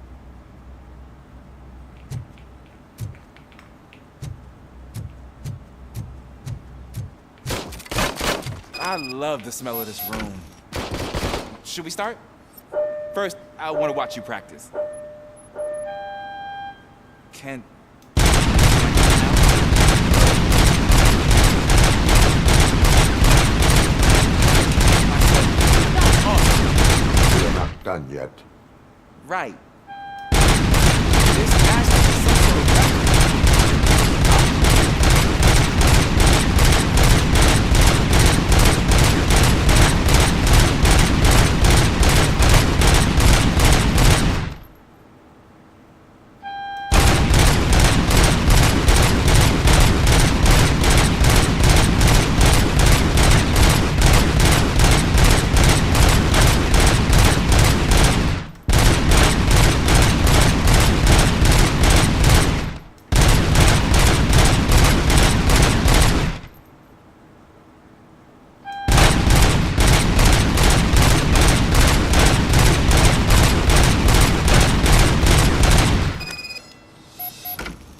I love the smell of this room. Should we start? First, I want to watch you practice. can't... We're not done yet. Right. This has to be some sort of weapon.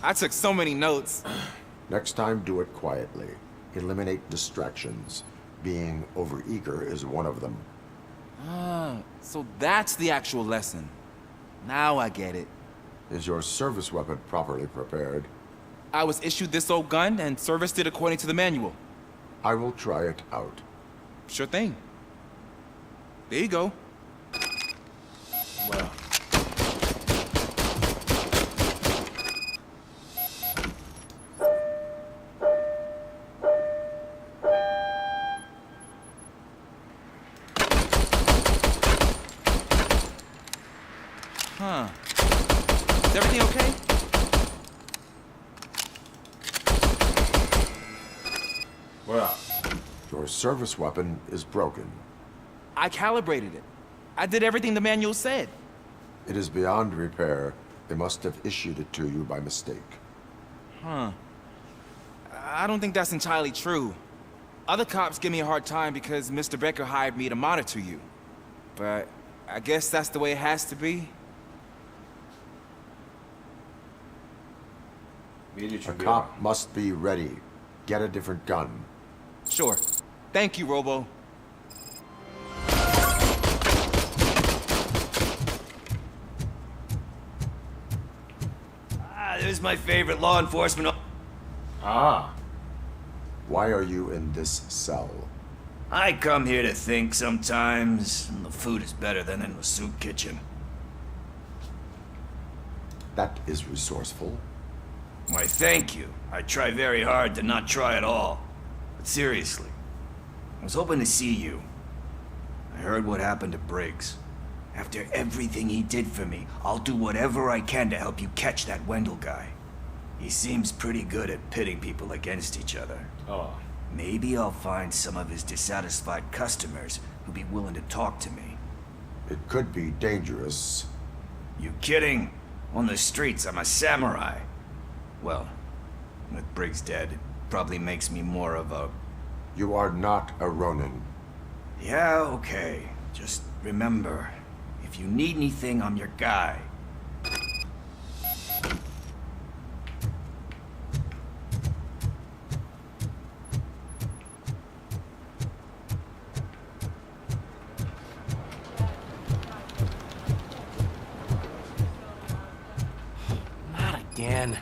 I took so many notes. Next time, do it quietly. Eliminate distractions. Being overeager is one of them. Ah, so that's the actual lesson. Now I get it. Is your service weapon properly prepared? I was issued this old gun and serviced it according to the manual. I will try it out. Sure thing. There you go. 뭐야? Huh. Is everything okay? 뭐야? Your service weapon is broken. I calibrated it. I did everything the manual said. It is beyond repair. They must have issued it to you by mistake. Huh. I don't think that's entirely true. Other cops give me a hard time because Mr. Becker hired me to monitor you. But I guess that's the way it has to be. A cop must be ready. Get a different gun. Sure. Thank you, Robo. There's my favorite law enforcement. Ah. Why are you in this cell? I come here to think sometimes, and the food is better than in the soup kitchen. That is resourceful. Why, thank you. I try very hard to not try at all. But seriously, I was hoping to see you. I heard what happened to Briggs. After everything he did for me, I'll do whatever I can to help you catch that Wendell guy. He seems pretty good at pitting people against each other. Oh. Maybe I'll find some of his dissatisfied customers who'd be willing to talk to me. It could be dangerous. You kidding? On the streets, I'm a samurai. Well, with Briggs dead, it probably makes me more of a... You are not a Ronin. Yeah, okay. Just remember, if you need anything, I'm your guy. Not again.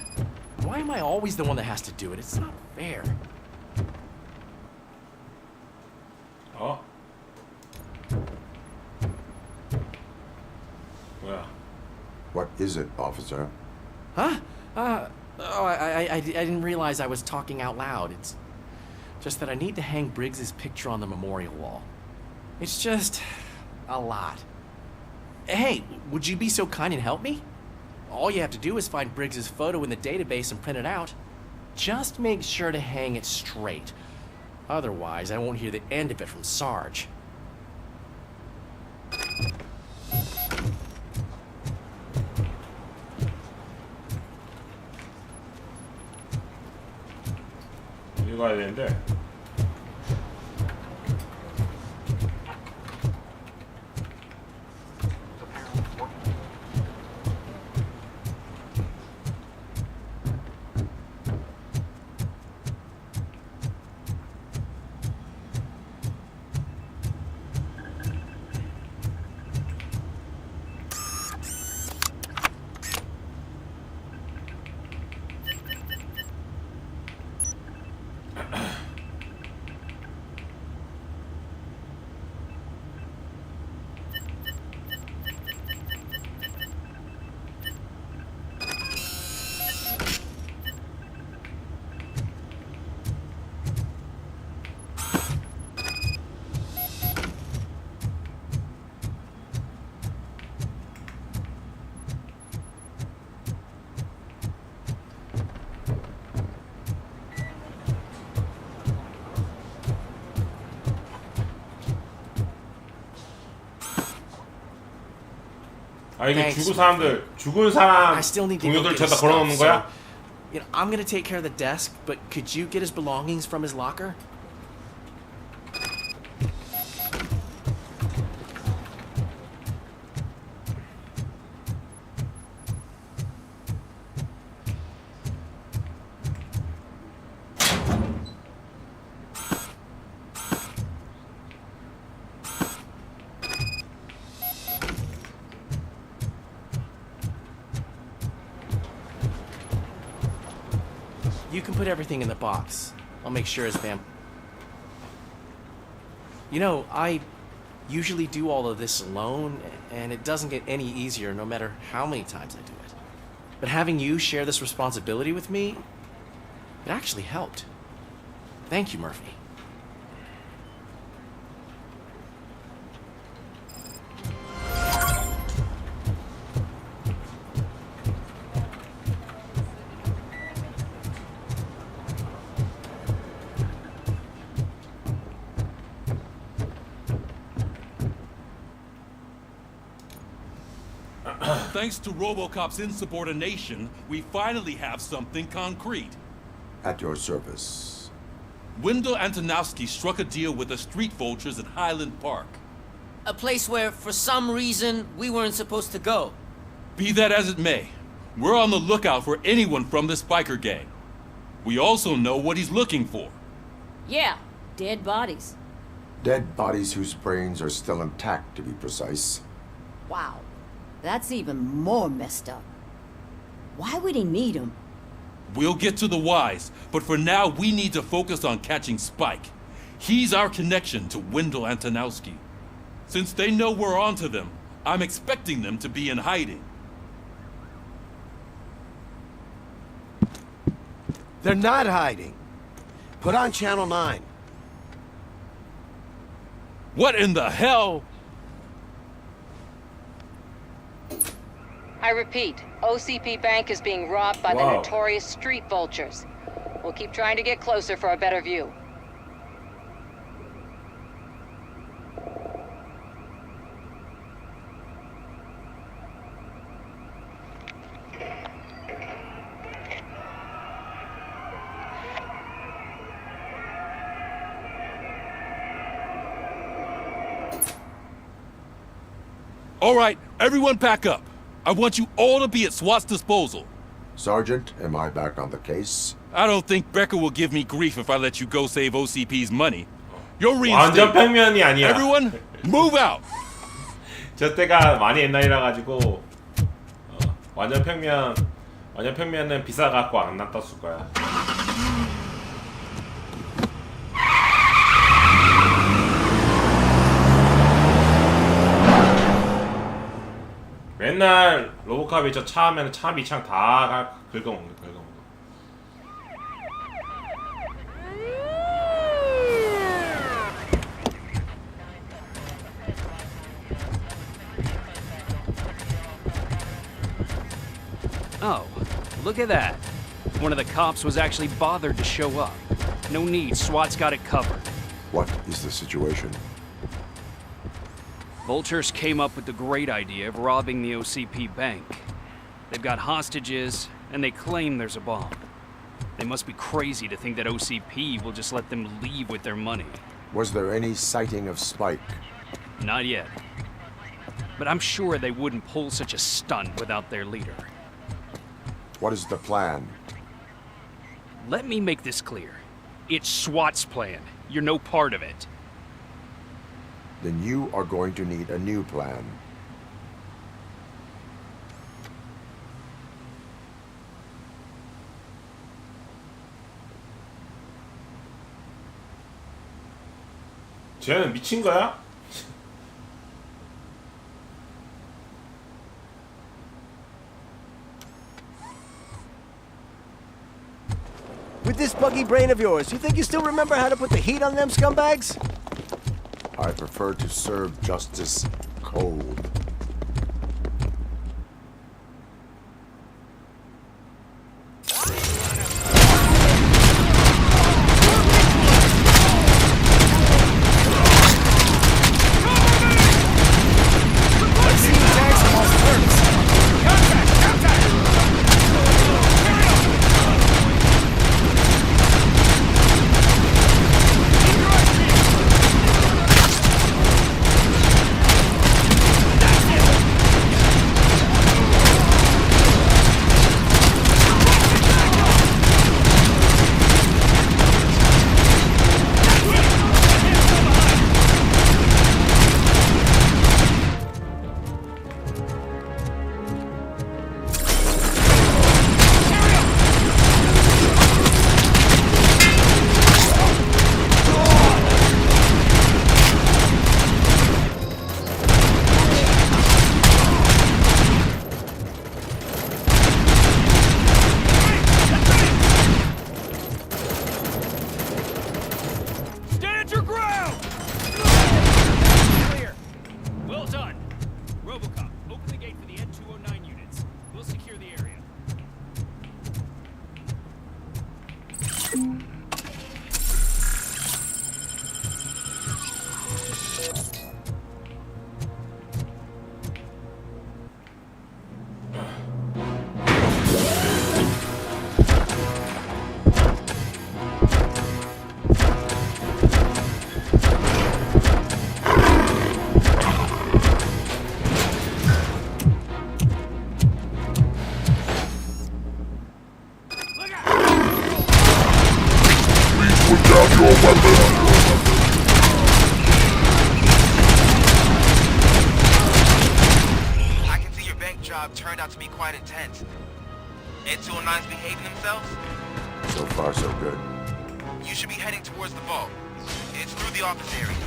Why am I always the one that has to do it? It's not fair. Oh? 뭐야? What is it, officer? Huh? I didn't realize I was talking out loud. It's just that I need to hang Briggs's picture on the memorial wall. It's just a lot. Hey, would you be so kind and help me? All you have to do is find Briggs's photo in the database and print it out. Just make sure to hang it straight. Otherwise, I won't hear the end of it from Sarge. 어디 가야 되는데? 아 이게 Thanks, 죽은 사람들 죽은 사람 I still need to go 동료들 get his 죄다 걸어놓는 stuff, 거야? so, you know, I'm gonna take care of the desk, but could you get his belongings from his locker? You can put everything in the box. I'll make sure his fam. You know, I usually do all of this alone, and it doesn't get any easier no matter how many times I do it. But having you share this responsibility with me, it actually helped. Thank you, Murphy. Thanks to RoboCop's insubordination, we finally have something concrete. At your service. Wendell Antonowski struck a deal with the street vultures at Highland Park. A place where, for some reason, we weren't supposed to go. Be that as it may, we're on the lookout for anyone from this biker gang. We also know what he's looking for. Yeah, dead bodies. Dead bodies whose brains are still intact, to be precise. Wow, that's even more messed up. Why would he need them? We'll get to the whys, but for now we need to focus on catching Spike. He's our connection to Wendell Antonowski. Since they know we're onto them, I'm expecting them to be in hiding. They're not hiding. Put on Channel 9. What in the hell? I repeat, OCP Bank is being robbed by the Wow. notorious street vultures. We'll keep trying to get closer for a better view. All right, everyone pack up. I want you all to be at SWAT's disposal. Sergeant, am I back on the case? I don't think Becker will give me grief if I let you go save OCP's money. You're 완전 reinstated. 평면이 아니야. Everyone, move out. 저 때가 많이 옛날이라 가지고 완전 평면은 비싸 갖고 안 놔뒀을 거야. 맨날 로보캅이 저 차 하면 차 밑창 다 긁어먹는. Oh, look at that. One of the cops was actually bothered to show up. No need, SWAT's got it covered. What is the situation? Vultures came up with the great idea of robbing the OCP bank. They've got hostages, and they claim there's a bomb. They must be crazy to think that OCP will just let them leave with their money. Was there any sighting of Spike? Not yet. But I'm sure they wouldn't pull such a stunt without their leader. What is the plan? Let me make this clear. It's SWAT's plan. You're no part of it. Then you are going to need a new plan. 쟤는 미친 거야? With this buggy brain of yours, you think you still remember how to put the heat on them scumbags? I prefer to serve justice cold. Let's see who tags the most hurt. Open the gate for the N209 units. We'll secure the area. Put down your weapon. I can see your bank job turned out to be quite intense. N209's behaving themselves? So far, so good. You should be heading towards the vault. It's through the office area.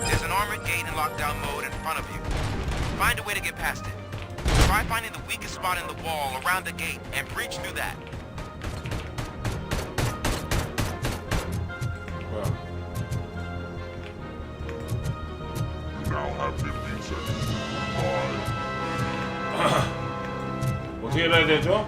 There's an armored gate in lockdown mode in front of you. Find a way to get past it. Try finding the weakest spot in the wall around the gate and breach through that. You now have 15 seconds. 5. 어떻게 해야 되죠?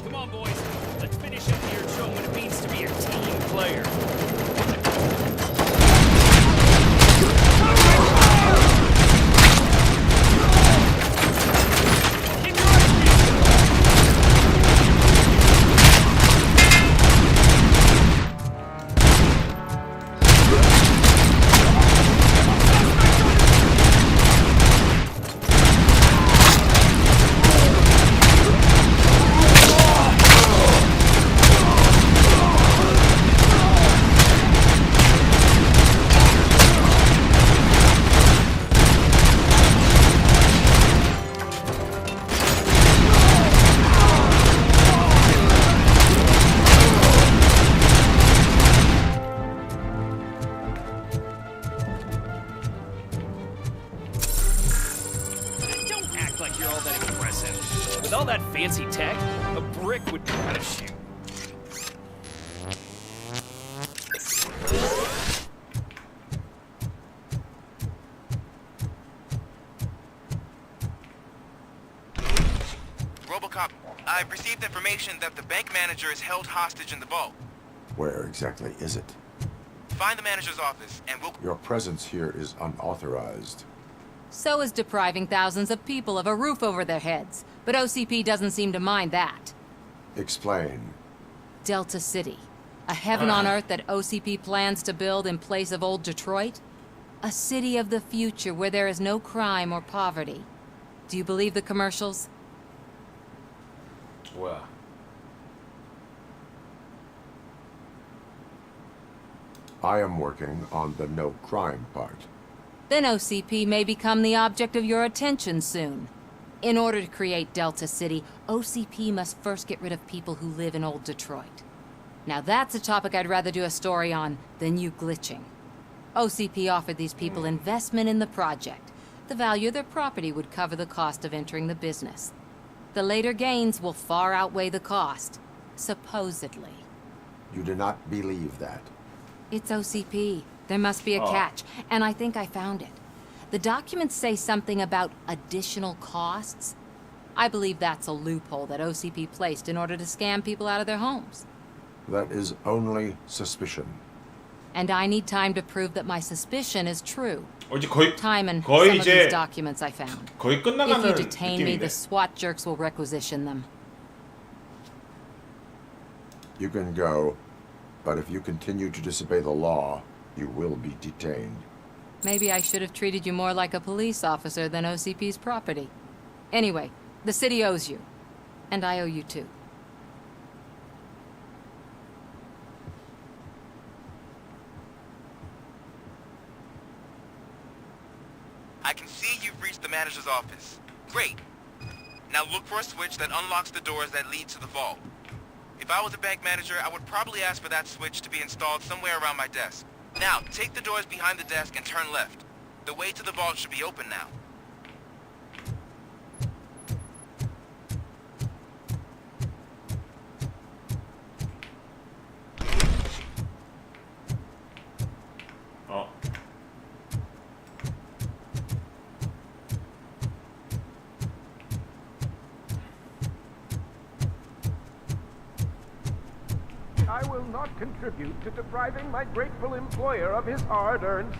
Come on, boys. Let's finish up here and show 'em what it means to be a team player. Don't act like you're all that impressive. With all that fancy tech, a brick would punish you. Robocop, I've received information that the bank manager is held hostage in the vault. Where exactly is it? Find the manager's office, and we'll... Your presence here is unauthorized. So is depriving thousands of people of a roof over their heads. But OCP doesn't seem to mind that. Explain. Delta City. A heaven on earth that OCP plans to build in place of old Detroit? A city of the future where there is no crime or poverty. Do you believe the commercials? 뭐야? I am working on the no crime part. Then OCP may become the object of your attention soon. In order to create Delta City, OCP must first get rid of people who live in old Detroit. Now that's a topic I'd rather do a story on than you glitching. OCP offered these people investment in the project. The value of their property would cover the cost of entering the business. The later gains will far outweigh the cost, supposedly. You do not believe that. It's OCP. There must be a catch, and I think I found it. The documents say something about additional costs. I believe that's a loophole that OCP placed in order to scam people out of their homes. That is only suspicion. And I need time to prove that my suspicion is true. 이제 거의 Time and 거의 some of 이제 these documents I found. 거의 If 끝나가는 you detain me, 느낌인데. the SWAT jerks will requisition them. You can go, but if you continue to disobey the law, you will be detained. Maybe I should have treated you more like a police officer than OCP's property. Anyway, the city owes you. And I owe you too. I can see you've reached the manager's office. Great. Now look for a switch that unlocks the doors that lead to the vault. If I was a bank manager, I would probably ask for that switch to be installed somewhere around my desk. Now, take the doors behind the desk and turn left. The way to the vault should be open now. Oh. I will not contribute to depriving my grateful employer of his hard-earned...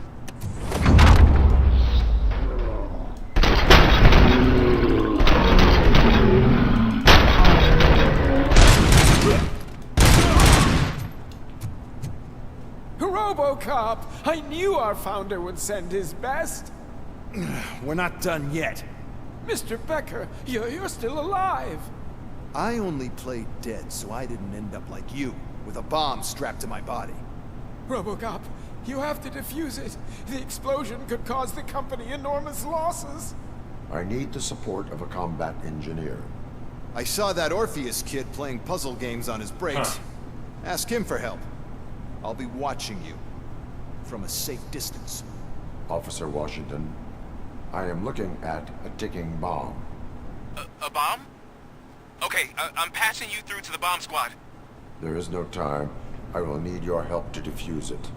RoboCop! I knew our founder would send his best! We're not done yet. Mr. Becker, you're still alive! I only played dead so I didn't end up like you, with a bomb strapped to my body. RoboCop, you have to defuse it. The explosion could cause the company enormous losses. I need the support of a combat engineer. I saw that Orpheus kid playing puzzle games on his breaks. Ask him for help. I'll be watching you. From a safe distance. Officer Washington, I am looking at a ticking bomb. A bomb? Okay, I'm passing you through to the bomb squad. There is no time. I will need your help to defuse it.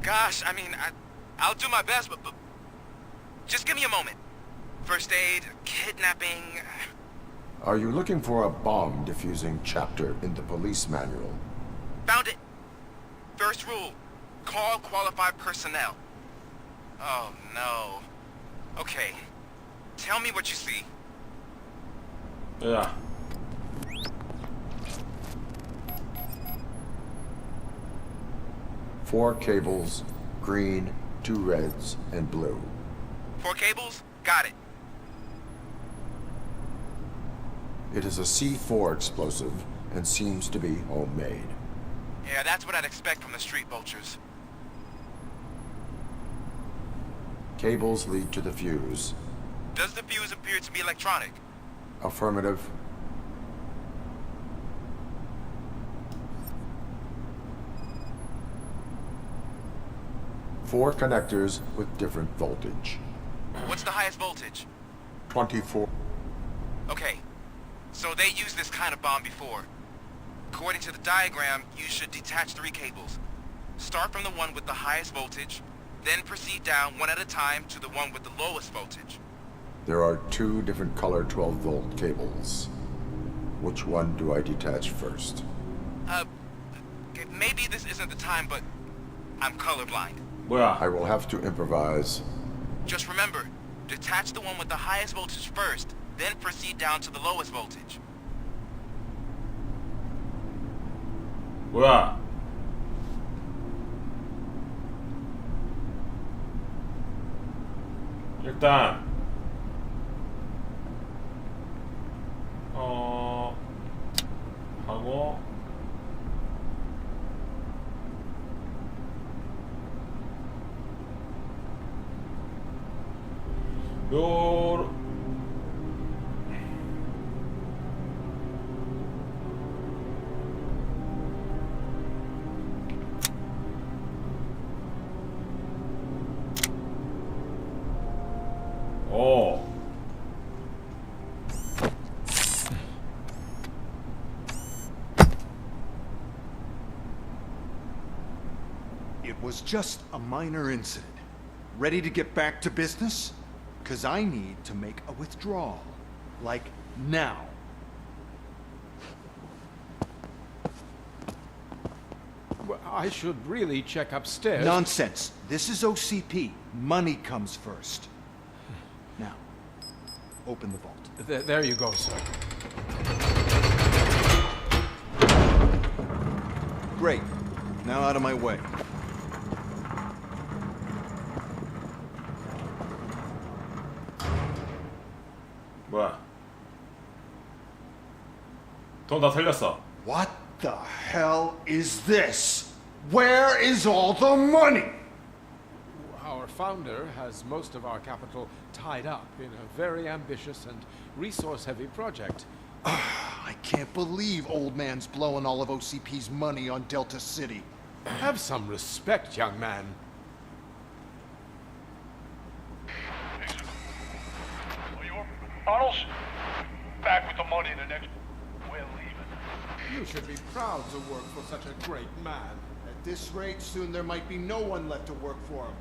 Gosh, I mean, I'll do my best, but just give me a moment. First aid, kidnapping... Are you looking for a bomb defusing chapter in the police manual? Found it. First rule, call qualified personnel. Oh, no. Okay, tell me what you see. Yeah. Four cables, green, 2 reds, and blue. 4 cables? Got it. It is a C4 explosive and seems to be homemade. Yeah, that's what I'd expect from the street vultures. Cables lead to the fuse. Does the fuse appear to be electronic? Affirmative. Four connectors with different voltage. What's the highest voltage? 24. Okay, so they used this kind of bomb before. According to the diagram, you should detach 3 cables. Start from the one with the highest voltage, then proceed down one at a time to the one with the lowest voltage. There are 2 different color 12-volt cables. Which one do I detach first? Maybe this isn't the time, but I'm colorblind. 뭐야? I will have to improvise. Just remember, detach the one with the highest voltage first, then proceed down to the lowest voltage. 뭐야? 일단 하고 요 오. It was just a minor incident. Ready to get back to business? 'Cause I need to make a withdrawal. Like, now. Well, I should really check upstairs. Nonsense. This is OCP. Money comes first. Now, open the vault. There you go, sir. Great. Now out of my way. 뭐야? 돈 다 틀렸어. What the hell is this? Where is all the money? Our founder has most of our capital tied up in a very ambitious and resource-heavy project. I can't believe old man's blowing all of OCP's money on Delta City. Have some respect, young man. Arnold's back with the money in the next. We're leaving. You should be proud to work for such a great man. At this rate, soon there might be no one left to work for him.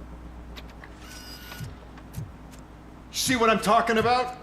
See what I'm talking about?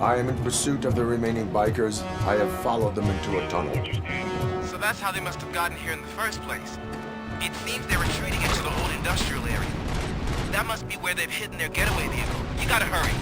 I am in pursuit of the remaining bikers. I have followed them into a tunnel. So that's how they must have gotten here in the first place. It seems they're retreating into the old industrial area. That must be where they've hidden their getaway vehicle. You gotta hurry.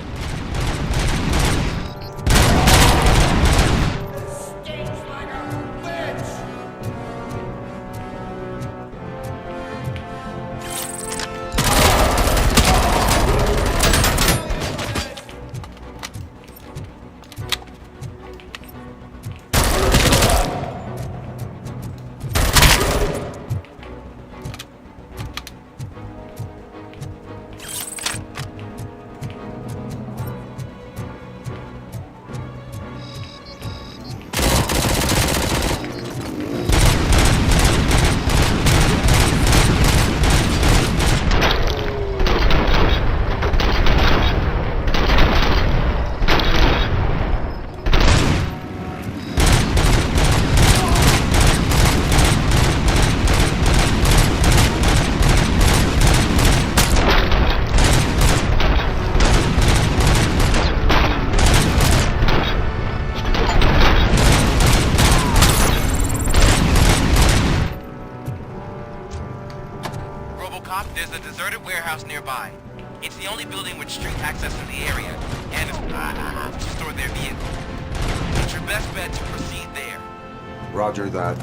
There's a deserted warehouse nearby. It's the only building with street access to the area, and to store their vehicle. It's your best bet to proceed there. Roger that.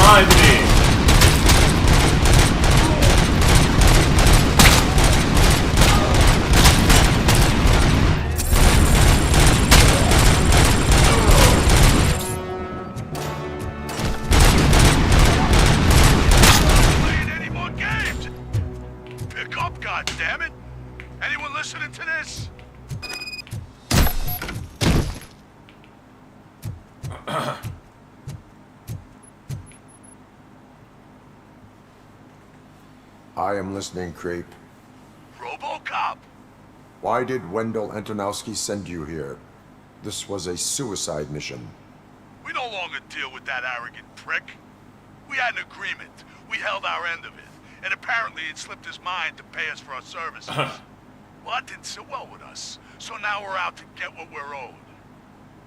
많아 애들이. Playing any more games? Pick up, goddammit! Anyone listening to this? I am listening, Creep. RoboCop! Why did Wendell Antonowski send you here? This was a suicide mission. We no longer deal with that arrogant prick. We had an agreement. We held our end of it. And apparently it slipped his mind to pay us for our services. Well, that didn't sit well with us. So now we're out to get what we're owed.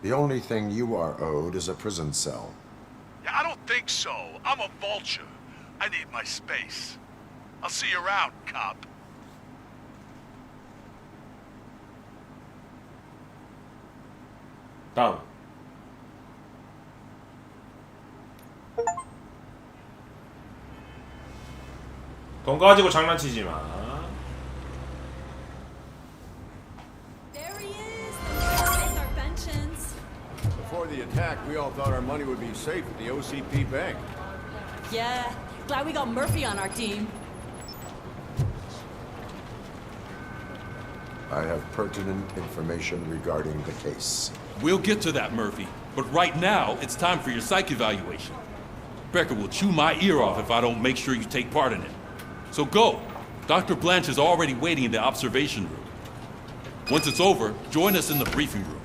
The only thing you are owed is a prison cell. Yeah, I don't think so. I'm a vulture. I need my space. I'll see you around, cop. 다음. 돈 가지고 장난치지 마. Before the attack, we all thought our money would be safe at the OCP bank. Yeah, glad we got Murphy on our team. I have pertinent information regarding the case. We'll get to that, Murphy. But right now, it's time for your psych evaluation. Becker will chew my ear off if I don't make sure you take part in it. So go. Dr. Blanche is already waiting in the observation room. Once it's over, join us in the briefing room.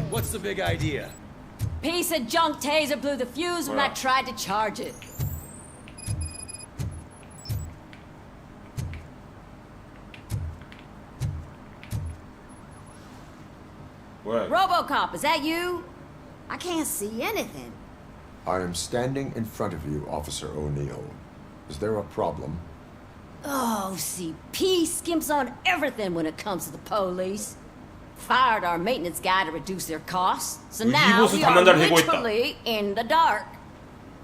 What's the big idea? Piece of junk taser blew the fuse when I tried to charge it. What? RoboCop, is that you? I can't see anything. I am standing in front of you, Officer O'Neill. Is there a problem? Oh, CP skimps on everything when it comes to the police. Fired our maintenance guy to reduce their costs, so now we are literally in the dark.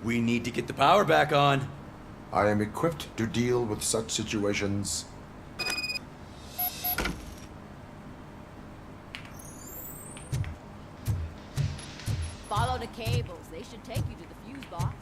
We need to get the power back on. I am equipped to deal with such situations. Follow the cables. They should take you to the fuse box.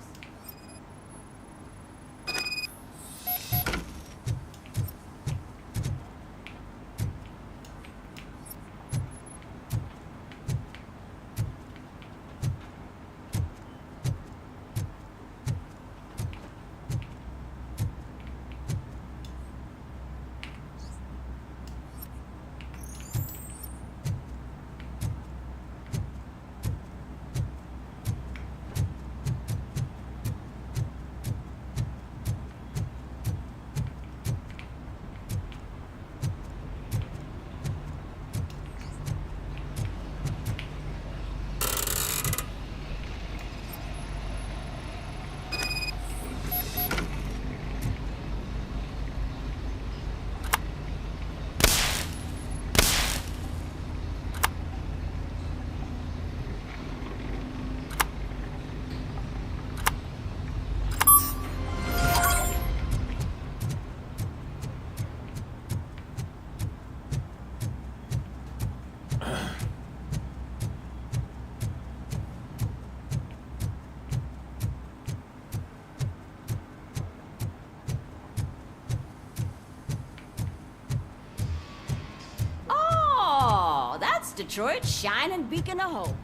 Detroit's shining beacon of hope.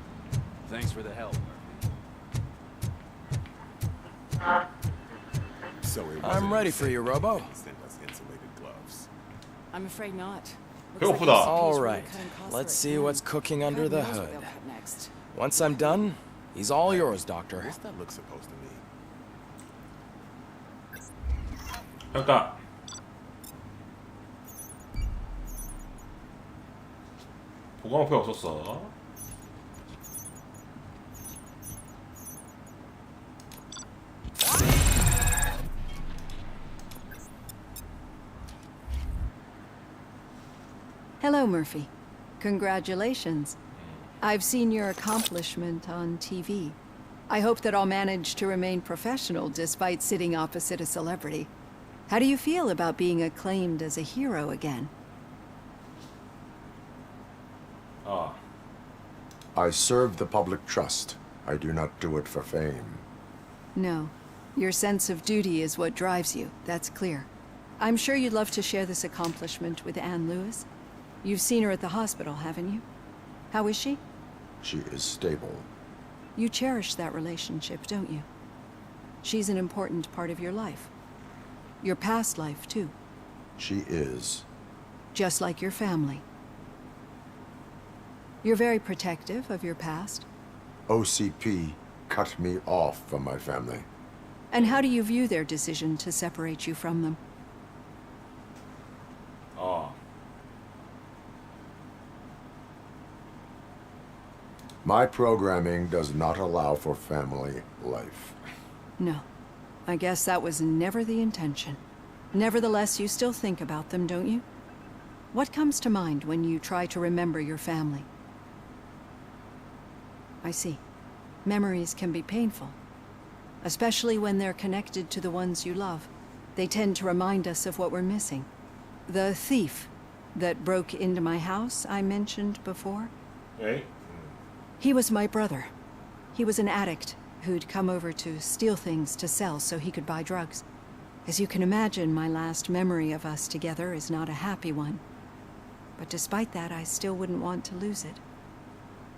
Thanks for the help, So I'm ready for you, Robo. Send us insulated gloves. I'm afraid not. All right, let's see what's cooking under the hood. Once I'm done, he's all yours, Doctor. What's that look supposed to mean? 잠깐. 보관목표 없었어. Hello, Murphy. Congratulations. I've seen your accomplishment on TV. I hope that I'll manage to remain professional despite sitting opposite a celebrity. How do you feel about being acclaimed as a hero again? I serve the public trust. I do not do it for fame. No. Your sense of duty is what drives you, that's clear. I'm sure you'd love to share this accomplishment with Anne Lewis. You've seen her at the hospital, haven't you? How is she? She is stable. You cherish that relationship, don't you? She's an important part of your life. Your past life, too. She is. Just like your family. You're very protective of your past. OCP cut me off from my family. And how do you view their decision to separate you from them? My programming does not allow for family life. No. I guess that was never the intention. Nevertheless, you still think about them, don't you? What comes to mind when you try to remember your family? I see. Memories can be painful, especially when they're connected to the ones you love. They tend to remind us of what we're missing. The thief that broke into my house I mentioned before? Hey? He was my brother. He was an addict who'd come over to steal things to sell so he could buy drugs. As you can imagine, my last memory of us together is not a happy one. But despite that, I still wouldn't want to lose it.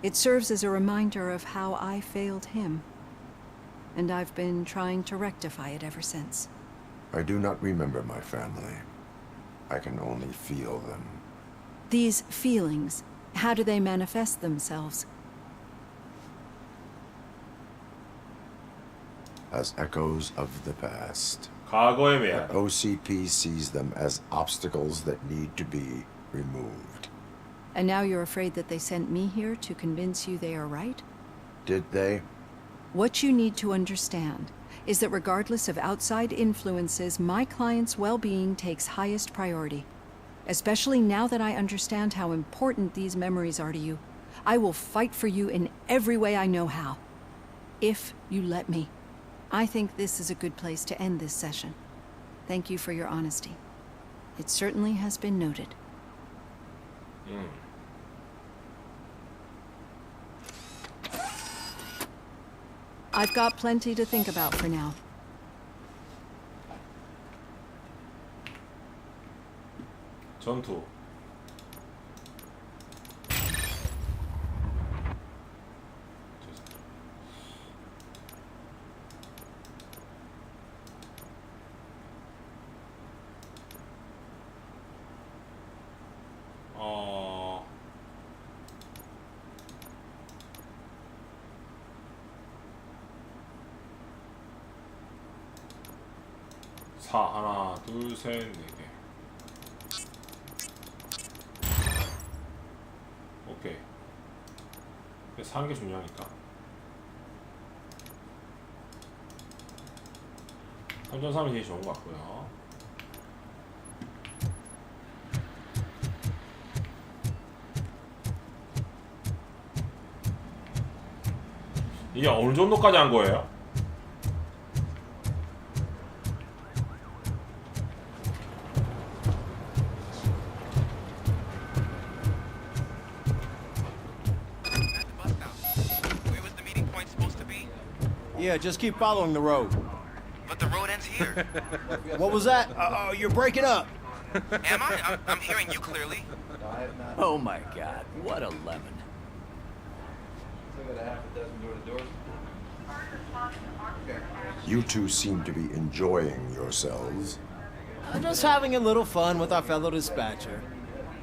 It serves as a reminder of how I failed him. And I've been trying to rectify it ever since. I do not remember my family. I can only feel them. These feelings, how do they manifest themselves? As echoes of the past. 과거의 매야. OCP sees them as obstacles that need to be removed. And now you're afraid that they sent me here to convince you they are right? Did they? What you need to understand is that regardless of outside influences, my client's well-being takes highest priority. Especially now that I understand how important these memories are to you. I will fight for you in every way I know how. If you let me. I think this is a good place to end this session. Thank you for your honesty. It certainly has been noted. I've got plenty to think about for now. 전투. 하나, 둘, 셋, 네 개. 오케이. 그래서 사는 게 중요하니까. 3.3이 제일 좋은 것 같고요. 이게 어느 정도까지 한 거예요? Yeah, just keep following the road. But the road ends here. What was that? You're breaking up. Am I? I'm hearing you clearly. Oh my god, what a lemon. You two seem to be enjoying yourselves. Just having a little fun with our fellow dispatcher.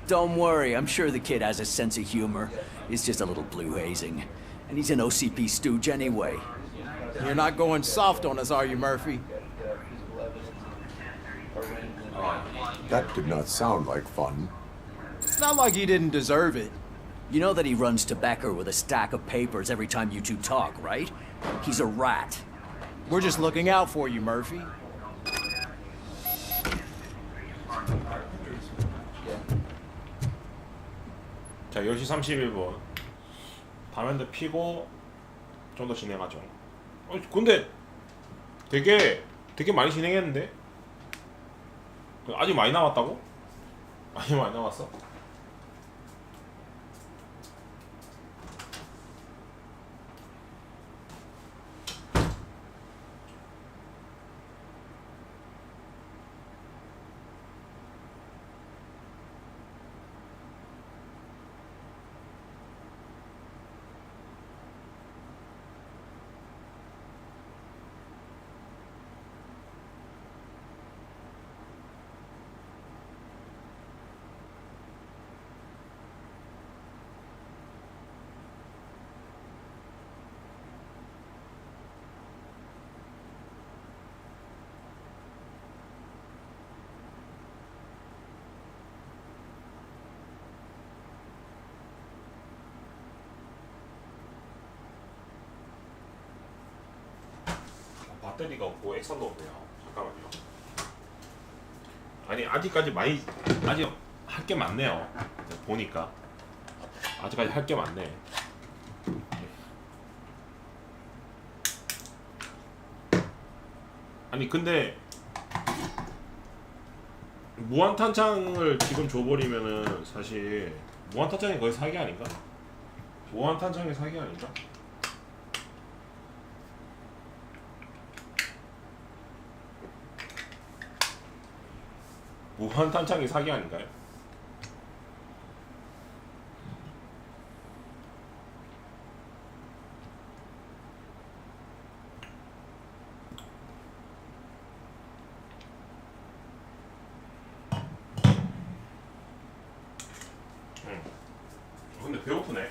Don't worry, I'm sure the kid has a sense of humor. It's just a little blue hazing. And he's an OCP stooge anyway. You're not going soft on us, are you, Murphy? That did not sound like fun. It's not like he didn't deserve it. You know that he runs to Becker with a stack of papers every time you two talk, right? He's a rat. We're just looking out for you, Murphy. 자 10시 31분 담배도 피고 좀 더 진행하죠. 근데 되게 많이 진행했는데? 아직 많이 남았다고? 아직 많이 남았어? 배터리가 없고 액선도 없네요. 잠깐만요. 아니 아직까지 아직 할 게 많네요. 보니까 아직까지 할 게 많네. 아니 근데 무한탄창을 지금 줘버리면은 사실 무한탄창이 거의 사기 아닌가? 무한탄창이 사기 아닌가? 무한탄창이 사기 아닌가요? 근데 배고프네.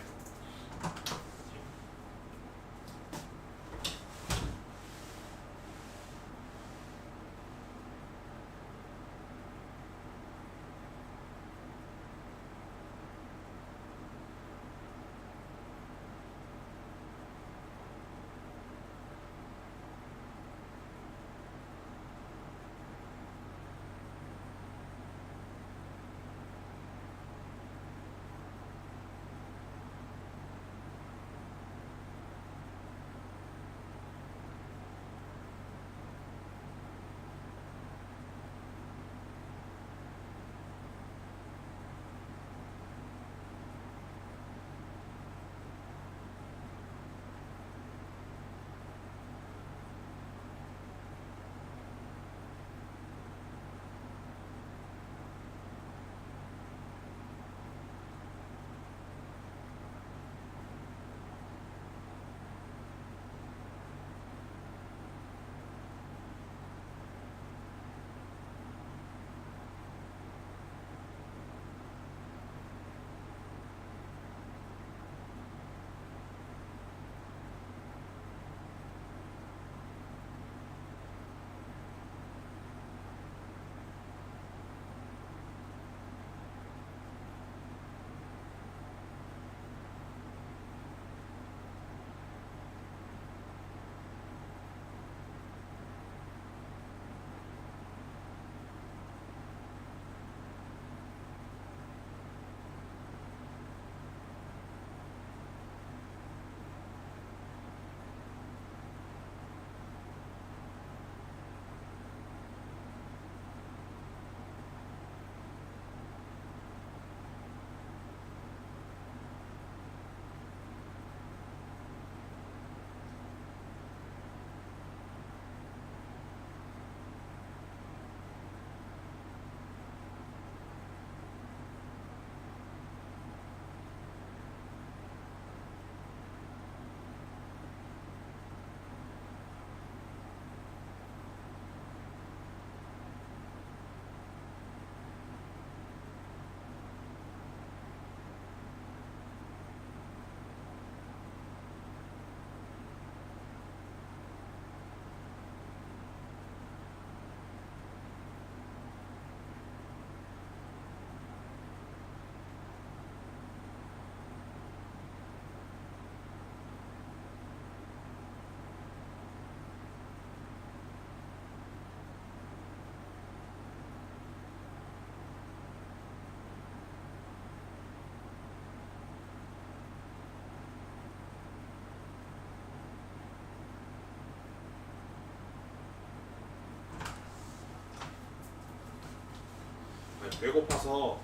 배고파서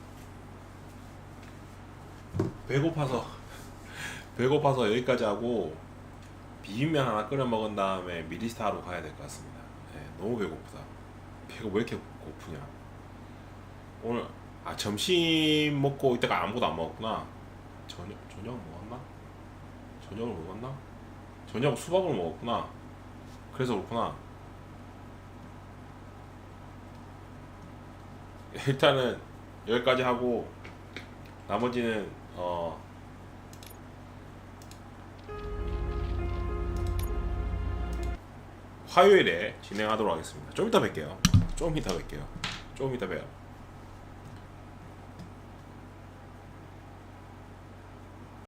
여기까지 하고 비빔면 하나 끓여 먹은 다음에 미리스타로 가야 될 것 같습니다. 너무 배고프다. 배가 왜 이렇게 고프냐. 오늘 점심 먹고 이때가 아무것도 안 먹었구나. 저녁 먹었나? 저녁을 먹었나? 저녁 수박을 먹었구나. 그래서 그렇구나. 일단은 여기까지 하고 나머지는 화요일에 진행하도록 하겠습니다. 좀 이따 뵐게요. 좀 이따 봬요.